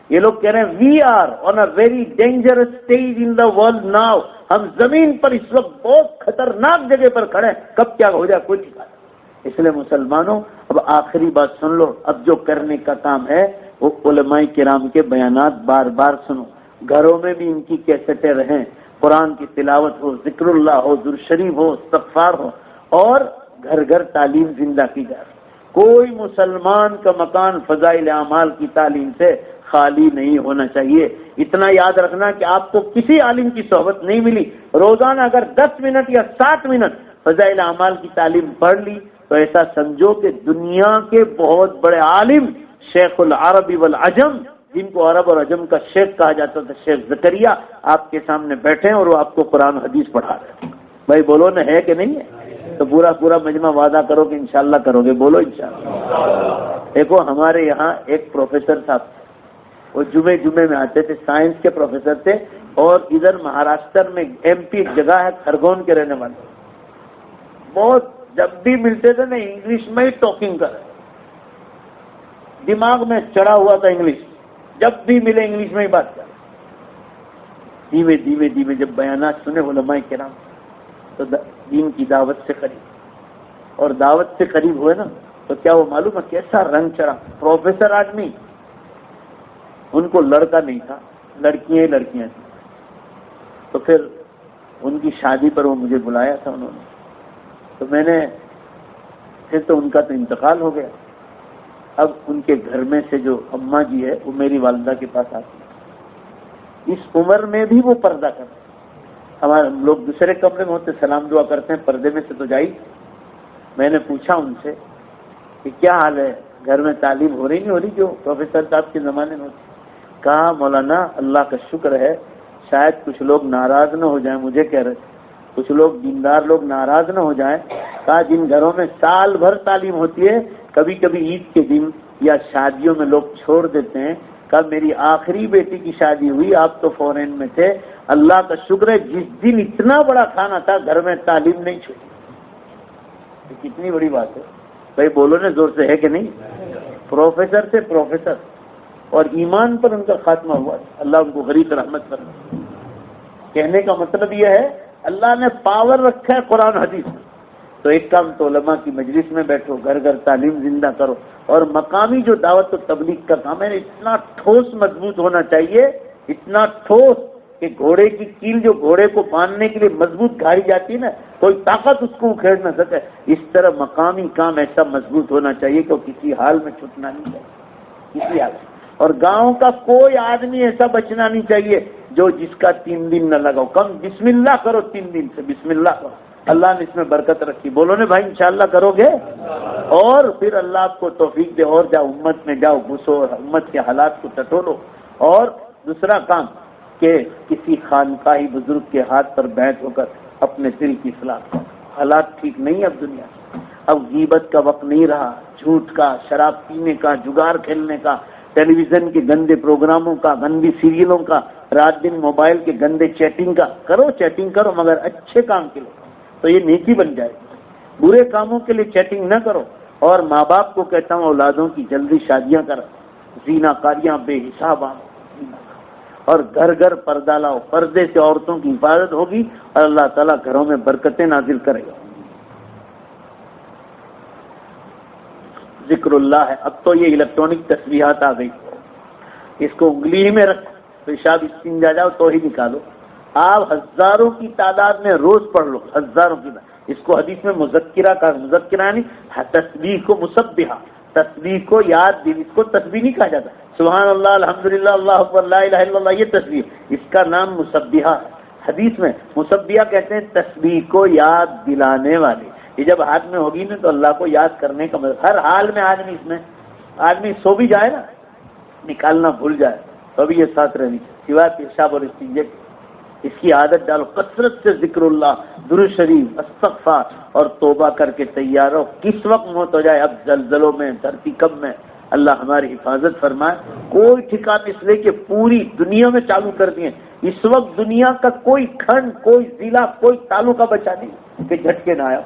یہ لوگ کہہ رہے ہیں we are on a very dangerous stage in the world now, ہم زمین پر اس وقت بہت خطرناک جگہ پر کھڑے ہیں، کب کیا ہو جائے کوئی نہیں پتا۔ اس لیے مسلمانوں، اب آخری بات سن لو، اب جو کرنے کا کام ہے وہ علماء کرام کے بیانات بار بار سنو، گھروں میں بھی ان کی کیسٹیں رہیں، قرآن کی تلاوت ہو، ذکر اللہ ہو، درود شریف ہو، استغفار ہو، اور گھر گھر تعلیم زندہ کی جائے۔ کوئی مسلمان کا مکان فضائل اعمال کی تعلیم سے خالی نہیں ہونا چاہیے۔ اتنا یاد رکھنا کہ آپ کو کسی عالم کی صحبت نہیں ملی، روزانہ اگر 10 منٹ یا 7 منٹ فضائل اعمال کی تعلیم پڑھ لی تو ایسا سمجھو کہ دنیا کے بہت بڑے عالم شیخ العرب والعجم، جن کو عرب اور عجم کا شیخ کہا جاتا تھا، شیخ زکریا، آپ کے سامنے بیٹھے ہیں اور وہ آپ کو قرآن حدیث پڑھا رہے ہیں۔ بھائی بولو نا، ہے کہ نہیں ہے؟ تو پورا مجمع وعدہ کرو کہ انشاءاللہ کرو گے، بولو انشاءاللہ۔ دیکھو ہمارے یہاں ایک پروفیسر صاحب، وہ جمعے میں آتے تھے، سائنس کے پروفیسر تھے، اور ادھر مہاراشٹر میں MP ایک جگہ ہے خرگون کے رہنے والے، بہت جب بھی ملتے تھے نا انگلش میں ہی ٹاکنگ کر، دماغ میں چڑھا ہوا تھا انگلش، جب بھی ملے انگلش میں ہی بات کر۔ دھیمے دھیمے دھیمے جب بیانات سنے علماء کرام تو دین کی دعوت سے قریب، اور دعوت سے قریب ہوئے نا تو کیا وہ معلوم ہے کیسا رنگ چڑھا، پروفیسر آدمی، ان کو لڑکا نہیں تھا، لڑکیاں ہی لڑکیاں تھیں۔ تو پھر ان کی شادی پر وہ مجھے بلایا تھا انہوں نے، تو میں نے پھر تو ان کا تو انتقال ہو گیا، اب ان کے گھر میں سے جو اماں جی ہے وہ میری والدہ کے پاس آتی ہے، اس عمر میں بھی وہ پردہ کرتے، ہمارے لوگ دوسرے کمرے میں ہوتے سلام دعا کرتے ہیں، پردے میں سے تو جائی۔ میں نے پوچھا ان سے کہ کیا حال ہے، گھر میں تعلیم ہو رہی نہیں ہو رہی جو پروفیسر صاحب کے زمانے میں ہوتی؟ کہا مولانا اللہ کا شکر ہے، شاید کچھ لوگ ناراض نہ ہو جائیں، مجھے کہہ رہے کچھ لوگ دیندار لوگ ناراض نہ ہو جائیں، کہا جن گھروں میں سال بھر تعلیم ہوتی ہے کبھی کبھی عید کے دن یا شادیوں میں لوگ چھوڑ دیتے ہیں، کہا میری آخری بیٹی کی شادی ہوئی، آپ تو فورین میں تھے، اللہ کا شکر ہے جس دن اتنا بڑا کھانا تھا گھر میں تعلیم نہیں چھوٹی۔ کتنی بڑی بات ہے بھائی، بولو نا زور سے، ہے کہ نہیں؟ پروفیسر سے پروفیسر، اور ایمان پر ان کا خاتمہ ہوا، اللہ ان کو غریب رحمت کرنا۔ کہنے کا مطلب یہ ہے اللہ نے پاور رکھا ہے قرآن حدیث میں، تو ایک کام تو علماء کی مجلس میں بیٹھو، گھر گھر تعلیم زندہ کرو، اور مقامی جو دعوت و تبلیغ کا کام ہے اتنا ٹھوس مضبوط ہونا چاہیے، اتنا ٹھوس کہ گھوڑے کی کیل جو گھوڑے کو باندھنے کے لیے مضبوط گھائی جاتی ہے نا، کوئی طاقت اس کو اکھیڑ نہ سکے، اس طرح مقامی کام ایسا مضبوط ہونا چاہیے کہ وہ کسی حال میں چھوٹنا نہیں چاہیے، کسی حال میں۔ اور گاؤں کا کوئی آدمی ایسا بچنا نہیں چاہیے جو جس کا 3 دن نہ لگاؤ، کم بسم اللہ کرو، 3 دن سے بسم اللہ کرو، اللہ نے اس میں برکت رکھی، بولو نا بھائی انشاءاللہ کرو گے، اور پھر اللہ آپ کو توفیق دے، اور جاؤ امت میں جاؤ، گھسو، امت کے حالات کو ٹٹولو۔ اور دوسرا کام کہ کسی خانقاہی بزرگ کے ہاتھ پر بیٹھ ہو کر اپنے دل کی اصلاح کرو، حالات ٹھیک نہیں اب دنیا میں، اب غیبت کا وقت نہیں رہا، جھوٹ کا، شراب پینے کا، جگار کھیلنے کا، ٹیلی ویژن کے گندے پروگراموں کا، گندی سیریلوں کا، رات دن موبائل کے گندے چیٹنگ کا، کرو چیٹنگ کرو مگر اچھے کام کے لیے، تو یہ نیکی بن جائے گی، برے کاموں کے لیے چیٹنگ نہ کرو۔ اور ماں باپ کو کہتا ہوں اولادوں کی جلدی شادیاں کرو، زینا کاریاں بے حساب اور گھر گھر پردہ لاؤ، پردے سے عورتوں کی حفاظت ہوگی اور اللہ تعالیٰ گھروں میں برکتیں نازل کرے گا۔ ذکر اللہ ہے، اب تو یہ الیکٹرانک تسبیحات آ گئی، اس کو انگلی میں رکھ، پیشاب استنجا جاؤ تو ہی نکالو، آپ ہزاروں کی تعداد میں روز پڑھ لو، ہزاروں کی تعداد۔ اس کو حدیث میں مذکرہ کا، مذکرہ یعنی تسبیح کو مسبحہ، تسبیح کو یاد دل، اس کو تسبیح نہیں کہا جاتا، سبحان اللہ الحمدللہ اللہ اکبر لا الہ الا اللہ یہ تسبیح، اس کا نام مسبحہ ہے۔ حدیث میں مسبحہ کہتے ہیں تسبیح کو یاد دلانے والی، یہ جب ہاتھ میں ہوگی نا تو اللہ کو یاد کرنے کا مطلب ہر حال میں آدمی، اس میں آدمی سو بھی جائے نا نکالنا بھول جائے تو بھی یہ ساتھ رہنی چاہیے، سوائے پیشاب اور استنجے، اس کی عادت ڈالو، کثرت سے ذکر اللہ، درود شریف، استغفار اور توبہ کر کے تیار ہو، کس وقت موت ہو جائے، اب زلزلوں میں، دھرتی کب میں، اللہ ہماری حفاظت فرمائے۔ کوئی ٹھکانا اس لیے کہ پوری دنیا میں چالو کر دیے، اس وقت دنیا کا کوئی کھنڈ، کوئی ضلع، کوئی تعلقہ بچا نہیں کہ جھٹکے نہ آیا،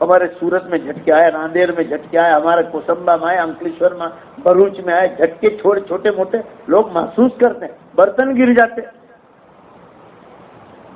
ہمارے سورت میں جھٹکے آئے، ناندیڑ میں جھٹکے آئے، ہمارے کوسمبا میں آئے، انکلیشور میں، بھروچ میں آئے، جھٹکے چھوٹے موٹے لوگ محسوس کرتے ہیں، برتن گر جاتے،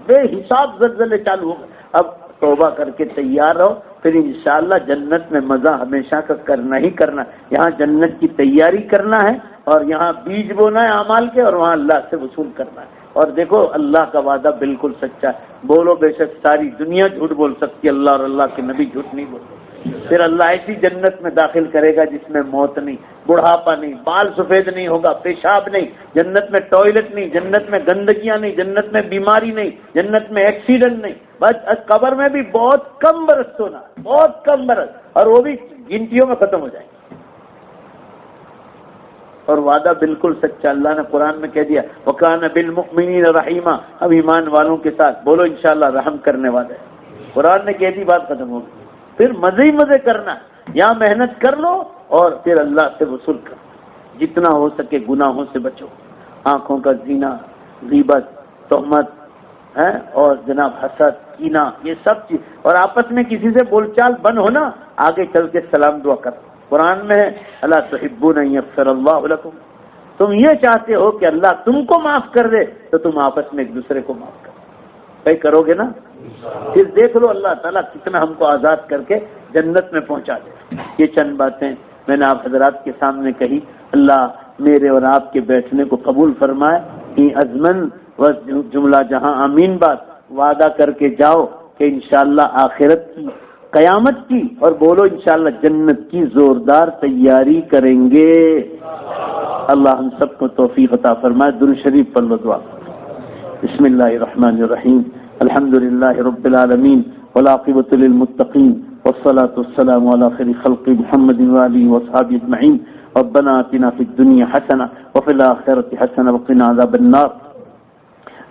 بے حساب زلزلے چالو ہو گئے۔ اب توبہ کر کے تیار رہو، پھر انشاءاللہ جنت میں مزہ ہمیشہ کا کرنا ہی کرنا، یہاں جنت کی تیاری کرنا ہے اور یہاں بیج بونا ہے اعمال کے، اور وہاں اللہ سے وصول کرنا ہے۔ اور دیکھو اللہ کا وعدہ بالکل سچا ہے، بولو بے شک ساری دنیا جھوٹ بول سکتی ہے، اللہ اور اللہ کے نبی جھوٹ نہیں بولتے۔ پھر اللہ ایسی جنت میں داخل کرے گا جس میں موت نہیں، بڑھاپا نہیں، بال سفید نہیں ہوگا، پیشاب نہیں، جنت میں ٹوائلٹ نہیں، جنت میں گندگیاں نہیں، جنت میں بیماری نہیں، جنت میں ایکسیڈنٹ نہیں، بس قبر میں بھی بہت کم برس ہونا، بہت کم برس، اور وہ بھی گنتیوں میں ختم ہو جائیں گے۔ اور وعدہ بالکل سچا، اللہ نے قرآن میں کہہ دیا وَكَانَ بِالْمُؤْمِنِينَ رَحِيمًا، اب ایمان والوں کے ساتھ بولو انشاءاللہ رحم کرنے والے، قرآن نے کہہ دی بات ختم ہو گئی۔ پھر مزے ہی مزے کرنا، یہاں محنت کر لو اور پھر اللہ سے وصول کرو، جتنا ہو سکے گناہوں سے بچو، آنکھوں کا زنا، غیبت، تہمت ہے اور جناب حسد کینہ یہ سب چیز، اور آپس میں کسی سے بول چال بند ہونا، آگے چل کے سلام دعا کر. قرآن میں ہے الا تحبون ان یغفر اللہ لکم، تم یہ چاہتے ہو کہ اللہ تم کو معاف کر دے تو تم آپس میں ایک دوسرے کو معاف کرو. بھائی کرو گے نا؟ پھر دیکھ لو اللہ تعالیٰ کتنا ہم کو آزاد کر کے جنت میں پہنچا دے. یہ چند باتیں میں نے آپ حضرات کے سامنے کہی. اللہ میرے اور آپ کے بیٹھنے کو قبول فرمائے. یہ ازمن و جملہ جہاں آمین بات وعدہ کر کے جاؤ کہ انشاءاللہ آخرت کی قیامت کی اور بولو انشاءاللہ جنت کی زوردار تیاری کریں گے. اللہ ہم سب کو توفیق عطا فرمائے. درود شریف پڑھ لو دعا. بسم اللہ الرحمن الرحیم. الحمدللہ رب العالمین والعاقبۃ للمتقین والصلاة والسلام علی خیر خلق محمد وآلہ وصحبہ اجمعین. ربنا آتنا فی الدنیا حسنہ وفی الآخرۃ حسنہ وقنا عذاب النار.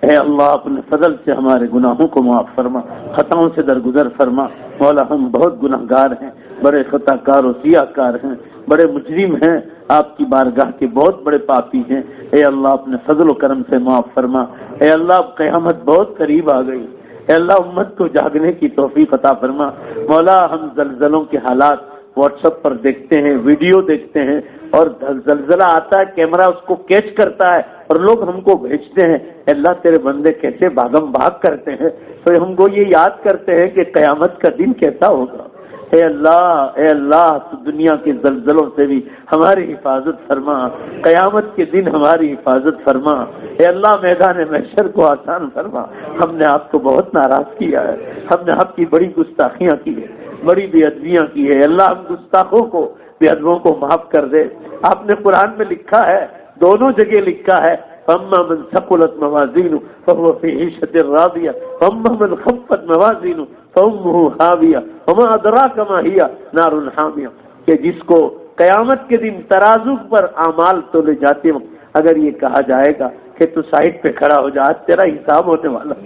اے اللہ اپنے فضل سے ہمارے گناہوں کو معاف فرما، خطاؤں سے درگزر فرما. مولا ہم بہت گناہ گار ہیں، بڑے خطا کار و سیاہ کار ہیں، بڑے مجرم ہیں، آپ کی بارگاہ کے بہت بڑے پاپی ہیں. اے اللہ اپنے فضل و کرم سے معاف فرما. اے اللہ قیامت بہت قریب آ گئی. اے اللہ امت کو جاگنے کی توفیق عطا فرما. مولا ہم زلزلوں کے حالات واٹس ایپ پر دیکھتے ہیں، ویڈیو دیکھتے ہیں، اور زلزلہ آتا ہے کیمرہ اس کو کیچ کرتا ہے اور لوگ ہم کو بھیجتے ہیں. اللہ تیرے بندے کیسے بھاگم بھاگ کرتے ہیں تو ہم کو یہ یاد کرتے ہیں کہ قیامت کا دن کیسا ہوگا. اے اللہ تو دنیا کے زلزلوں سے بھی ہماری حفاظت فرما، قیامت کے دن ہماری حفاظت فرما. اے اللہ میدان محشر کو آسان فرما. ہم نے آپ کو بہت ناراض کیا ہے، ہم نے آپ کی بڑی گستاخیاں کی ہے، بڑی بے ادبیاں کی ہے. اللہ ہم گستاخوں کو بے ادبوں کو معاف کر دے. آپ نے قرآن میں لکھا ہے، دونوں جگہ لکھا ہے فَأَمَّا مَنْ ثَقُلَتْ مَوَازِينُهُ فَهُوَ فِي عِيشَةٍ رَاضِيَةٍ وَأَمَّا مَنْ خَفَّتْ مَوَازِينُهُ فَأُمُّهُ هَاوِيَةٌ وَمَا أَدْرَاكَ مَا هِيَ نَارٌ حَامِيَةٌ. کہ جس کو قیامت کے دن ترازو پر اعمال تولے جاتے وقت اگر یہ کہا جائے گا کہ تو سائڈ پہ کھڑا ہو جا، تیرا حساب ہونے والا،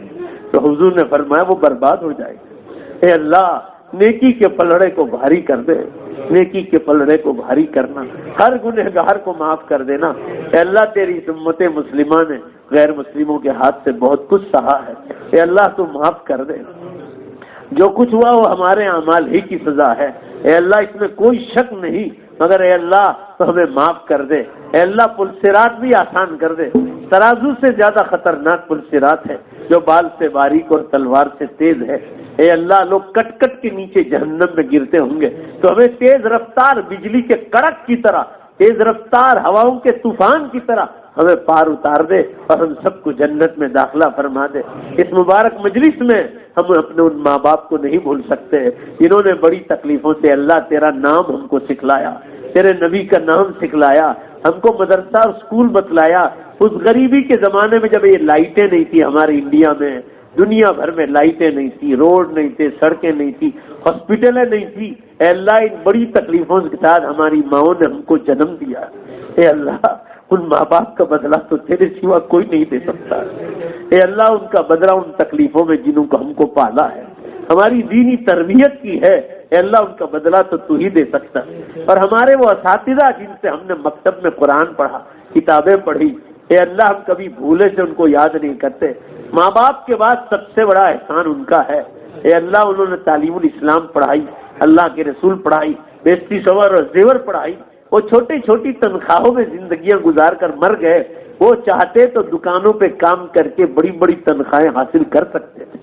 تو حضور نے فرمایا وہ برباد ہو جائے گا. اے اللہ نیکی کے پلڑے کو بھاری کر دے، نیکی کے پلڑے کو بھاری کرنا، ہر گنہگار کو معاف کر دینا. اے اللہ تیری امت مسلمہ نے غیر مسلموں کے ہاتھ سے بہت کچھ سہا ہے. اے اللہ تو معاف کر دے. جو کچھ ہوا وہ ہمارے اعمال ہی کی سزا ہے. اے اللہ اس میں کوئی شک نہیں، مگر اے اللہ تو ہمیں معاف کر دے. اے اللہ پل صراط بھی آسان کر دے. ترازو سے زیادہ خطرناک پل صراط ہے جو بال سے باریک اور تلوار سے تیز ہے. اے اللہ لوگ کٹ کٹ کے نیچے جہنم میں گرتے ہوں گے تو ہمیں تیز رفتار بجلی کے کڑک کی طرح، تیز رفتار ہواؤں کے طوفان کی طرح ہمیں پار اتار دے اور ہم سب کو جنت میں داخلہ فرما دے. اس مبارک مجلس میں ہم اپنے ان ماں باپ کو نہیں بھول سکتے جنہوں نے بڑی تکلیفوں سے اللہ تیرا نام ہم کو سکھلایا، تیرے نبی کا نام سکھلایا، ہم کو مدرسہ اور اسکول بتلایا. اس غریبی کے زمانے میں جب یہ لائٹیں نہیں تھی ہمارے انڈیا میں، دنیا بھر میں لائٹیں نہیں تھی، روڈ نہیں تھے، سڑکیں نہیں تھی، ہاسپٹلیں نہیں تھی. اے اللہ ان بڑی تکلیفوں کے ساتھ ہماری ماؤں نے ہم کو جنم دیا. اے اللہ ان ماں باپ کا بدلہ تو تیرے سوا کوئی نہیں دے سکتا. اے اللہ ان کا بدلہ ان تکلیفوں میں جنہوں کو ہم کو پالا ہے، ہماری دینی تربیت کی ہے، اے اللہ ان کا بدلہ تو تو ہی دے سکتا. اور ہمارے وہ اساتذہ جن سے ہم نے مکتب میں قرآن پڑھا، کتابیں پڑھی، اے اللہ ہم کبھی بھولے سے ان کو یاد نہیں کرتے. ماں باپ کے بعد سب سے بڑا احسان ان کا ہے. اے اللہ انہوں نے تعلیم الاسلام پڑھائی، اللہ کے رسول پڑھائی، بیشتی صور اور زیور پڑھائی. وہ چھوٹی چھوٹی تنخواہوں میں زندگیاں گزار کر مر گئے. وہ چاہتے تو دکانوں پہ کام کر کے بڑی بڑی تنخواہیں حاصل کر سکتے تھے،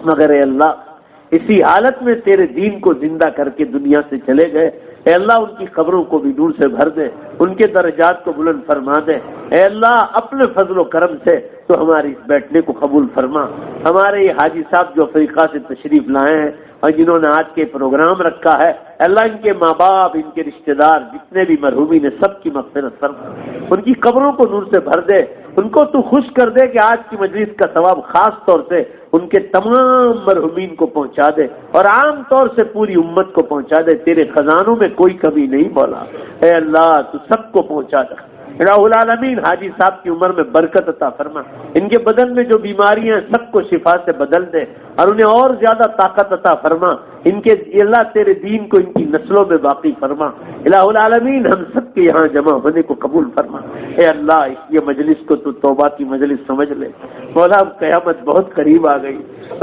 مگر اے اللہ اسی حالت میں تیرے دین کو زندہ کر کے دنیا سے چلے گئے. اے اللہ ان کی قبروں کو بھی نور سے بھر دے، ان کے درجات کو بلند فرما دے. اے اللہ اپنے فضل و کرم سے تو ہماری اس بیٹھنے کو قبول فرما. ہمارے یہ حاجی صاحب جو افریقہ سے تشریف لائے ہیں اور جنہوں نے آج کے پروگرام رکھا ہے، اللہ ان کے ماں باپ، ان کے رشتہ دار جتنے بھی مرحومین ہیں سب کی مغفرت فرما. ان کی قبروں کو نور سے بھر دے. ان کو تو خوش کر دے کہ آج کی مجلس کا ثواب خاص طور سے ان کے تمام مرحومین کو پہنچا دے اور عام طور سے پوری امت کو پہنچا دے. تیرے خزانوں میں کوئی کمی نہیں مولا. اے اللہ تو سب کو پہنچا دے. الہ العالمین حاجی صاحب کی عمر میں برکت عطا فرما، ان کے بدن میں جو بیماریاں ہیں سب کو شفا سے بدل دے اور انہیں اور زیادہ طاقت عطا فرما، ان کے اللہ تیرے دین کو ان کی نسلوں میں باقی فرما۔ الہ العالمین ہم سب کے یہاں جمع ہونے کو قبول فرما۔ اے اللہ یہ مجلس کو تو توبہ کی مجلس سمجھ لے مولا، قیامت بہت قریب آ گئی،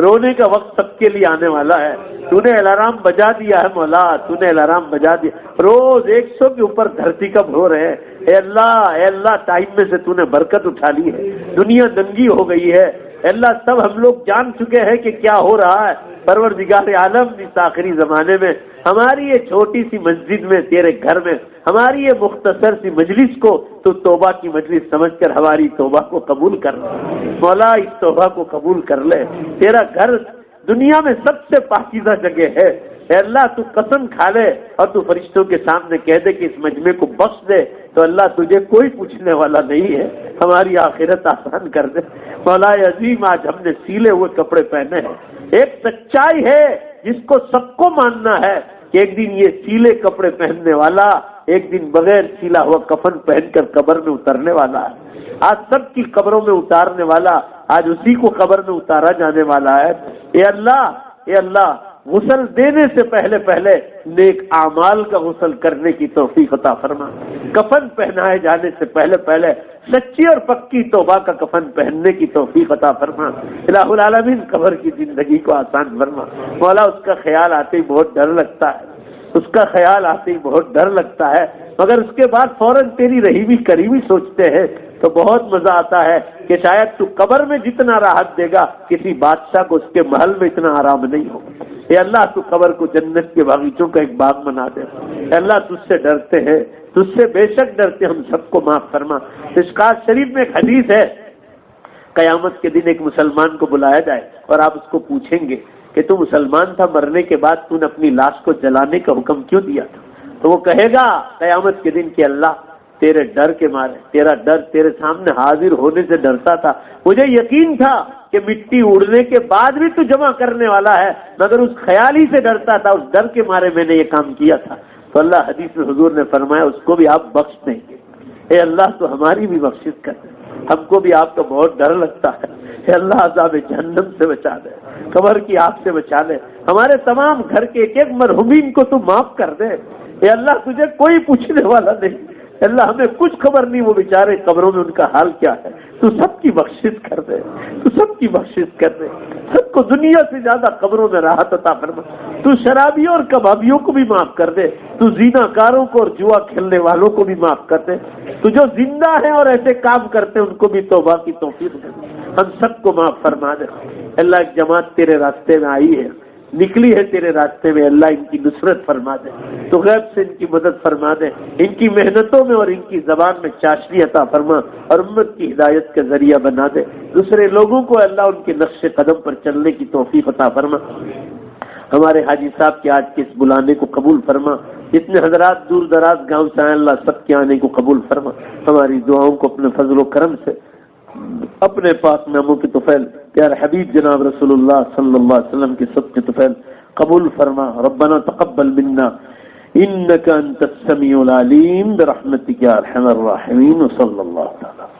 رونے کا وقت سب کے لیے آنے والا ہے۔ تو نے الارم بجا دیا ہے مولا، تو نے الارم بجا دیا، روز 100 کے اوپر دھرتی کب ہو رہے ہیں۔ اے اللہ ٹائم میں سے تو نے برکت اٹھا لی ہے، دنیا ننگی ہو گئی ہے۔ اے اللہ سب ہم لوگ جان چکے ہیں کہ کیا ہو رہا ہے، پروردگار عالم اس آخری زمانے میں ہماری یہ چھوٹی سی مسجد میں تیرے گھر میں ہماری یہ مختصر سی مجلس کو تو توبہ کی مجلس سمجھ کر ہماری توبہ کو قبول کر مولا، اس توبہ کو قبول کر لے۔ تیرا گھر دنیا میں سب سے پاکیزہ جگہ ہے۔ اے اللہ تو قسم کھا لے اور تو فرشتوں کے سامنے کہہ دے کہ اس مجمع کو بخش دے تو اللہ تجھے کوئی پوچھنے والا نہیں ہے، ہماری آخرت آسان کر دے۔ مولا عظیم آج ہم نے سیلے ہوئے کپڑے پہنے ہیں، ایک سچائی ہے جس کو سب کو ماننا ہے کہ ایک دن یہ سیلے کپڑے پہننے والا ایک دن بغیر سیلا ہوا کفن پہن کر قبر میں اترنے والا ہے۔ آج سب کی قبروں میں اتارنے والا آج اسی کو قبر میں اتارا جانے والا ہے۔ اے اللہ غسل دینے سے پہلے نیک اعمال کا غسل کرنے کی توفیق عطا فرما، کفن پہنائے جانے سے پہلے سچی اور پکی توبہ کا کفن پہننے کی توفیق عطا فرما۔ الہ العالمین قبر کی زندگی کو آسان فرما مولا، اس کا خیال آتے ہی بہت ڈر لگتا ہے، اس کا خیال آتے ہی بہت ڈر لگتا ہے، مگر اس کے بعد فوراً تیری رحیمی کریمی سوچتے ہیں تو بہت مزہ آتا ہے کہ شاید تو قبر میں جتنا راحت دے گا کسی بادشاہ کو اس کے محل میں اتنا آرام نہیں ہوگا۔ اے اللہ تو قبر کو جنت کے باغیچوں کا ایک باغ بنا دے۔ اے اللہ تجھ سے ڈرتے ہیں، تجھ سے بے شک ڈرتے، ہم سب کو معاف فرما۔ مشکوٰۃ شریف میں ایک حدیث ہے، قیامت کے دن ایک مسلمان کو بلایا جائے اور آپ اس کو پوچھیں گے کہ تو مسلمان تھا، مرنے کے بعد تو نے اپنی لاش کو جلانے کا حکم کیوں دیا تھا؟ تو وہ کہے گا قیامت کے دن کہ اللہ تیرے ڈر کے مارے، تیرا ڈر تیرے سامنے حاضر ہونے سے ڈرتا تھا، مجھے یقین تھا کہ مٹی اڑنے کے بعد بھی تو جمع کرنے والا ہے، مگر اس خیال ہی سے ڈرتا تھا، اس ڈر کے مارے میں نے یہ کام کیا تھا۔ تو اللہ حدیث میں حضور نے فرمایا اس کو بھی آپ بخش دیں گے۔ اے اللہ تو ہماری بھی بخشش کر دے، ہم کو بھی آپ کا بہت ڈر لگتا ہے۔ اے اللہ عذاب جہنم سے بچا دے، قبر کی آگ سے بچا لے، ہمارے تمام گھر کے ایک ایک مرحومین کو تو معاف کر دے۔ اے اللہ تجھے کوئی پوچھنے والا نہیں، اللہ ہمیں کچھ خبر نہیں وہ بیچارے قبروں میں ان کا حال کیا ہے، تو سب کی بخشش کر دے، تو سب کی بخشش کر دے، سب کو دنیا سے زیادہ قبروں میں راحت عطا فرما، تو شرابیوں اور کبابیوں کو بھی معاف کر دے، تو زنا کاروں کو اور جوا کھیلنے والوں کو بھی معاف کر دے، تو جو زندہ ہیں اور ایسے کام کرتے ہیں ان کو بھی توبہ کی توفیق دے، ہم سب کو معاف فرما دے۔ اللہ ایک جماعت تیرے راستے میں آئی ہے، نکلی ہے تیرے راستے میں، اللہ ان کی نصرت فرما دے، تو غیب سے ان کی مدد فرما دے، ان کی محنتوں میں اور ان کی زبان میں چاشنی عطا فرما اور امت کی ہدایت کا ذریعہ بنا دے، دوسرے لوگوں کو اللہ ان کے نقش قدم پر چلنے کی توفیق عطا فرما۔ ہمارے حاجی صاحب کے آج کے اس بلانے کو قبول فرما، جتنے حضرات دور دراز گاؤں سے آئے اللہ سب کے آنے کو قبول فرما، ہماری دعاؤں کو اپنے فضل و کرم سے اپنے پاک ناموں کے طفیل پیارے حبیب جناب رسول اللہ صلی اللہ علیہ وسلم کے سب کے طفیل قبول فرما۔ ربنا تقبل منا انك انت السميع العليم برحمتك يا ارحم الراحمين وصلى الله تعالى